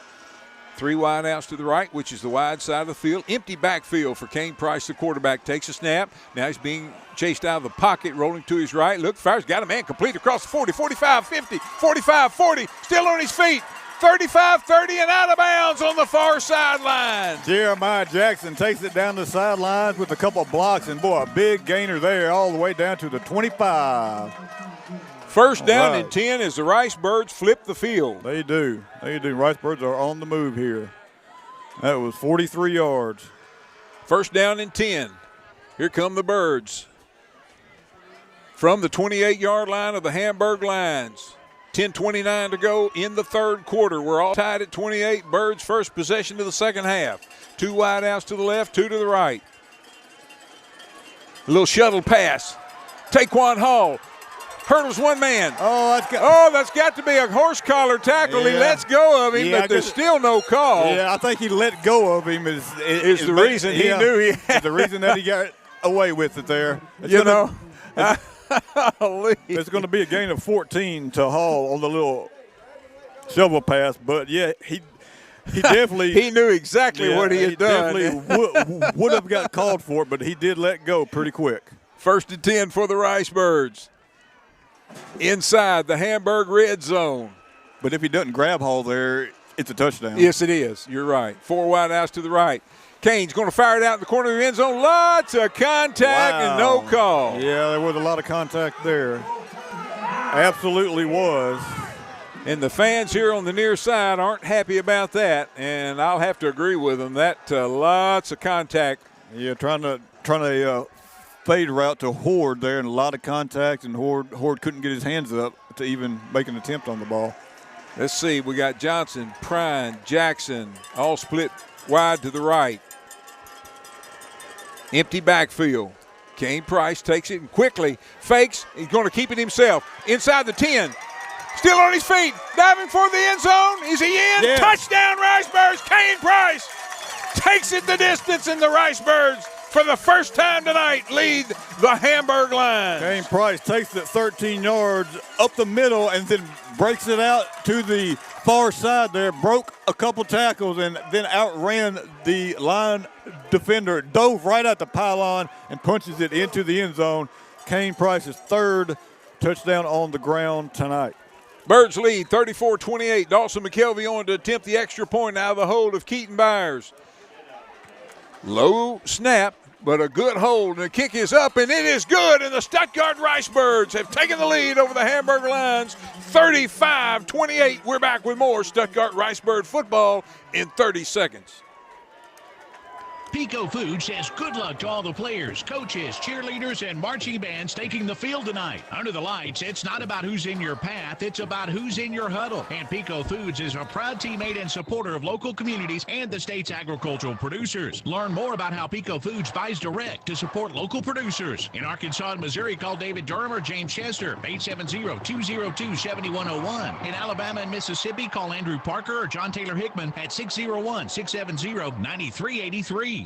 3 wide outs to the right, which is the wide side of the field. Empty backfield for Kane Price, the quarterback. Takes a snap. Now he's being chased out of the pocket, rolling to his right. Look, fires, got a man complete across the 40, 45, 50, 45, 40. Still on his feet. 35, 30, and out of bounds on the far sideline. Jeremiah Jackson takes it down the sidelines with a couple of blocks, and, boy, a big gainer there all the way down to the 25. First down and 10 as the Ricebirds flip the field. They do. Ricebirds are on the move here. That was 43 yards. First down and 10. Here come the Birds. From the 28-yard line of the Hamburg Lions. 10:29 to go in the third quarter. We're all tied at 28. Birds first possession of the second half. 2 wide outs to the left, 2 to the right. A little shuttle pass. Taquan Hall hurdles one man. That's got to be a horse collar tackle. Yeah. He lets go of him, but there's still no call. Yeah, I think he let go of him is the reason he knew he had the reason that he got away with it there. It's going to be a gain of 14 to Hall on the little shovel pass, but yeah, he definitely he knew exactly what he had done. Definitely would have got called for it, but he did let go pretty quick. 1st and 10 for the Rice Birds. Inside the Hamburg red zone. But if he doesn't grab Hall there, it's a touchdown. Yes, it is. You're right. 4 wide outs to the right. Kane's going to fire it out in the corner of the end zone. Lots of contact and no call. Yeah, there was a lot of contact there. Absolutely was. And the fans here on the near side aren't happy about that, and I'll have to agree with them. That lots of contact. Yeah, trying to fade route to Horde there, and a lot of contact, and Horde couldn't get his hands up to even make an attempt on the ball. Let's see. We got Johnson, Prine, Jackson, all split wide to the right. Empty backfield. Kane Price takes it and quickly fakes. He's going to keep it himself. Inside the 10. Still on his feet. Diving for the end zone. Is he in? Yeah. Touchdown, Rice Birds. Kane Price takes it the distance, and the Rice Birds, for the first time tonight, lead the Hamburg Lions. Kane Price takes it 13 yards up the middle and then breaks it out to the far side there, broke a couple tackles, and then outran the line defender, dove right at the pylon and punches it into the end zone. Kane Price's 3rd touchdown on the ground tonight. Birds lead 34-28. Dawson McKelvey on to attempt the extra point out of the hold of Keaton Byers. Low snap, but a good hold, and the kick is up, and it is good, and the Stuttgart Rice Birds have taken the lead over the Hamburg Lions, 35-28. We're back with more Stuttgart Rice Bird football in 30 seconds. Pico Food says good luck to all the players, coaches, cheerleaders, and marching bands taking the field tonight. Under the lights, it's not about who's in your path, it's about who's in your huddle. And Pico Foods is a proud teammate and supporter of local communities and the state's agricultural producers. Learn more about how Pico Foods buys direct to support local producers. In Arkansas and Missouri, call David Durham or James Chester, 870-202-7101. In Alabama and Mississippi, call Andrew Parker or John Taylor Hickman at 601-670-9383.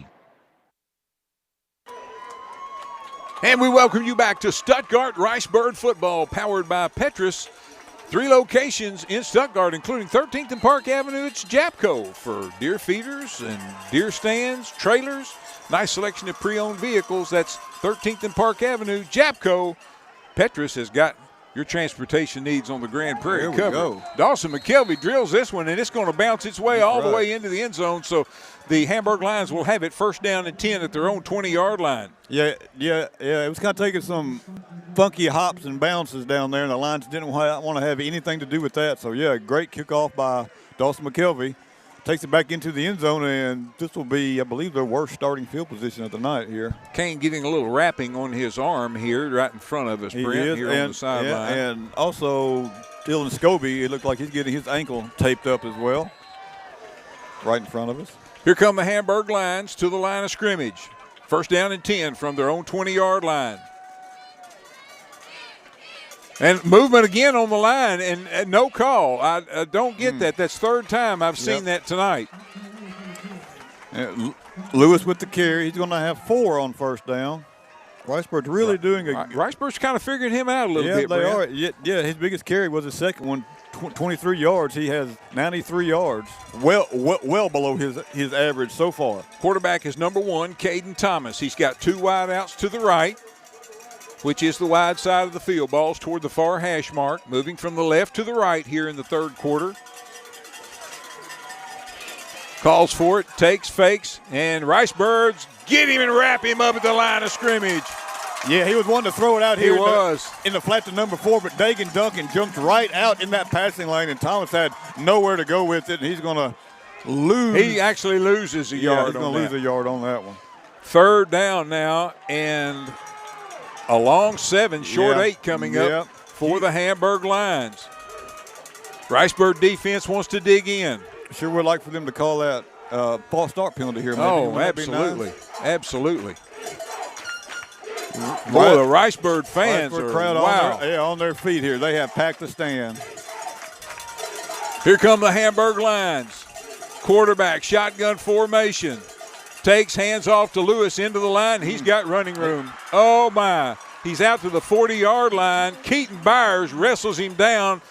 And we welcome you back to Stuttgart Rice Bird football, powered by Petrus. 3 locations in Stuttgart, including 13th and Park Avenue. It's Japco for deer feeders and deer stands, trailers. Nice selection of pre-owned vehicles. That's 13th and Park Avenue. Japco. Petrus has got your transportation needs on the Grand Prairie There we cover. go. Dawson McKelvey drills this one, and it's going to bounce its way all the way into the end zone. So the Hamburg Lions will have it 1st down and 10 at their own 20-yard line. Yeah. It was kind of taking some funky hops and bounces down there, and the Lions didn't want to have anything to do with that. So, yeah, great kickoff by Dawson McKelvey. Takes it back into the end zone, and this will be, I believe, their worst starting field position of the night here. Kane getting a little wrapping on his arm here right in front of us, Brent, here on the sideline. And also, Dylan Scobie, it looked like he's getting his ankle taped up as well, right in front of us. Here come the Hamburg Lions to the line of scrimmage. 1st down and 10 from their own 20-yard line. And movement again on the line, and no call. I don't get that. That's 3rd time I've seen that tonight. Lewis with the carry. He's going to have 4 on 1st down. Riceburg's really doing a – Riceburg's kind of figured him out a little bit, they Brent. are. Yeah, his biggest carry was the second one, 23 yards. He has 93 yards, well below his average so far. Quarterback is number 1, Caden Thomas. He's got 2 wide outs to the right, which is the wide side of the field. Ball's toward the far hash mark, moving from the left to the right here in the 3rd quarter. Calls for it, takes, fakes, and Rice Birds get him and wrap him up at the line of scrimmage. Yeah, he was one to throw it out here. He was. In the flat to number 4, but Dagan Duncan jumped right out in that passing lane, and Thomas had nowhere to go with it, and he's going to lose. He actually loses a yard. He's going to lose a yard on that one. 3rd down now, and a long 7, short 8 coming up for the Hamburg Lions. Ricebird defense wants to dig in. Sure would like for them to call that false start penalty here. Maybe. Oh, absolutely. Nice? Absolutely. Boy, the Ricebird fans are, crowd wow. On their feet here. They have packed the stand. Here come the Hamburg Lions. Quarterback, shotgun formation. Takes, hands off to Lewis into the line. He's got running room. Oh, my. He's out to the 40-yard line. Keaton Byers wrestles him down.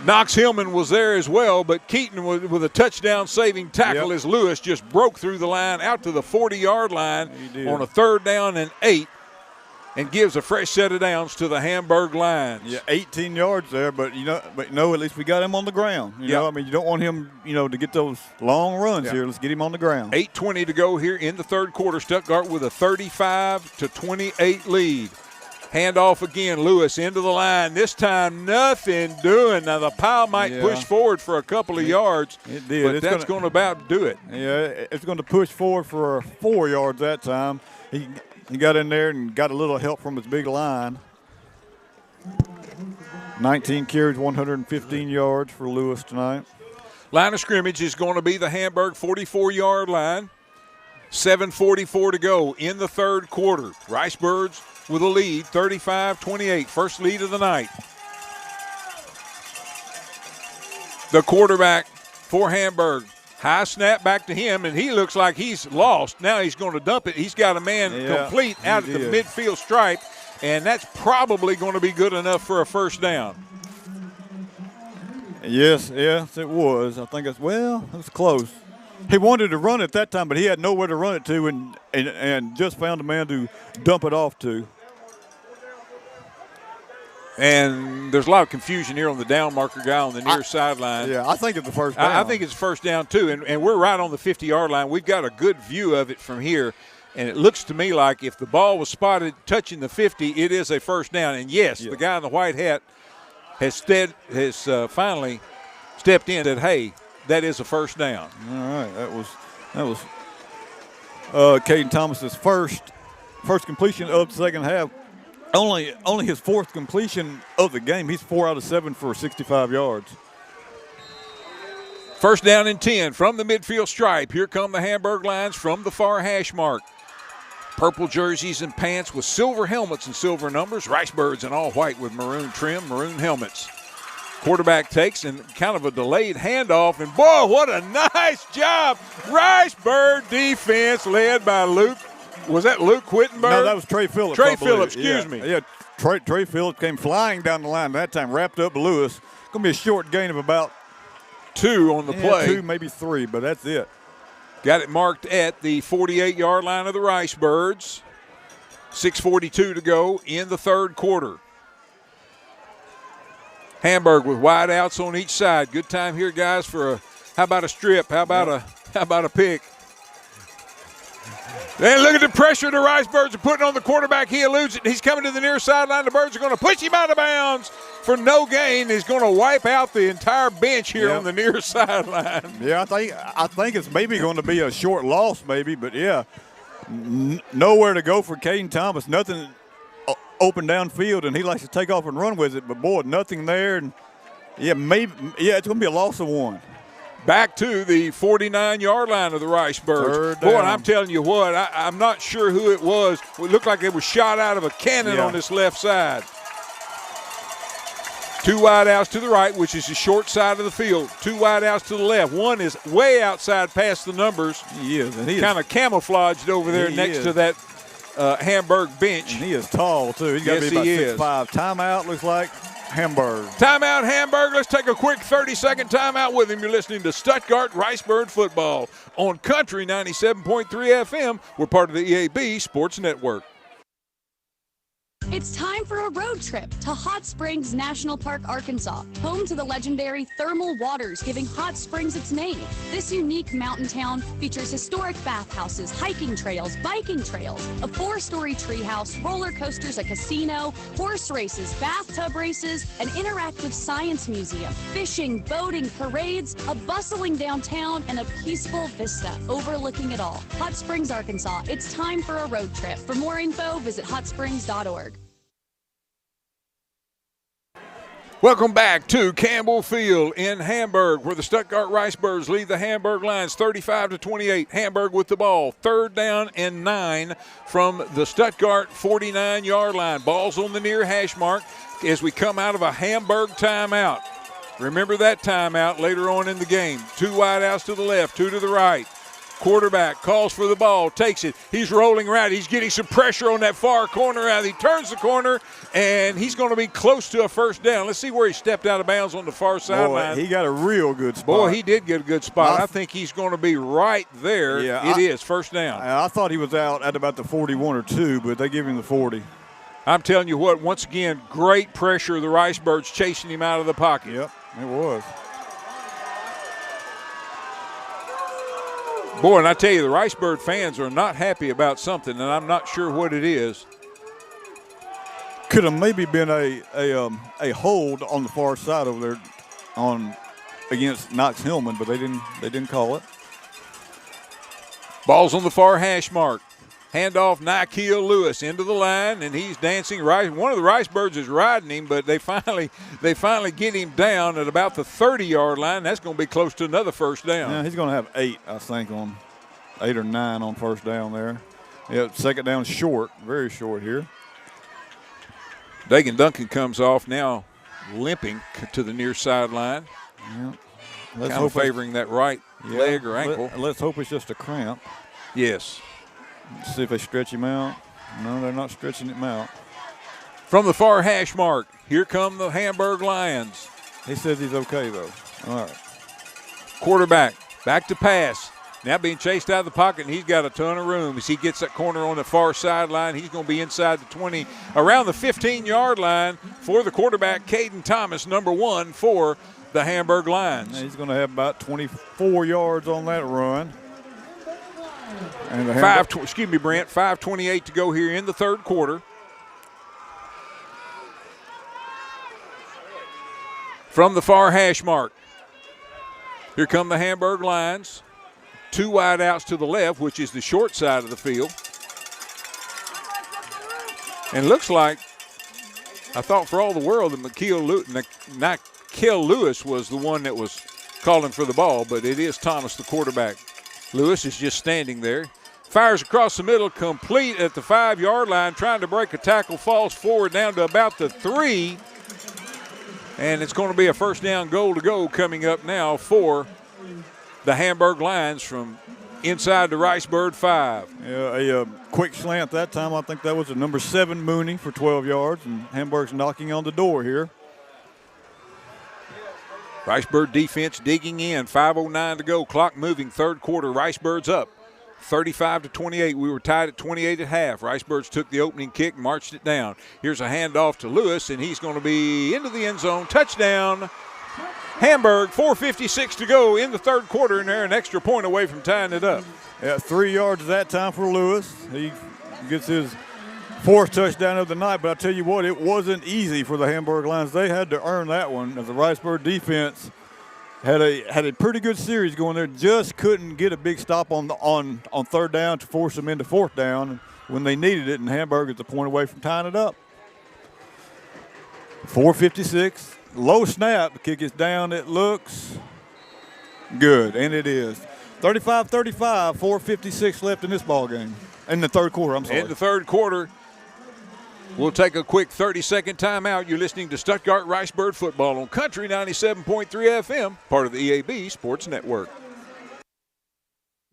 Knox Hillman was there as well, but Keaton with a touchdown-saving tackle as Lewis just broke through the line out to the 40-yard line on a 3rd down and 8 and gives a fresh set of downs to the Hamburg Lions. Yeah, 18 yards there, but at least we got him on the ground. You know, I mean, you don't want him, to get those long runs here. Let's get him on the ground. 8:20 to go here in the 3rd quarter. Stuttgart with a 35-28 lead. Handoff again, Lewis into the line. This time, nothing doing. Now, the pile might push forward for a couple of yards, it did. But that's going to about do it. Yeah, it's going to push forward for 4 yards that time. He got in there and got a little help from his big line. 19 carries, 115 yards for Lewis tonight. Line of scrimmage is going to be the Hamburg 44-yard line. 7:44 to go in the 3rd quarter. Ricebirds with a lead, 35-28, first lead of the night. The quarterback for Hamburg. High snap back to him, and he looks like he's lost. Now he's going to dump it. He's got a man complete out at the midfield stripe, and that's probably going to be good enough for a first down. Yes, it was. I think it was close. He wanted to run it that time, but he had nowhere to run it to and just found a man to dump it off to. And there's a lot of confusion here on the down marker guy on the near sideline. Yeah, I think it's the first down. I think it's first down, too. And we're right on the 50-yard line. We've got a good view of it from here. And it looks to me like if the ball was spotted touching the 50, it is a first down. And, yes, the guy in the white hat has finally stepped in and said, hey, that is a first down. All right. That was Caden Thomas's first completion of the second half. Only his 4th completion of the game. He's 4 out of 7 for 65 yards. First down and 10 from the midfield stripe. Here come the Hamburg Lions from the far hash mark. Purple jerseys and pants with silver helmets and silver numbers. Ricebirds in all white with maroon trim, maroon helmets. Quarterback takes and kind of a delayed handoff. And, boy, what a nice job. Ricebird defense led by Luke. Was that Luke Wittenberg? No, that was Trey Phillips. Trey Phillips, excuse me. Yeah, Trey Phillips came flying down the line that time, wrapped up Lewis. Going to be a short gain of about 2 on the play. 2, maybe 3, but that's it. Got it marked at the 48-yard line of the Ricebirds. 6:42 to go in the 3rd quarter. Hamburg with wide outs on each side. Good time here, guys, for how about a strip? How about a pick? And look at the pressure the Ricebirds are putting on the quarterback. He eludes it. He's coming to the near sideline. The Birds are going to push him out of bounds for no gain. He's going to wipe out the entire bench here on the near sideline. Yeah, I think it's maybe going to be a short loss maybe, but, nowhere to go for Caden Thomas. Nothing open downfield, and he likes to take off and run with it. But, boy, nothing there. And, it's going to be a loss of 1. Back to the 49-yard line of the Ricebirds. Boy, I'm telling you what, I'm not sure who it was. It looked like it was shot out of a cannon on this left side. 2 wide outs to the right, which is the short side of the field. 2 wide outs to the left. One is way outside past the numbers. He is. And he kind of camouflaged over there next to that Hamburg bench. And he is tall, too. He's got to be about 6'5". Timeout looks like Hamburg. Timeout, Hamburg. Let's take a quick 30-second timeout with him. You're listening to Stuttgart Ricebird football on Country 97.3 FM. We're part of the EAB Sports Network. It's time for a road trip to Hot Springs National Park, Arkansas, home to the legendary thermal waters giving Hot Springs its name. This unique mountain town features historic bathhouses, hiking trails, biking trails, a 4-story treehouse, roller coasters, a casino, horse races, bathtub races, an interactive science museum, fishing, boating, parades, a bustling downtown, and a peaceful vista overlooking it all. Hot Springs, Arkansas. It's time for a road trip. For more info, visit hotsprings.org. Welcome back to Campbell Field in Hamburg, where the Stuttgart Ricebirds lead the Hamburg Lions 35-28. Hamburg with the ball, 3rd down and 9 from the Stuttgart 49-yard line. Ball's on the near hash mark as we come out of a Hamburg timeout. Remember that timeout later on in the game. 2 wideouts to the left, 2 to the right. Quarterback calls for the ball, takes it. He's rolling right. He's getting some pressure on that far corner. He turns the corner, and he's going to be close to a 1st down. Let's see where he stepped out of bounds on the far sideline. He got a real good spot. Boy, he did get a good spot. I think he's going to be right there. Yeah, it is 1st down. I thought he was out at about the 41 or 2, but they give him the 40. I'm telling you what, once again, great pressure. The Ricebirds chasing him out of the pocket. Yep, it was. Boy, and I tell you, the Ricebird fans are not happy about something, and I'm not sure what it is. Could have maybe been a hold on the far side over there against Knox Hillman, but they didn't call it. Ball's on the far hash mark. Handoff, Nikhil Lewis into the line, and he's dancing right. One of the Ricebirds is riding him, but they finally get him down at about the 30-yard line. That's going to be close to another 1st down. Yeah, he's going to have 8, I think, on 8 or 9 on 1st down there. Yeah, 2nd down short, very short here. Dagan Duncan comes off now, limping to the near sideline. Yeah. Kind of favoring that right leg or ankle. Let's hope it's just a cramp. Yes. Let's see if they stretch him out. No, they're not stretching him out. From the far hash mark, here come the Hamburg Lions. He says he's okay, though. All right. Quarterback, back to pass. Now being chased out of the pocket, and he's got a ton of room. As he gets that corner on the far sideline, he's going to be inside the 20, around the 15-yard line for the quarterback, Caden Thomas, number 1 for the Hamburg Lions. And he's going to have about 24 yards on that run. And Brent, 5:28 to go here in the 3rd quarter. From the far hash mark, here come the Hamburg Lions. 2 wideouts to the left, which is the short side of the field. And looks like, I thought for all the world that Nikhil Lewis was the one that was calling for the ball, but it is Thomas, the quarterback. Lewis is just standing there. Fires across the middle, complete at the 5-yard line, trying to break a tackle, falls forward down to about the 3. And it's going to be a 1st down goal to go coming up now for the Hamburg Lions from inside the Ricebird 5. Yeah, a quick slant that time. I think that was a number 7 Mooney for 12 yards, and Hamburg's knocking on the door here. Ricebird defense digging in. 5:09 to go. Clock moving. 3rd quarter. Ricebirds up 35-28. We were tied at 28 at half. Ricebirds took the opening kick, marched it down. Here's a handoff to Lewis, and he's going to be into the end zone. Touchdown, Hamburg. 4:56 to go in the 3rd quarter, and they're an extra point away from tying it up. Yeah, 3 yards that time for Lewis. He gets his 4th touchdown of the night, but I tell you what, it wasn't easy for the Hamburg Lions. They had to earn that one, as the Ricebird defense had a pretty good series going there. Just couldn't get a big stop on 3rd down to force them into 4th down when they needed it, and Hamburg is a point away from tying it up. 4:56, low snap. The kick is down. It looks good, and it is. 35-35, 4:56 left in this ball game. In the 3rd quarter, I'm sorry. In the 3rd quarter. We'll take a quick 30-second timeout. You're listening to Stuttgart Ricebird football on Country 97.3 FM, part of the EAB Sports Network.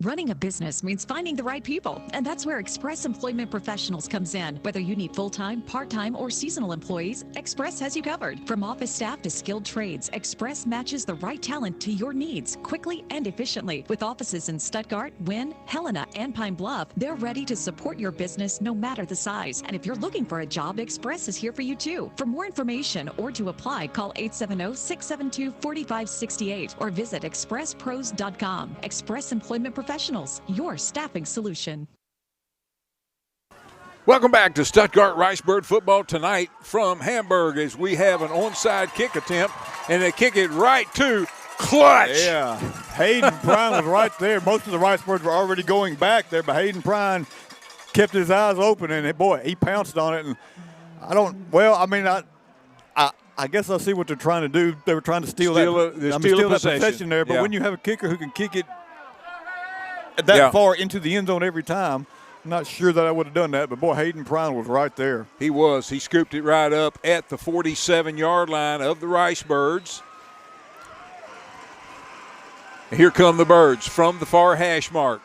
Running a business means finding the right people, and that's where Express Employment Professionals comes in. Whether you need full-time, part-time, or seasonal employees, Express has you covered. From office staff to skilled trades, Express matches the right talent to your needs quickly and efficiently. With offices in Stuttgart, Wynn, Helena, and Pine Bluff, they're ready to support your business no matter the size. And if you're looking for a job, Express is here for you too. For more information or to apply, call 870-672-4568 or visit expresspros.com. Express Employment Professionals, your staffing solution. Welcome back to Stuttgart Ricebird football tonight from Hamburg, as we have an onside kick attempt, and they kick it right to Clutch. Yeah, Hayden Prine was right there. Most of the Ricebirds were already going back there, but Hayden Prine kept his eyes open, and boy, he pounced on it. And I guess I see what they're trying to do. They were trying to steal that possession there. But when you have a kicker who can kick it that far into the end zone every time, I'm not sure that I would have done that. But, boy, Hayden Prine was right there. He was. He scooped it right up at the 47-yard line of the Rice Birds. Here come the Birds from the far hash mark.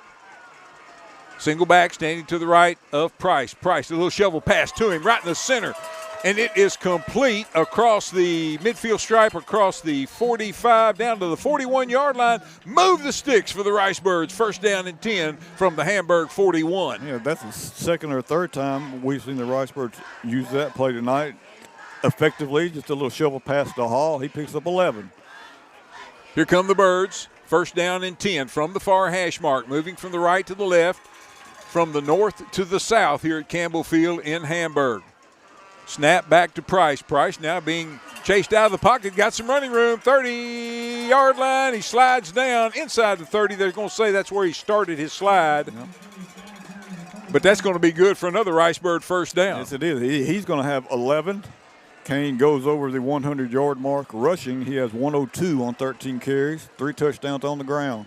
Single back standing to the right of Price. Price, a little shovel pass to him right in the center. And it is complete across the midfield stripe, across the 45, down to the 41-yard line. Move the sticks for the Rice Birds. First down and 10 from the Hamburg 41. Yeah, that's the second or third time we've seen the Rice Birds use that play tonight effectively. Just a little shovel pass to Hall. He picks up 11. Here come the Birds. First down and 10 from the far hash mark, moving from the right to the left, from the north to the south here at Campbell Field in Hamburg. Snap back to Price. Price now being chased out of the pocket. Got some running room. 30-yard line. He slides down inside the 30. They're going to say that's where he started his slide. Yep. But that's going to be good for another Rice Bird first down. Yes, it is. He's going to have 11. Kane goes over the 100-yard mark rushing. He has 102 on 13 carries, 3 touchdowns on the ground.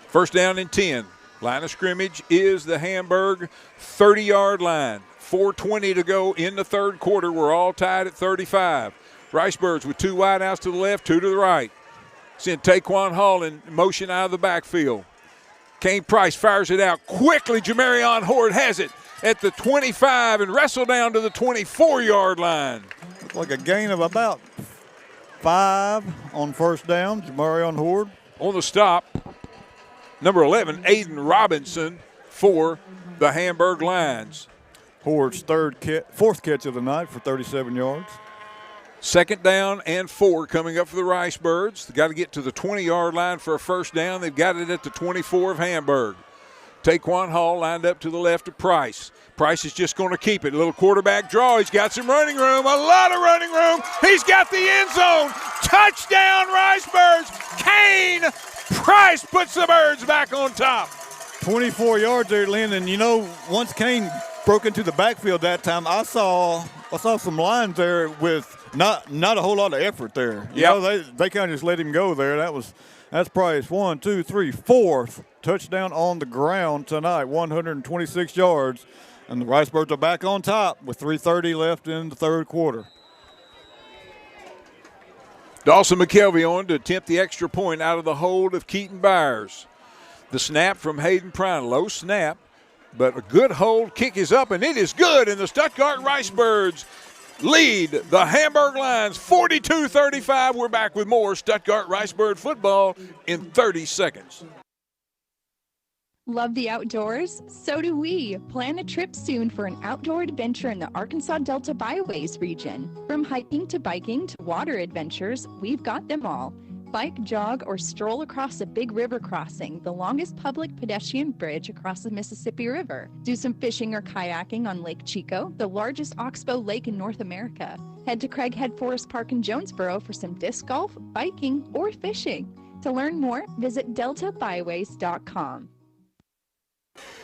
First down and 10. Line of scrimmage is the Hamburg 30-yard line. 4:20 to go in the third quarter. We're all tied at 35. Rice Birds with 2 wideouts to the left, 2 to the right. Send Taquan Hall in motion out of the backfield. Kane Price fires it out quickly. Jamarion Horde has it at the 25 and wrestled down to the 24-yard line. Looks like a gain of about 5 on first down. Jamarion Horde. On the stop, number 11, Aiden Robinson for the Hamburg Lions. Horde's fourth catch of the night for 37 yards. Second down and 4 coming up for the Rice Birds. They've got to get to the 20-yard line for a first down. They've got it at the 24 of Hamburg. Taquan Hall lined up to the left of Price. Price is just going to keep it. A little quarterback draw. He's got some running room, a lot of running room. He's got the end zone. Touchdown, Rice Birds. Kane Price puts the Birds back on top. 24 yards there, Lynn. And, you know, once Kane broke into the backfield that time, I saw some lines there with not a whole lot of effort there. You know, they kind of just let him go there. That's Price. 1, 2, 3, 4th touchdown on the ground tonight, 126 yards. And the Rice Birds are back on top with 3:30 left in the third quarter. Dawson McKelvey on to attempt the extra point out of the hold of Keaton Byers. The snap from Hayden Prine, low snap, but a good hold. Kick is up, and it is good, and the Stuttgart Rice Birds lead the Hamburg Lions 42-35. We're back with more Stuttgart Rice Bird football in 30 seconds. Love the outdoors? So do we. Plan a trip soon for an outdoor adventure in the Arkansas Delta Byways region. From hiking to biking to water adventures, we've got them all. Bike, jog, or stroll across a big river crossing, the longest public pedestrian bridge across the Mississippi River. Do some fishing or kayaking on Lake Chico, the largest oxbow lake in North America. Head to Craighead Forest Park in Jonesboro for some disc golf, biking, or fishing. To learn more, visit deltabyways.com.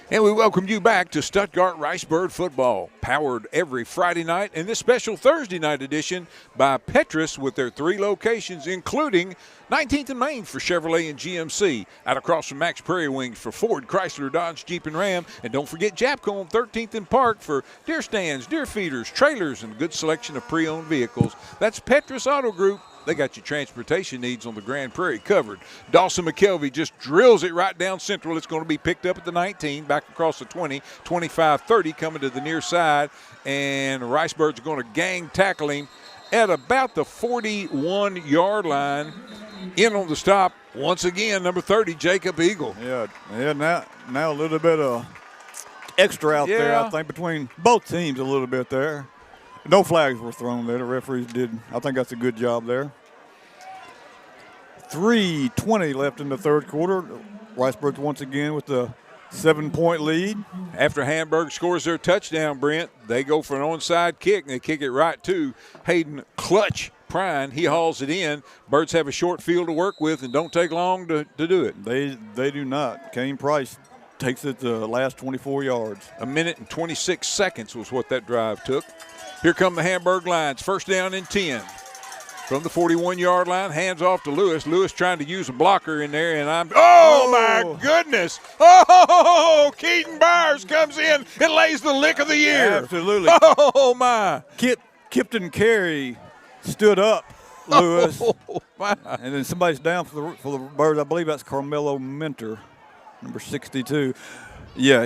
And we welcome you back to Stuttgart Rice Bird football, powered every Friday night and this special Thursday night edition by Petrus with their 3 locations, including 19th and Main for Chevrolet and GMC, out across from Max Prairie Wings for Ford, Chrysler, Dodge, Jeep, and Ram. And don't forget Japco on 13th and Park for deer stands, deer feeders, trailers, and a good selection of pre-owned vehicles. That's Petrus Auto Group. They got your transportation needs on the Grand Prairie covered. Dawson McKelvey just drills it right down central. It's going to be picked up at the 19, back across the 20, 25, 30, coming to the near side. And the Rice Birds are going to gang tackle him at about the 41-yard line. In on the stop, once again, number 30, Jacob Eagle. Yeah. Now a little bit of extra out there, I think, between both teams a little bit there. No flags were thrown there. The referees did. I think that's a good job there. 3:20 left in the third quarter. Rice Birds once again with the 7-point lead. After Hamburg scores their touchdown, Brent, they go for an onside kick, and they kick it right to Hayden Clutch Prine. He hauls it in. Birds have a short field to work with and don't take long to do it. They do not. Kane Price takes it the last 24 yards. 1 minute and 26 seconds was what that drive took. Here come the Hamburg Lions. First down and 10. From the 41-yard line, hands off to Lewis. Lewis trying to use a blocker in there, and my goodness. Oh, Keaton Byers comes in and lays the lick of the year. Absolutely. Oh, my. Kipton Carey stood up Lewis. Oh, my. And then somebody's down for the Birds. I believe that's Carmelo Minter, number 62. Yeah,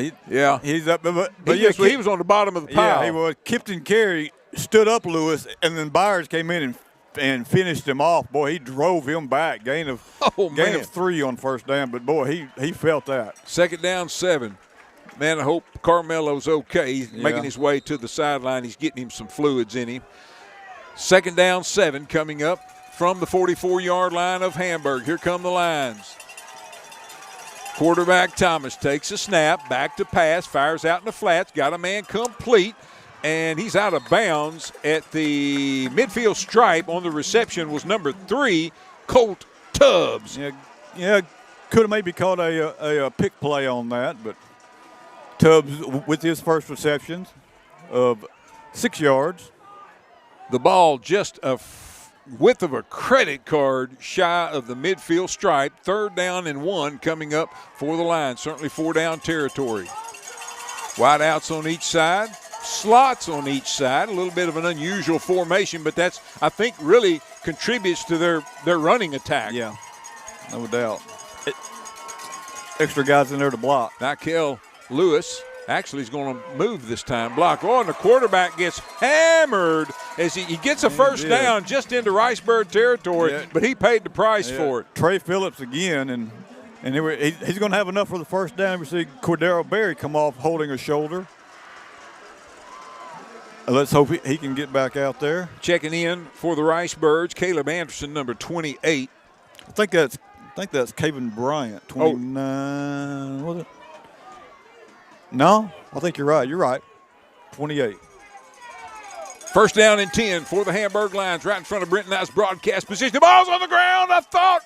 he's up. But he was on the bottom of the pile. Yeah, he was. Kipton Carey stood up Lewis, and then Byers came in and finished him off. Boy, he drove him back. Gain of 3 on first down, but boy, he felt that. 2nd down, 7. Man, I hope Carmelo's okay. He's making his way to the sideline. He's getting him some fluids in him. 2nd down, 7 coming up from the 44-yard line of Hamburg. Here come the lines. Quarterback Thomas takes a snap, back to pass, fires out in the flats, got a man complete. And he's out of bounds at the midfield stripe. On the reception was number 3, Colt Tubbs. Yeah, could have maybe caught a pick play on that, but Tubbs with his first receptions of 6 yards. The ball just a width of a credit card shy of the midfield stripe. 3rd down and 1 coming up for the Lions. Certainly 4-down territory. Wide outs on each side. Slots on each side, a little bit of an unusual formation, but that's, I think, really contributes to their running attack. Yeah, no doubt. Extra guys in there to block. Nykel Lewis actually is going to move this time. Block. Oh, and the quarterback gets hammered as he gets a first down just into Riceburg territory, but he paid the price for it. Trey Phillips again, and he's going to have enough for the first down. We see Cordero Berry come off holding a shoulder. Let's hope he can get back out there. Checking in for the Ricebirds, Caleb Anderson, number 28. I think that's Kevin Bryant, 29. Was it? No, I think you're right. You're right. 28. 1st down and 10 for the Hamburg Lions, right in front of Brent Knight's broadcast position. The ball's on the ground. I thought.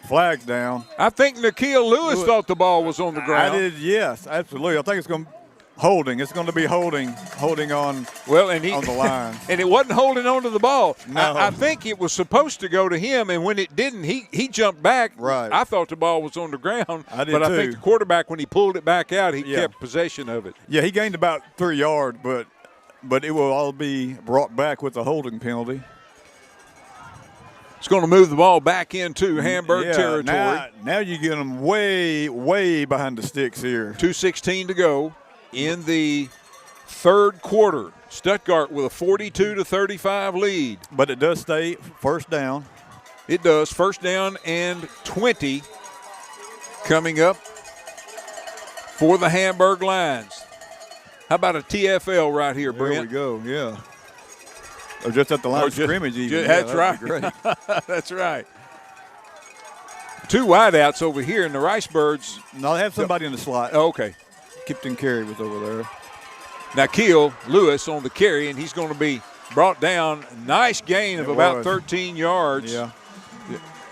Flag's down. I think Nykel Lewis thought the ball was on the ground. I did, yes, absolutely. I think it's going to. Holding. It's going to be holding on. Well, and on the line, and it wasn't holding on to the ball. No. I think it was supposed to go to him, and when it didn't, he jumped back. Right. I thought the ball was on the ground. I did but too. I think the quarterback, when he pulled it back out, he kept possession of it. Yeah, he gained about 3 yards, but it will all be brought back with a holding penalty. It's going to move the ball back into Hamburg territory. Now you get them way, way behind the sticks here. 2:16 to go in the 3rd quarter. Stuttgart with a 42-35 lead. But it does stay first down. It does. 1st down and 20 coming up for the Hamburg Lions. How about a TFL right here, Brent? There we go, yeah. Or just at the line of scrimmage even. That's right. Great. That's right. 2 wideouts over here in the Ricebirds. No, they have somebody in the slot. Oh, okay. Kipton Carey was over there. Nykel Lewis on the carry, and he's going to be brought down. Nice gain of about 13 yards. Yeah.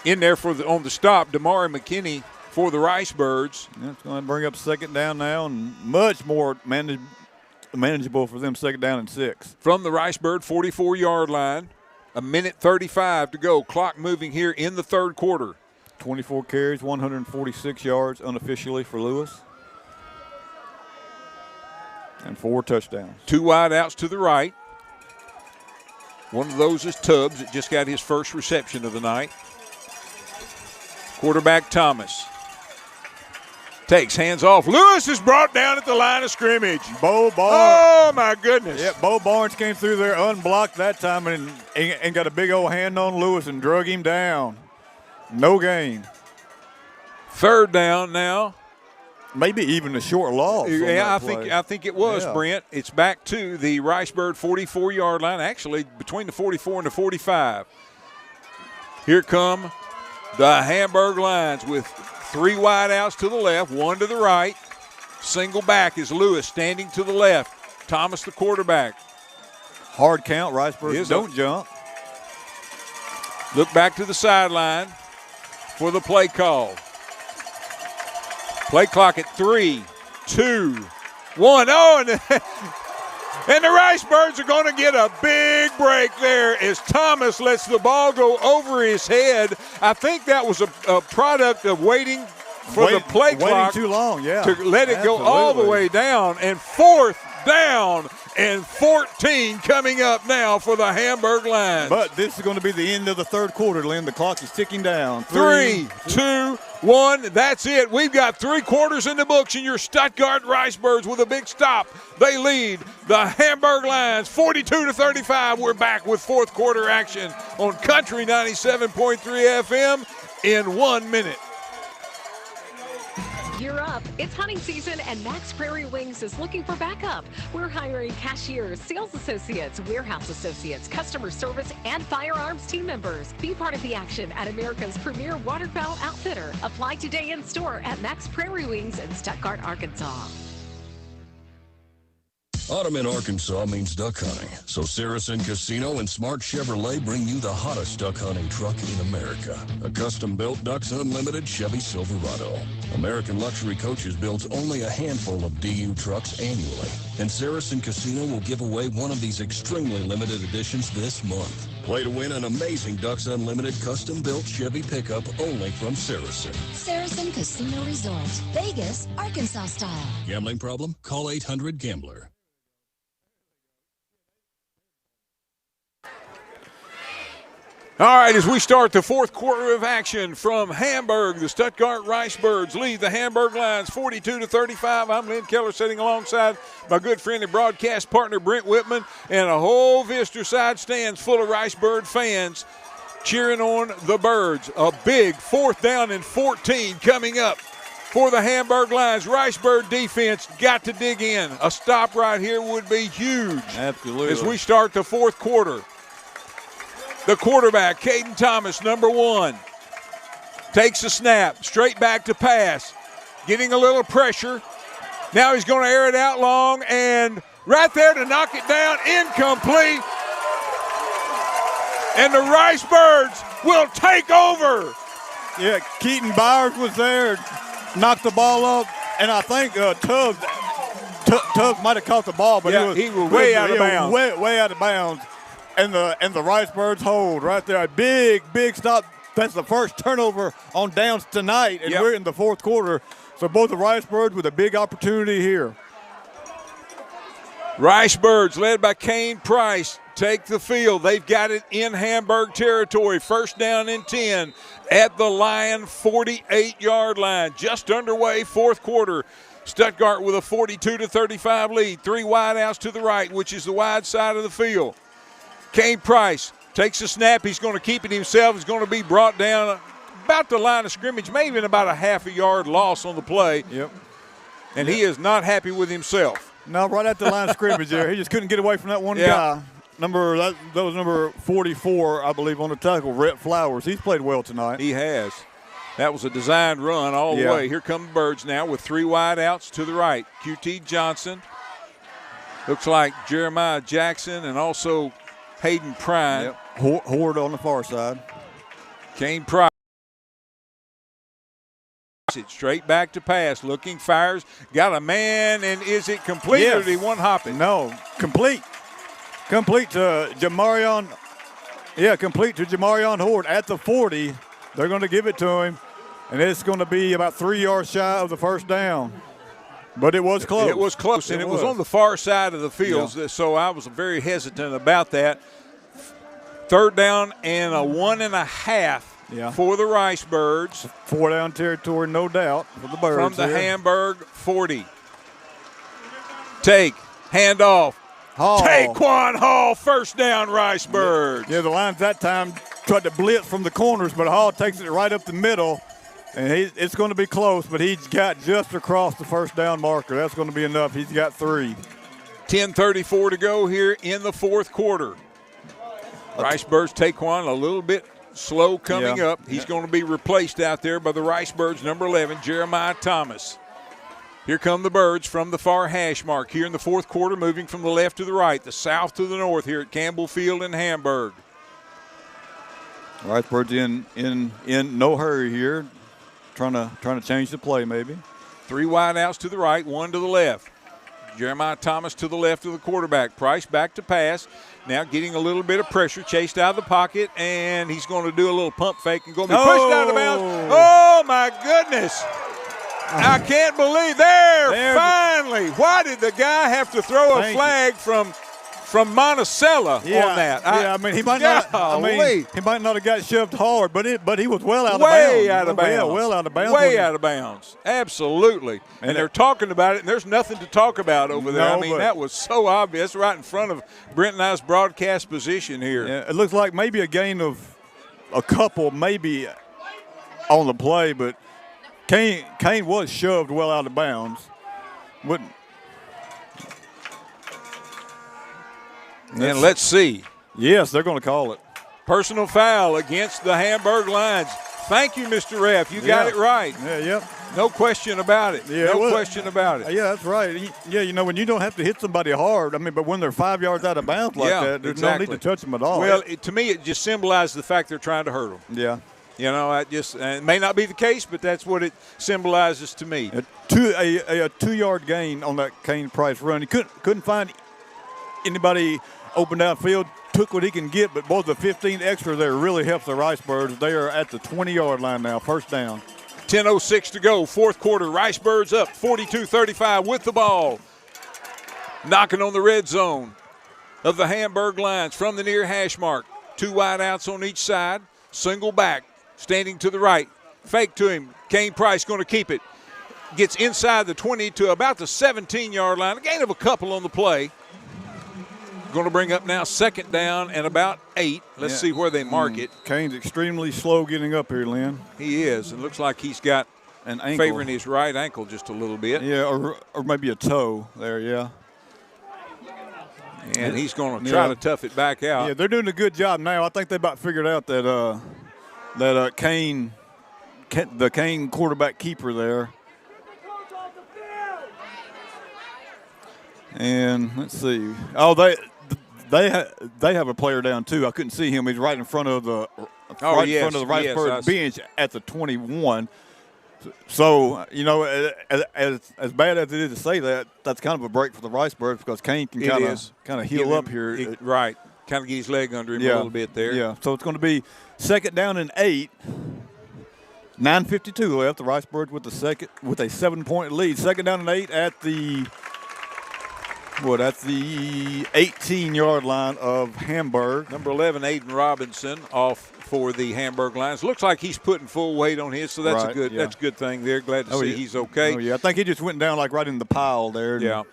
In there on the stop, Damari McKinney for the Ricebirds. Yeah, it's going to bring up 2nd down now, and much more manageable for them, 2nd down and 6. From the Ricebird 44-yard line, 1:35 to go. Clock moving here in the 3rd quarter. 24 carries, 146 yards unofficially for Lewis. And 4 touchdowns. 2 wideouts to the right. One of those is Tubbs that just got his first reception of the night. Quarterback Thomas takes, hands off. Lewis is brought down at the line of scrimmage. Bo Barnes. Oh, my goodness. Yeah, Bo Barnes came through there unblocked that time and got a big old hand on Lewis and drug him down. No gain. 3rd down now. Maybe even a short loss. Yeah, I think it was, Brent. It's back to the Ricebird 44-yard line, actually between the 44 and the 45. Here come the Hamburg Lions with 3 wideouts to the left, 1 to the right. Single back is Lewis standing to the left. Thomas, the quarterback. Hard count. Riceburg don't jump. Look back to the sideline for the play call. Play clock at 3, 2, 1. Oh, and And the Ricebirds are going to get a big break there as Thomas lets the ball go over his head. I think that was a product of waiting for the play clock. Waiting too long, yeah. To let it go all the way down. And 4th down and 14 coming up now for the Hamburg Lions. But this is going to be the end of the third quarter, Lynn. The clock is ticking down. 3, 2, 1. That's it. We've got 3 quarters in the books, and your Stuttgart Ricebirds with a big stop. They lead the Hamburg Lions 42-35. We're back with fourth quarter action on Country 97.3 FM in 1 minute. You're up. It's hunting season, and Max Prairie Wings is looking for backup. We're hiring cashiers, sales associates, warehouse associates, customer service, and firearms team members. Be part of the action at America's premier waterfowl outfitter. Apply today in store at Max Prairie Wings in Stuttgart, Arkansas. Autumn in Arkansas means duck hunting, so Saracen Casino and Smart Chevrolet bring you the hottest duck hunting truck in America. A custom-built Ducks Unlimited Chevy Silverado. American luxury coaches build only a handful of DU trucks annually, and Saracen Casino will give away one of these extremely limited editions this month. Play to win an amazing Ducks Unlimited custom-built Chevy pickup only from Saracen. Saracen Casino Resort, Vegas, Arkansas style. Gambling problem? Call 800-GAMBLER. All right, as we start the fourth quarter of action from Hamburg, the Stuttgart Ricebirds lead the Hamburg Lions 42-35. I'm Lynn Keller sitting alongside my good friend and broadcast partner Brent Whitman, and a whole Vista side stands full of Ricebird fans cheering on the Birds. A big 4th down and 14 coming up for the Hamburg Lions. Ricebird defense got to dig in. A stop right here would be huge. Absolutely. As we start the fourth quarter. The quarterback, Caden Thomas, number 1, takes the snap, straight back to pass, getting a little pressure. Now he's going to air it out long, and right there to knock it down, incomplete. And the Ricebirds will take over. Yeah, Keaton Byers was there, knocked the ball up, and I think Tubbs might have caught the ball, but he was way out of bounds. Way out of bounds. And the Ricebirds hold right there. A big stop. That's the first turnover on downs tonight, and we're in the fourth quarter. So both the Ricebirds with a big opportunity here. Ricebirds, led by Kane Price, take the field. They've got it in Hamburg territory. 1st down and 10 at the Lion 48-yard line. Just underway, fourth quarter. Stuttgart with a 42-35 lead. 3 wideouts to the right, which is the wide side of the field. Kane Price takes a snap. He's going to keep it himself. He's going to be brought down about the line of scrimmage, maybe in about a half a yard loss on the play. Yep. And he is not happy with himself. No, right at the line of scrimmage there. He just couldn't get away from that one guy. That was number 44, I believe, on the tackle, Rhett Flowers. He's played well tonight. He has. That was a designed run all the way. Here come the Birds now with 3 wideouts to the right. QT Johnson. Looks like Jeremiah Jackson and also Hayden Prine. Horde on the far side. Kane Price. Straight back to pass. Looking, fires. Got a man, and is it complete or did he one-hop it? No, complete. Complete to Jamarion. Yeah, complete to Jamarion Horde at the 40. They're going to give it to him, and it's going to be about 3 yards shy of the first down. But it was close. It was close, and it was on the far side of the field, so I was very hesitant about that. 3rd down and a 1.5 for the Ricebirds. 4 down territory, no doubt, for the Birds. From the Hamburg 40. Handoff. Hall. Taquan Hall, 1st down, Ricebirds. Yeah, the Lions that time tried to blitz from the corners, but Hall takes it right up the middle. And it's going to be close, but he's got just across the 1st down marker. That's going to be enough. He's got 3. 10:34 to go here in the fourth quarter. Ricebirds, Taquan a little bit slow coming up. He's going to be replaced out there by the Ricebirds, number 11, Jeremiah Thomas. Here come the Birds from the far hash mark here in the fourth quarter, moving from the left to the right, the south to the north here at Campbell Field in Hamburg. Ricebirds in no hurry here. Trying to change the play maybe. 3 wideouts to the right, 1 to the left. Jeremiah Thomas to the left of the quarterback. Price back to pass. Now getting a little bit of pressure, chased out of the pocket, and he's going to do a little pump fake and going to be pushed out of bounds. Oh, my goodness. I can't believe finally. Why did the guy have to throw a flag from Monticello on that? I mean, he might not. He might not have got shoved hard, but he was well out of bounds. Way out of bounds. Yeah, well out of bounds. Way out of bounds. Absolutely. And they're talking about it, and there's nothing to talk about over there. I mean, that was so obvious, right in front of Brent and I's broadcast position here. Yeah, it looks like maybe a gain of a couple, maybe on the play, but Kane was shoved well out of bounds. And let's see. Yes, they're going to call it. Personal foul against the Hamburg Lions. Thank you, Mr. Ref. You got it right. Yeah, yep. No question about it. Yeah, no question about it. Yeah, that's right. Yeah, when you don't have to hit somebody hard, but when they're 5 yards out of bounds like that, there's no need to touch them at all. Well, to me, it just symbolizes the fact they're trying to hurt them. Yeah. It may not be the case, but that's what it symbolizes to me. A 2-yard gain on that Kane Price run. He couldn't find anybody open downfield, took what he can get, but boy, the 15 extra there really helps the Ricebirds. They are at the 20-yard line now, first down. 10:06 to go, fourth quarter. Ricebirds up 42-35 with the ball. Knocking on the red zone of the Hamburg Lions from the near hash mark. 2 wideouts on each side, single back. Standing to the right, fake to him. Kane Price going to keep it. Gets inside the 20 to about the 17-yard line. A gain of a couple on the play. Going to bring up now second down and about 8. Let's see where they mark it. Kane's extremely slow getting up here, Lynn. He is. It looks like he's got an ankle, favoring his right ankle just a little bit. Yeah, or maybe a toe there, yeah. And he's going to try to tough it back out. Yeah, they're doing a good job now. I think they about figured out that Kane, the Kane quarterback keeper there. And let's see. Oh, they have a player down too. I couldn't see him. He's right in front of the Ricebird bench at the 21. So as bad as it is to say that, that's kind of a break for the Ricebirds because Kane can kind of heal up here. Right. Kind of get his leg under him a little bit there. Yeah. So it's going to be second down and 8. 9:52 left. The Ricebirds with a 7-point lead. Second down and 8 at the 18-yard line of Hamburg. Number 11, Aiden Robinson, off for the Hamburg Lions. Looks like he's putting full weight on his, so that's a good thing there. Glad to see he's okay. Oh yeah, I think he just went down like right in the pile there. Yeah.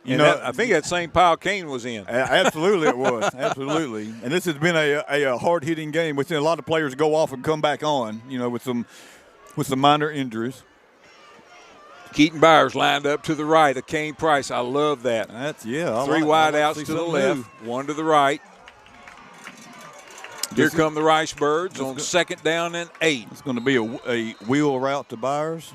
I think that same pile Kane was in. Absolutely, it was. Absolutely. And this has been a hard-hitting game. We've seen a lot of players go off and come back on, with some minor injuries. Keaton Byers lined up to the right of Kane Price. I love that. Three wide outs to the left, one to the right. Here come the Ricebirds on second down and 8. It's going to be a wheel route to Byers.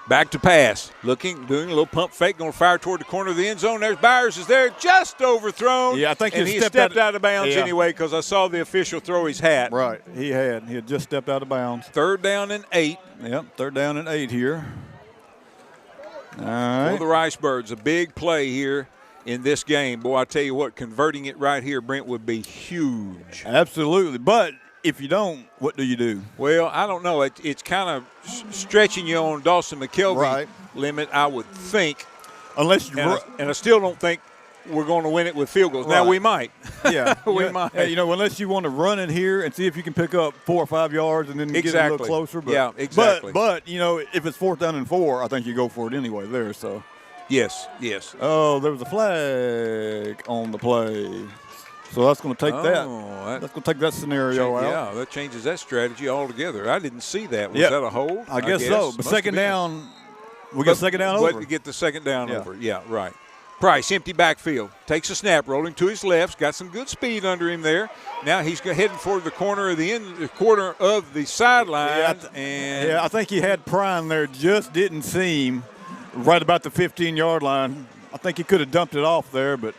Back to pass. Doing a little pump fake, going to fire toward the corner of the end zone. There's Byers is there, just overthrown. Yeah, I think he stepped out of bounds anyway because I saw the official throw his hat. Right, he had just stepped out of bounds. Third down and 8. Yep, third down and 8 here. All right. For the Ricebirds, a big play here in this game. Boy, I tell you what, converting it right here, Brent, would be huge. Absolutely, but if you don't, what do you do? Well, I don't know. It's kind of stretching you on Dawson McKelvey limit, I would think. Unless and I still don't think we're going to win it with field goals. Now, we might. Yeah. we might. Unless you want to run it here and see if you can pick up 4 or 5 yards and then get it a little closer. But, yeah, exactly. But if it's 4th down and 4, I think you go for it anyway there. So. Yes. Oh, there was a flag on the play. So that's going to take that. That's going to take that scenario out. Yeah, that changes that strategy altogether. I didn't see that. Was that a hold? I guess so. But second down, get second down over. But get the second down over. Yeah, right. Price, empty backfield. Takes a snap, rolling to his left. Got some good speed under him there. Now he's heading for the corner of the sideline. I think he had Prime there. Just didn't seem right about the 15-yard line. I think he could have dumped it off there, but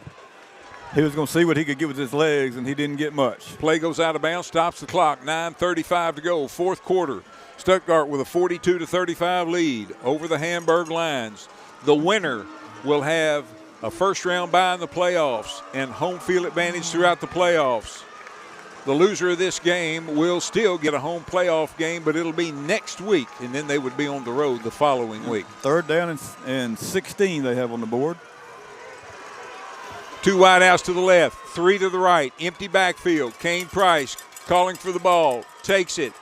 he was going to see what he could get with his legs, and he didn't get much. Play goes out of bounds, stops the clock. 9:35 to go, fourth quarter. Stuttgart with a 42-35 lead over the Hamburg Lions. The winner will have a first-round bye in the playoffs and home field advantage throughout the playoffs. The loser of this game will still get a home playoff game, but it'll be next week, and then they would be on the road the following week. 3rd down and 16 they have on the board. 2 wide outs to the left, 3 to the right, empty backfield. Kane Price calling for the ball, takes it.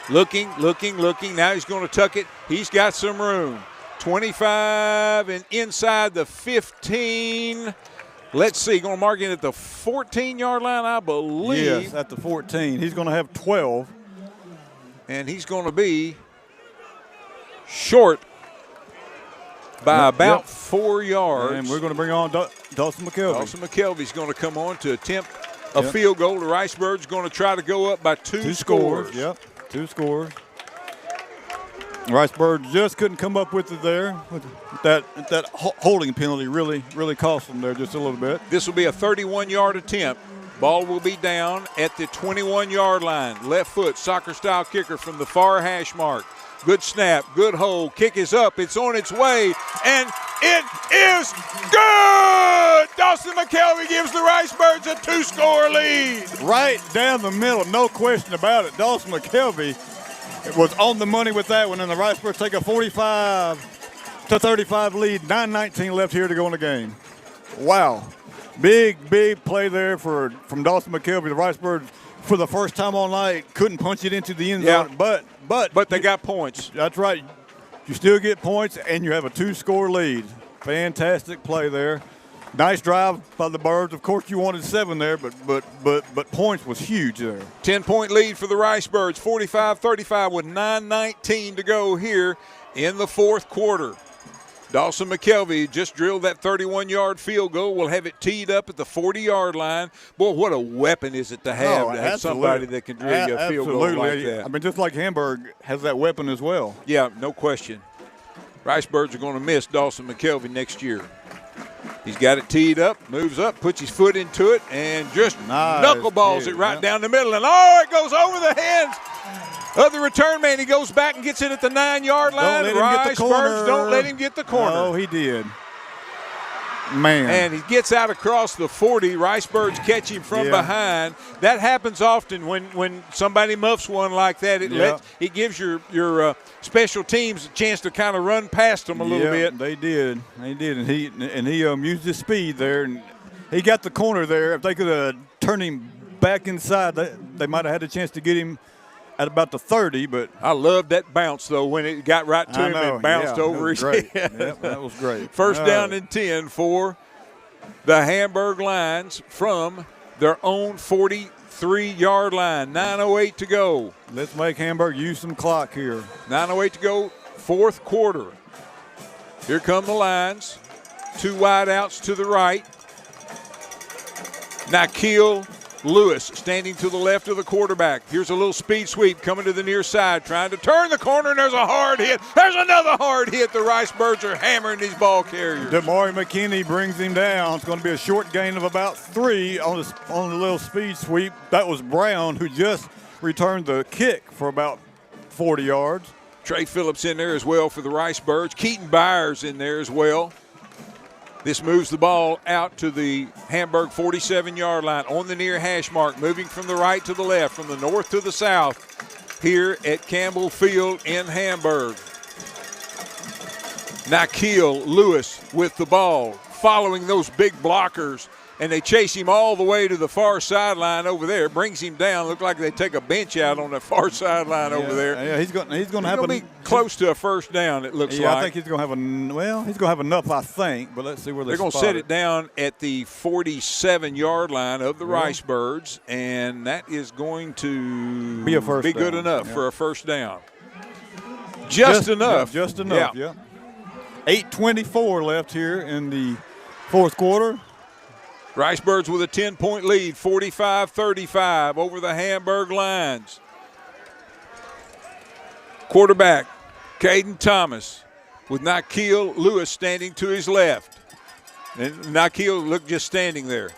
Looking. Now he's going to tuck it. He's got some room. 25 and inside the 15. Let's see, going to mark it at the 14-yard line, I believe. Yes, at the 14. He's going to have 12. And he's going to be short by about 4 yards. And we're going to bring on Dawson McKelvey. Dawson McKelvey's going to come on to attempt a field goal. The Riceburg's going to try to go up by two scores. Yep, 2 scores. Riceburg just couldn't come up with it there. That holding penalty really cost them there just a little bit. This will be a 31-yard attempt. Ball will be down at the 21-yard line. Left foot, soccer-style kicker from the far hash mark. Good snap, good hold. Kick is up. It's on its way, and it is good! Dawson McKelvey gives the Ricebirds a 2-score lead. Right down the middle, no question about it. Dawson McKelvey was on the money with that one, and the Ricebirds take a 45-35 lead. 9:19 left here to go in the game. Wow. Big play there from Dawson McKelvey. The Ricebirds, for the first time all night, couldn't punch it into the end zone, but they got points. That's right. You still get points, and you have a 2-score lead. Fantastic play there. Nice drive by the Birds. Of course, you wanted 7 there, but points was huge there. 10-point lead for the Ricebirds, 45-35 with 9:19 to go here in the 4th quarter. Dawson McKelvey just drilled that 31-yard field goal. We'll have it teed up at the 40-yard line. Boy, what a weapon is it to have somebody that can drill you a field goal like that. I mean, just like Hamburg has that weapon as well. Yeah, no question. Ricebirds are going to miss Dawson McKelvey next year. He's got it teed up, moves up, puts his foot into it, and just knuckleballs it right down the middle. And, it goes over the hands of the return man. He goes back and gets it at the 9-yard line. Ricebirds don't let him get the corner. Oh, he did. Man. And he gets out across the 40. Ricebirds catch him from behind. That happens often when somebody muffs one like that. It gives your special teams a chance to kind of run past them a little bit. They did. And he used his speed there, and he got the corner there. If they could have turned him back inside, they might have had a chance to get him at about the 30, but I loved that bounce, though, when it got right to him and bounced over his head. Yep, that was great. First down and 10 for the Hamburg Lions from their own 43-yard line. 9:08 to go. Let's make Hamburg use some clock here. 9:08 to go, 4th quarter. Here come the Lions. 2 wide outs to the right. Nikhil Lewis standing to the left of the quarterback. Here's a little speed sweep coming to the near side, trying to turn the corner, and there's a hard hit. There's another hard hit. The Ricebirds are hammering these ball carriers. Damari McKinney brings him down. It's going to be a short gain of about 3 on the little speed sweep. That was Brown, who just returned the kick for about 40 yards. Trey Phillips in there as well for the Ricebirds. Keaton Byers in there as well. This moves the ball out to the Hamburg 47-yard line on the near hash mark, moving from the right to the left, from the north to the south here at Campbell Field in Hamburg. Nikhil Lewis with the ball, following those big blockers, and they chase him all the way to the far sideline over there. Brings him down. Look like they take a bench out on the far sideline over there. Yeah, he's going to be close to a first down, it looks like. Yeah, I think he's going to have he's going to have enough, I think, but let's see where they're going to set it down at the 47-yard line of the Ricebirds, and that is going to be good enough for a first down. Just enough. Yeah, just enough, yeah. 8:24 left here in the 4th quarter. Ricebirds with a 10-point lead, 45-35 over the Hamburg Lions. Quarterback, Caden Thomas, with Nikhil Lewis standing to his left. And Nikhil looked just standing there.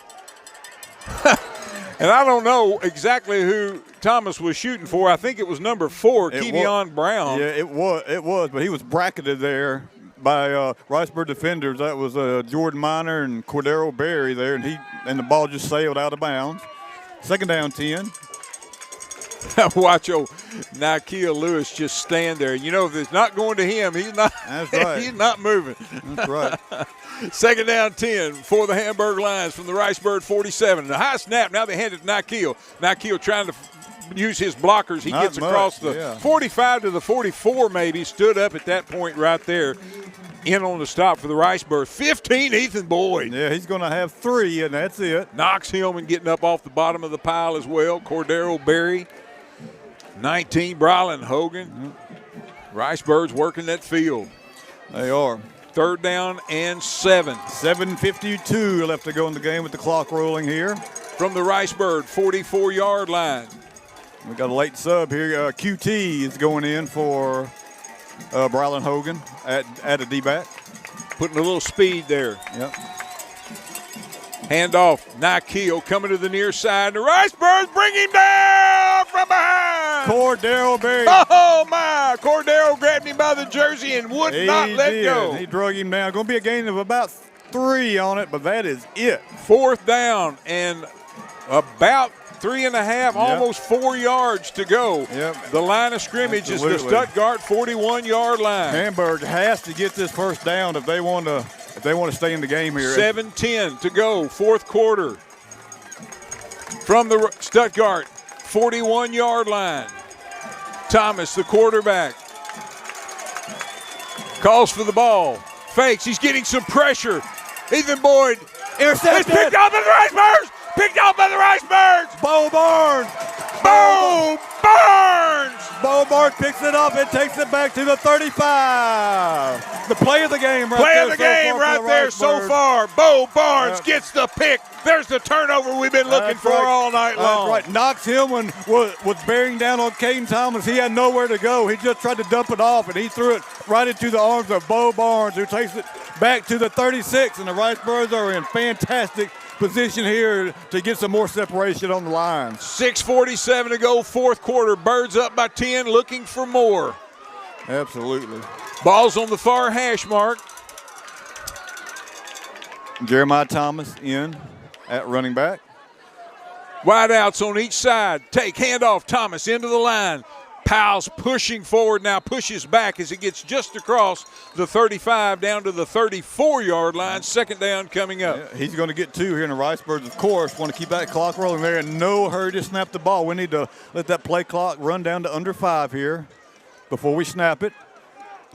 And I don't know exactly who Thomas was shooting for. I think it was number 4, Kevion Brown. Yeah, it was, but he was bracketed there by Riceburg defenders. That was Jordan Miner and Cordero Berry there, and the ball just sailed out of bounds. Second down 10. Watch Nikhil Lewis just stand there. You know, if it's not going to him, he's not. That's right. He's not moving. That's right. Second down 10 for the Hamburg Lions from the Riceburg 47. The high snap. Now they hand it to Nikhil. Nikhil trying to use his blockers. He gets across the 45 to the 44 maybe. Stood up at that point right there. In on the stop for the Riceburg. 15, Ethan Boyd. Yeah, he's going to have 3, and that's it. Knox Hillman getting up off the bottom of the pile as well. Cordero Berry. 19, Brylan Hogan. Riceburg's working that field. They are. Third down and 7. 7:52 left to go in the game with the clock rolling here. From the Riceburg 44-yard line. We got a late sub here. QT is going in for Brylan Hogan at a D-back. Putting a little speed there. Yep. Handoff. Nikhil coming to the near side. The Riceburgs bring him down from behind. Cordero Berry. Oh, my. Cordero grabbed him by the jersey and would not let go. He drug him down. Going to be a gain of about 3 on it, but that is it. Fourth down and about 3.5, almost 4 yards to go. Yep. The line of scrimmage is the Stuttgart 41-yard line. Hamburg has to get this first down if they want to stay in the game here. 7:10 to go, fourth quarter. From the Stuttgart 41-yard line. Thomas, the quarterback, calls for the ball. Fakes. He's getting some pressure. Ethan Boyd. Intercepted. It's picked off by the Riceburgs. Picked off by the Riceburgs. Bo Barnes. Bo Barnes. Bo Barnes picks it up and takes it back to the 35. The play of the game right there. So far. Bo Barnes gets the pick. There's the turnover we've been looking for all night long. That's right. Knox Hillman was bearing down on Caden Thomas. He had nowhere to go. He just tried to dump it off, and he threw it right into the arms of Bo Barnes, who takes it back to the 36, and the Riceburgs are in fantastic position here to get some more separation on the line. 6:47 to go, fourth quarter. Birds up by 10, looking for more. Absolutely. Ball's on the far hash mark. Jeremiah Thomas in at running back. Wideouts on each side. Take handoff. Thomas into the line. Powell's pushing forward now, pushes back as it gets just across the 35 down to the 34-yard line. Second down coming up. Yeah, he's going to get 2 here in the Riceburgs, of course. Want to keep that clock rolling there. In no hurry to snap the ball. We need to let that play clock run down to under 5 here before we snap it.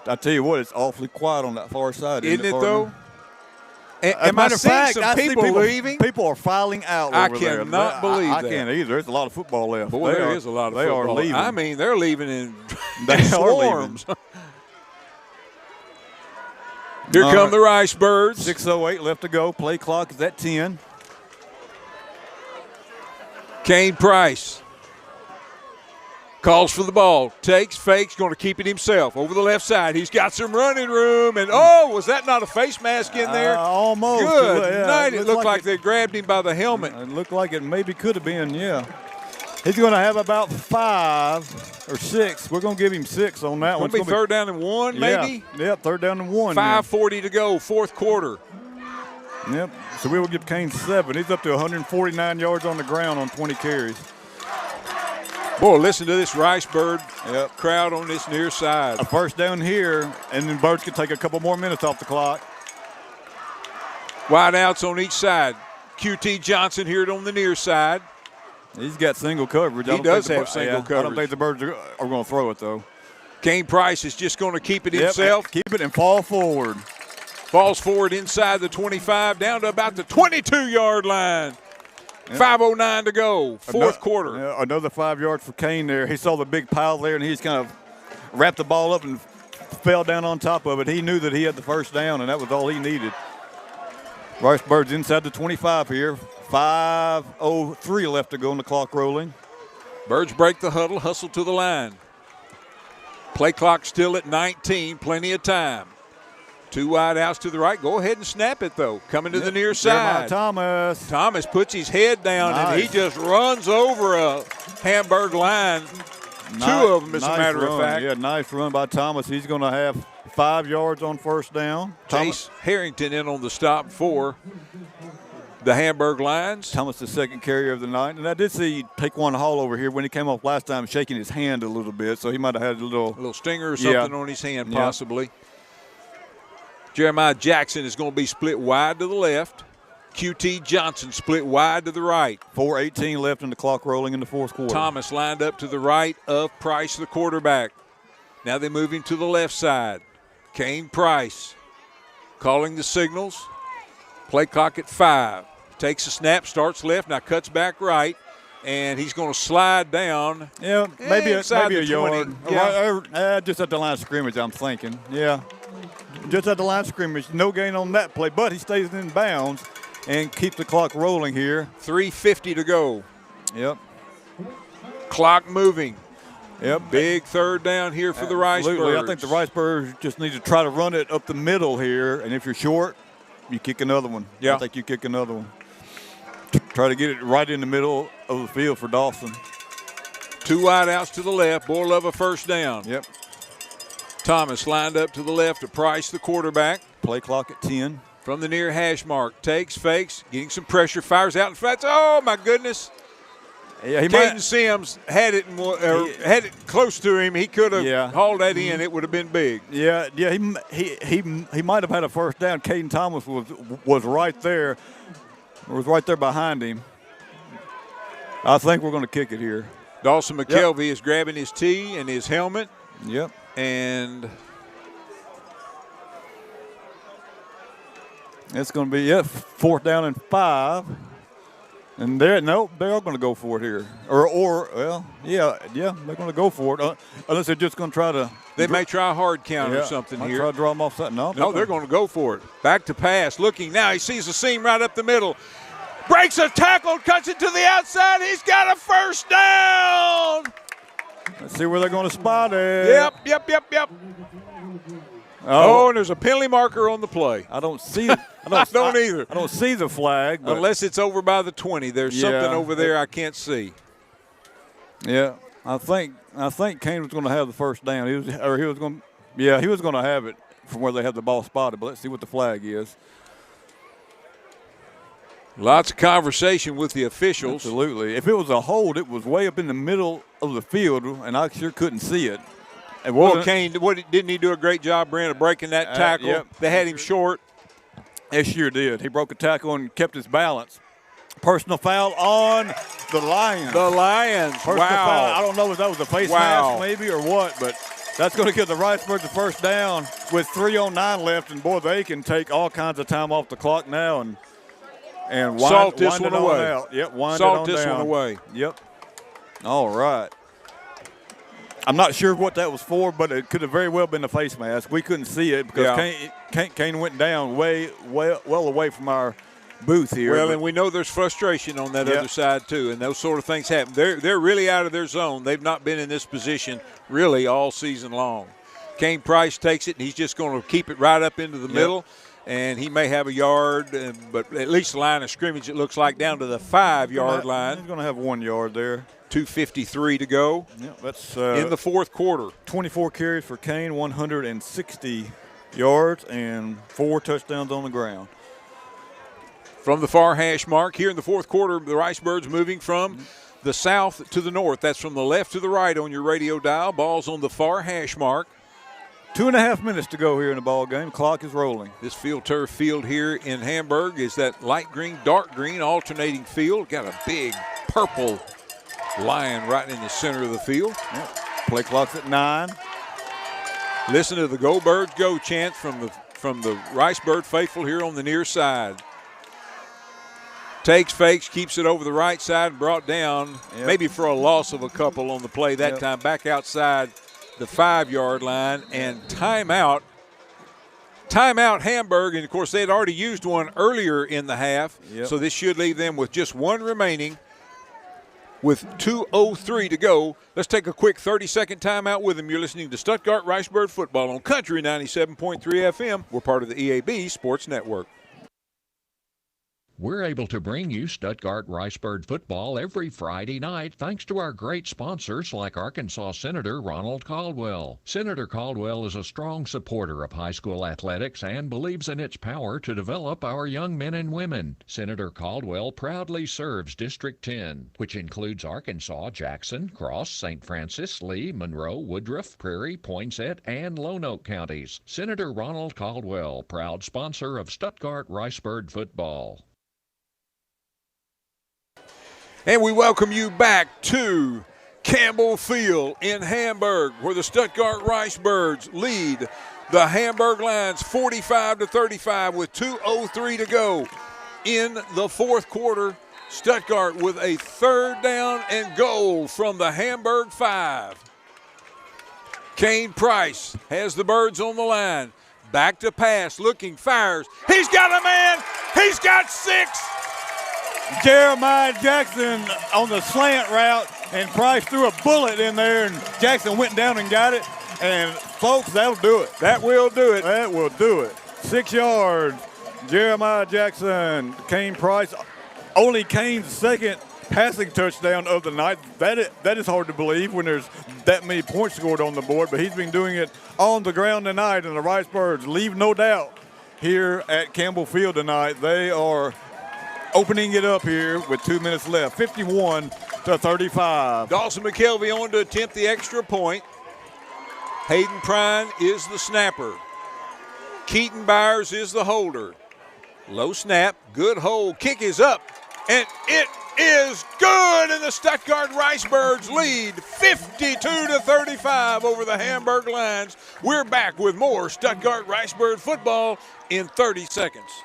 I tell you what, it's awfully quiet on that far side. Isn't it, though? Am I seeing some people leaving? People are filing out over there. I cannot believe that. I can't either. There's a lot of football left. Boy, there is a lot of football. They are leaving. I mean, they're leaving in swarms. Here come the Riceburgs. 6:08 left to go. Play clock is at 10. Kane Price calls for the ball, takes, fakes, going to keep it himself. Over the left side, he's got some running room, and was that not a face mask in there? Almost. Good night. It looked like they grabbed him by the helmet. It looked like it maybe could have been, yeah. He's going to have about 5 or 6. We're going to give him 6 on that one. It's going to be third down and 1, maybe? Yep, third down and 1. 5:40 to go, fourth quarter. Yep, so we will give Kane 7. He's up to 149 yards on the ground on 20 carries. Boy, listen to this Riceburg crowd on this near side. A first down here, and then Birds could take a couple more minutes off the clock. Wideouts on each side. QT Johnson here on the near side. He's got single coverage. He does have single coverage. I don't think the Birds are going to throw it, though. Kane Price is just going to keep it himself. Keep it and fall forward. Falls forward inside the 25, down to about the 22-yard line. 5:09 to go, fourth quarter. Yeah, another 5 yards for Kane there. He saw the big pile there, and he's kind of wrapped the ball up and fell down on top of it. He knew that he had the first down, and that was all he needed. Riceburgs inside the 25 here. 5:03 left to go on the clock rolling. Birds break the huddle, hustle to the line. Play clock still at 19, plenty of time. 2 wide outs to the right. Go ahead and snap it, though. Coming to the near side. Thomas. Thomas puts his head down, and he just runs over a Hamburg line. Two of them, as a matter of fact. Yeah, nice run by Thomas. He's going to have 5 yards on first down. Chase Harrington in on the stop for the Hamburg Lions. Thomas, the second carrier of the night. And I did see take one haul over here when he came off last time, shaking his hand a little bit. So he might have had a little stinger or something on his hand, possibly. Jeremiah Jackson is going to be split wide to the left. QT Johnson split wide to the right. 4:18 left in the clock rolling in the fourth quarter. Thomas lined up to the right of Price, the quarterback. Now they move him to the left side. Kane Price calling the signals. Play clock at 5. Takes a snap, starts left, now cuts back right, and he's going to slide down. Yeah, maybe a yard. Yeah. Just at the line of scrimmage, I'm thinking. Yeah, just at the line of scrimmage. No gain on that play, but he stays in bounds and keeps the clock rolling here. 3:50 to go. Yep. Clock moving. Yep. Big third down here for the Ricebirds. I think the Ricebirds just need to try to run it up the middle here, and if you're short, you kick another one. Yeah. I think you kick another one. Try to get it right in the middle of the field for Dawson. 2 wide outs to the left. Borlova first down. Yep. Thomas lined up to the left to Price, the quarterback. Play clock at 10. From the near hash mark. Takes, fakes, getting some pressure, fires out in front. Oh, my goodness. Yeah, Caden Sims had it had it close to him. He could have hauled that in. It would have been big. Yeah. He might have had a first down. Caden Thomas was right there. Was right there behind him. I think we're going to kick it here. Dawson McKelvey is grabbing his tee and his helmet. Yep. And it's going to be 4th down and 5. And they're all going to go for it here. They're going to go for it. Unless they're just going to try to. They may try a hard count or something here. Try to draw them off something. No, they're going to go for it. Back to pass. Looking now. He sees the seam right up the middle. Breaks a tackle. Cuts it to the outside. He's got a first down. Let's see where they're going to spot it. Yep. Oh, and there's a penalty marker on the play. I don't see it. I don't either. I don't see the flag. Unless it's over by the 20. There's something over there I can't see. Yeah, I think Kane was going to have the first down. He was going to have it from where they have the ball spotted. But let's see what the flag is. Lots of conversation with the officials. Absolutely. If it was a hold, it was way up in the middle of the field, and I sure couldn't see it. Well, Kane, didn't he do a great job, Brent, of breaking that tackle? Yep. They had him short. They sure did. He broke a tackle and kept his balance. Personal foul on the Lions. The Lions. Personal foul. I don't know if that was a face mask maybe or what, but that's going to give the Ricebirds the first down with 3:09 left. And, boy, they can take all kinds of time off the clock now and wind this one away. Out. Yep, wind Salt it on this down. one away. Yep. All right. I'm not sure what that was for, but it could have very well been a face mask. We couldn't see it because Kane went down well away from our booth here. Well, and we know there's frustration on that other side too, and those sort of things happen. They're really out of their zone. They've not been in this position really all season long. Kane Price takes it, and he's just going to keep it right up into the middle, and he may have a yard, but at least the line of scrimmage, it looks like, down to the 5-yard line. He's going to have 1 yard there. 2:53 to go. Yep, that's in the fourth quarter. 24 carries for Kane, 160 yards, and 4 touchdowns on the ground. From the far hash mark here in the fourth quarter, the Ricebirds moving from the south to the north. That's from the left to the right on your radio dial. Ball's on the far hash mark. 2.5 minutes to go here in the ball game. Clock is rolling. This field turf field here in Hamburg is that light green, dark green alternating field. Got a big purple lion right in the center of the field. Yep. Play clock's at 9. Listen to the Go Birds Go chant from the Ricebird faithful here on the near side. Takes, fakes, keeps it over the right side and brought down, maybe for a loss of a couple on the play that time, back outside the 5-yard line, and timeout. Timeout Hamburg, and of course they had already used one earlier in the half, so this should leave them with just one remaining with 2:03 to go. Let's take a quick 30-second timeout with him. You're listening to Stuttgart Ricebird Football on Country 97.3 FM. We're part of the EAB Sports Network. We're able to bring you Stuttgart Ricebird football every Friday night thanks to our great sponsors like Arkansas Senator Ronald Caldwell. Senator Caldwell is a strong supporter of high school athletics and believes in its power to develop our young men and women. Senator Caldwell proudly serves District 10, which includes Arkansas, Jackson, Cross, St. Francis, Lee, Monroe, Woodruff, Prairie, Poinsett, and Lonoke counties. Senator Ronald Caldwell, proud sponsor of Stuttgart Ricebird football. And we welcome you back to Campbell Field in Hamburg, where the Stuttgart Ricebirds lead the Hamburg Lions 45-35 with 2:03 to go in the fourth quarter. Stuttgart with a 3rd down and goal from the Hamburg 5. Kane Price has the Birds on the line. Back to pass, looking, fires. He's got a man. He's got 6. Jeremiah Jackson on the slant route, and Price threw a bullet in there, and Jackson went down and got it. And, folks, that'll do it. That will do it. That will do it. 6 yards. Jeremiah Jackson, Kane Price. Only Kane's second passing touchdown of the night. That is hard to believe when there's that many points scored on the board, but he's been doing it on the ground tonight, and the Ricebirds leave no doubt here at Campbell Field tonight. They are opening it up here with 2 minutes left, 51-35. Dawson McKelvey on to attempt the extra point. Hayden Prine is the snapper. Keaton Byers is the holder. Low snap, good hold, kick is up, and it is good, and the Stuttgart Ricebirds lead 52-35 over the Hamburg Lions. We're back with more Stuttgart Ricebird football in 30 seconds.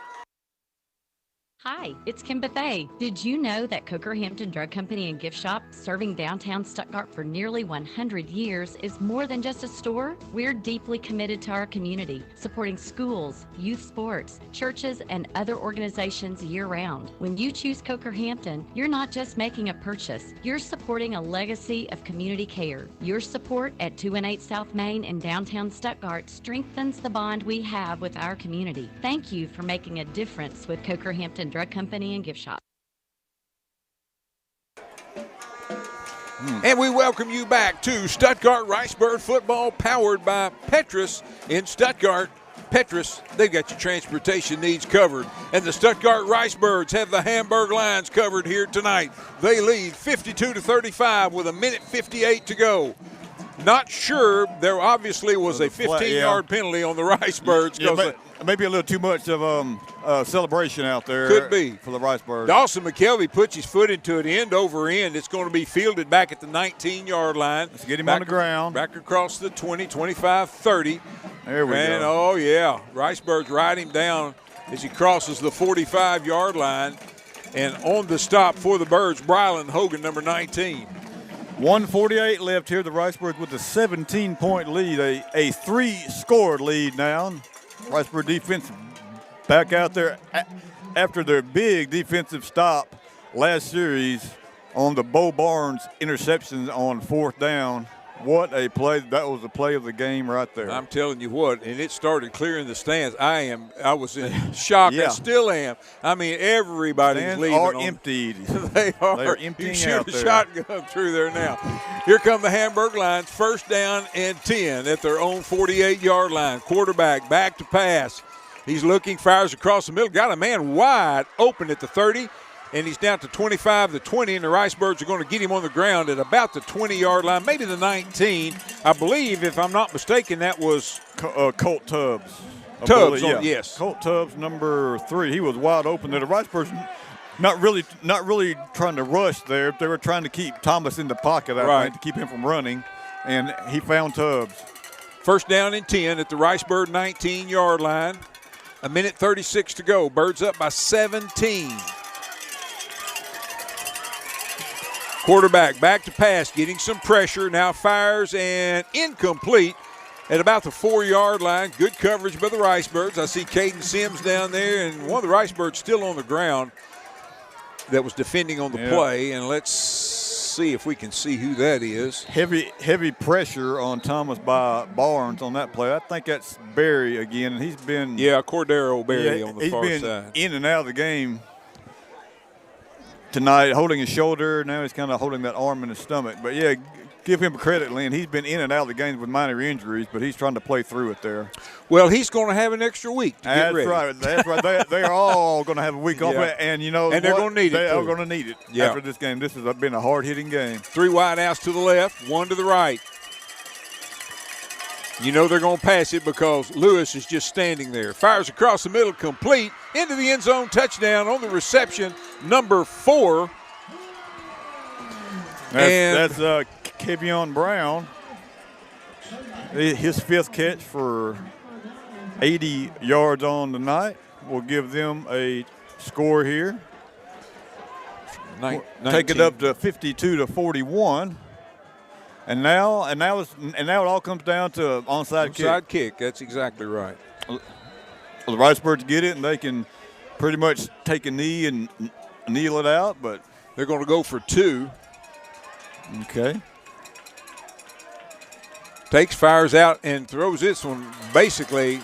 Hi, it's Kim Bethay. Did you know that Coker Hampton Drug Company and Gift Shop, serving downtown Stuttgart for nearly 100 years, is more than just a store? We're deeply committed to our community, supporting schools, youth sports, churches, and other organizations year-round. When you choose Coker Hampton, you're not just making a purchase, you're supporting a legacy of community care. Your support at 218 South Main in downtown Stuttgart strengthens the bond we have with our community. Thank you for making a difference with Coker Hampton Drug Company and Gift Shop. And we welcome you back to Stuttgart Ricebird football, powered by Petrus in Stuttgart. Petrus, they've got your transportation needs covered. And the Stuttgart Ricebirds have the Hamburg Lions covered here tonight. They lead 52-35 with 1:58 to go. Not sure. There obviously was a 15-yard penalty on the Ricebirds. Yeah, maybe a little too much of celebration out there. Could be. For the Ricebirds. Dawson McKelvey puts his foot into it end over end. It's going to be fielded back at the 19-yard line. Let's get him on the ground. Back across the 20, 25, 30. There we go. Oh, yeah. Ricebirds ride him down as he crosses the 45-yard line. And on the stop for the Birds, Brylan Hogan, number 19. 1:48 left here. The Ricebirds with a 17-point lead, a 3-scored lead now. Ricebird defense back out there after their big defensive stop last series on the Bo Barnes interceptions on 4th down. What a play. That was the play of the game right there. I'm telling you what, and it started clearing the stands. I was in shock. Yeah. I still am. I mean, everybody's Stands leaving. are emptied. They are. They're emptying you shoot out a there. shotgun through there now. Here come the Hamburg Lions, 1st down and 10 at their own 48-yard line. Quarterback back to pass. He's looking, fires across the middle, got a man wide open at the 30, and he's down to 25, the 20, and the Ricebirds are going to get him on the ground at about the 20-yard line, maybe the 19. I believe, if I'm not mistaken, that was Colt Tubbs. Tubbs, yeah. Yes. Colt Tubbs, number 3. He was wide open there. The Ricebirds not really trying to rush there. They were trying to keep Thomas in the pocket, I think, to keep him from running, and he found Tubbs. 1st down and 10 at the Ricebird 19-yard line. 1:36 to go. Birds up by 17. Quarterback back to pass, getting some pressure. Now fires and incomplete at about the 4-yard line. Good coverage by the Ricebirds. I see Caden Sims down there, and one of the Ricebirds still on the ground that was defending on the play. And let's see if we can see who that is. Heavy pressure on Thomas by Barnes on that play. I think that's Berry again, and he's been Cordero Berry on the far side. He's been in and out of the game tonight, holding his shoulder. Now he's kind of holding that arm in his stomach. But yeah, give him credit, Lynn. He's been in and out of the games with minor injuries, but he's trying to play through it there. Well, he's going to have an extra week to get ready. That's right. They are all going to have a week off, and you know, and they're going to need it. They are going to need it after this game. This has been a hard-hitting game. 3 wide outs to the left, 1 to the right. You know they're going to pass it because Lewis is just standing there. Fires across the middle, complete into the end zone, touchdown on the reception, number 4. That's Kevion Brown. His 5th catch for 80 yards on the night. We'll give them a score here. Take it up to 52-41. And now it all comes down to an onside kick. Onside kick, that's exactly right. The Ricebirds get it, and they can pretty much take a knee and kneel it out, but they're going to go for 2. Okay. Takes, fires out, and throws this one basically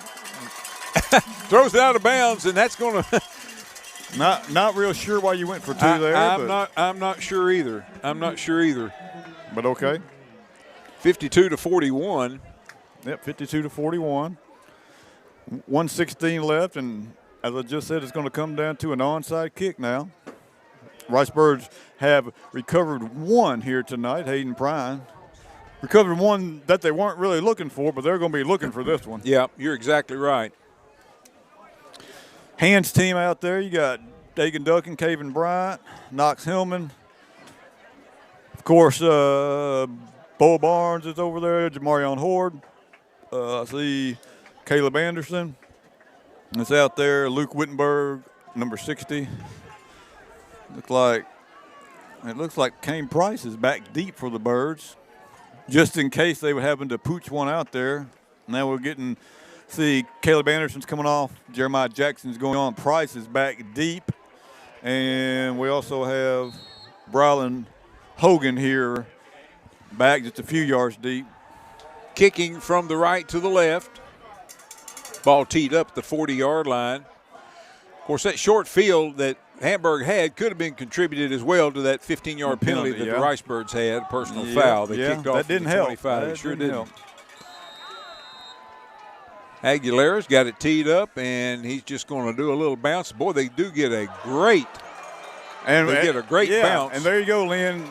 throws it out of bounds, and that's going to not real sure why you went for 2 there. I'm not sure either. But okay. 52-41. Yep, 52-41. 1:16 left, and as I just said, it's going to come down to an onside kick now. Ricebirds have recovered 1 here tonight. Hayden Prine recovered 1 that they weren't really looking for, but they're going to be looking for this one. Yeah, you're exactly right. Hands team out there. You got Dagan Duncan, Caven Bryant, Knox Hillman. Of course, Bo Barnes is over there, Jamarion Horde. I see Caleb Anderson. It's out there, Luke Wittenberg, number 60. It looks like Kane Price is back deep for the Birds, just in case they would happen to pooch one out there. Now we're getting, see Caleb Anderson's coming off, Jeremiah Jackson's going on, Price is back deep, and we also have Brylan Hogan here back just a few yards deep. Kicking from the right to the left. Ball teed up at the 40-yard line. Of course, that short field that Hamburg had could have been contributed as well to that 15-yard penalty that the Ricebirds had, a personal foul. They kicked off that didn't the 25. Help. It sure didn't. Aguilera's got it teed up, and he's just going to do a little bounce. Boy, they do get a great bounce. And there you go, Lynn.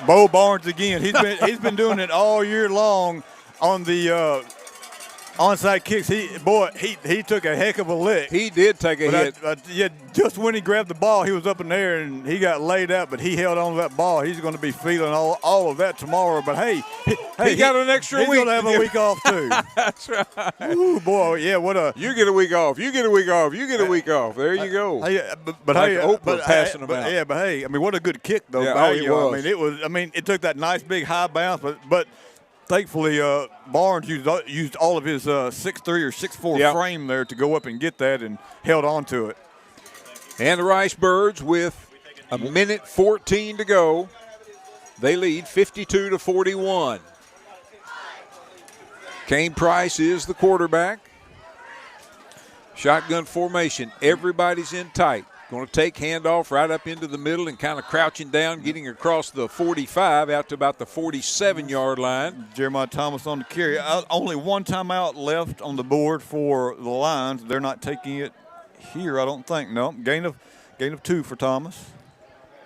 Bo Barnes again. He's been doing it all year long on the onside kicks. He took a heck of a lick. He did take a hit. Just when he grabbed the ball, he was up in there and he got laid out, but he held on to that ball. He's going to be feeling all of that tomorrow. But hey, he got an extra week. He's going to have a week off too. That's right. Ooh, boy, yeah, what a. You get a week off. You get a week off. You get a week off. There you go. Passing them out. Yeah, but hey, I mean, what a good kick though. Yeah, it was. I mean, it took that nice big high bounce, but thankfully, Barnes used all of his 6'3" or 6'4" frame there to go up and get that and held on to it. And the Ricebirds with 1:14 to go. They lead 52-41. Kane Price is the quarterback. Shotgun formation. Everybody's in tight. Going to take handoff right up into the middle and kind of crouching down, getting across the 45 out to about the 47-yard line. Jeremiah Thomas on the carry. Only 1 timeout left on the board for the Lions. They're not taking it here, I don't think. No, gain of 2 for Thomas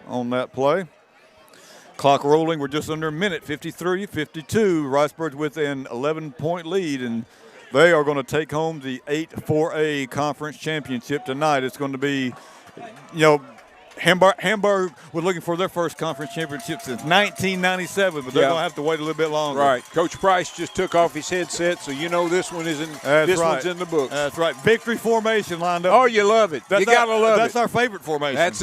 on that play. Clock rolling. We're just under a minute, 53-52. Ricebirds with an 11-point lead, and they are going to take home the 8-4A conference championship tonight. It's going to be, Hamburg was looking for their first conference championship since 1997, but they're going to have to wait a little bit longer. Right. Coach Price just took off his headset, so this one isn't. One's in the books. That's right. Victory formation lined up. Oh, you love it. You gotta love it. That's our favorite formation. That's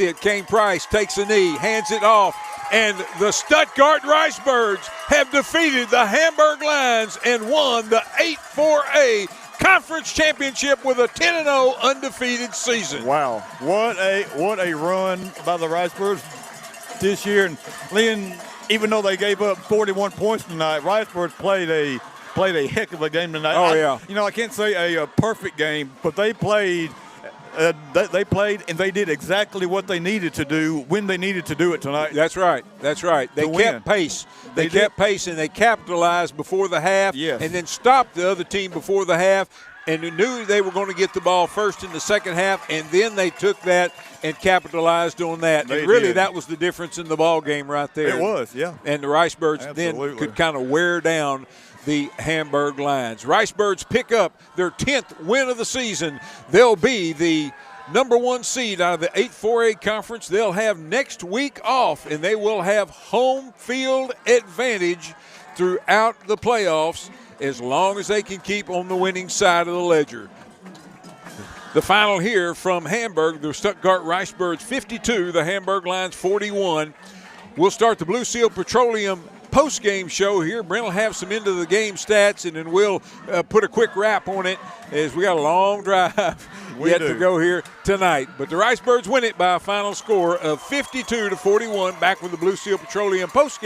it. Kane Price takes a knee, hands it off, and the Stuttgart Ricebirds have defeated the Hamburg Lions and won the 8-4A conference championship with a 10-0 undefeated season. Wow. What a run by the Ricebirds. this year. And Lynn, even though they gave up 41 points tonight, Riceburg played a heck of a game tonight. I can't say a perfect game, but they played. They played and they did exactly what they needed to do when they needed to do it tonight. That's right. They kept pace. They kept pace and they capitalized before the half and then stopped the other team before the half and knew they were going to get the ball first in the second half, and then they took that and capitalized on that. And really, that was the difference in the ball game right there. It was, yeah. And the Ricebirds then could kind of wear down the Hamburg Lions. Ricebirds pick up their 10th win of the season. They'll be the number 1 seed out of the 8-4A conference. They'll have next week off, and they will have home field advantage throughout the playoffs as long as they can keep on the winning side of the ledger. The final here from Hamburg, the Stuttgart Ricebirds 52, the Hamburg Lions 41. We'll start the Blue Seal Petroleum post-game show here. Brent will have some end-of-the-game stats, and then we'll put a quick wrap on it as we got a long drive yet to go here tonight. But the Ricebirds win it by a final score of 52-41. Back with the Blue Seal Petroleum post-game.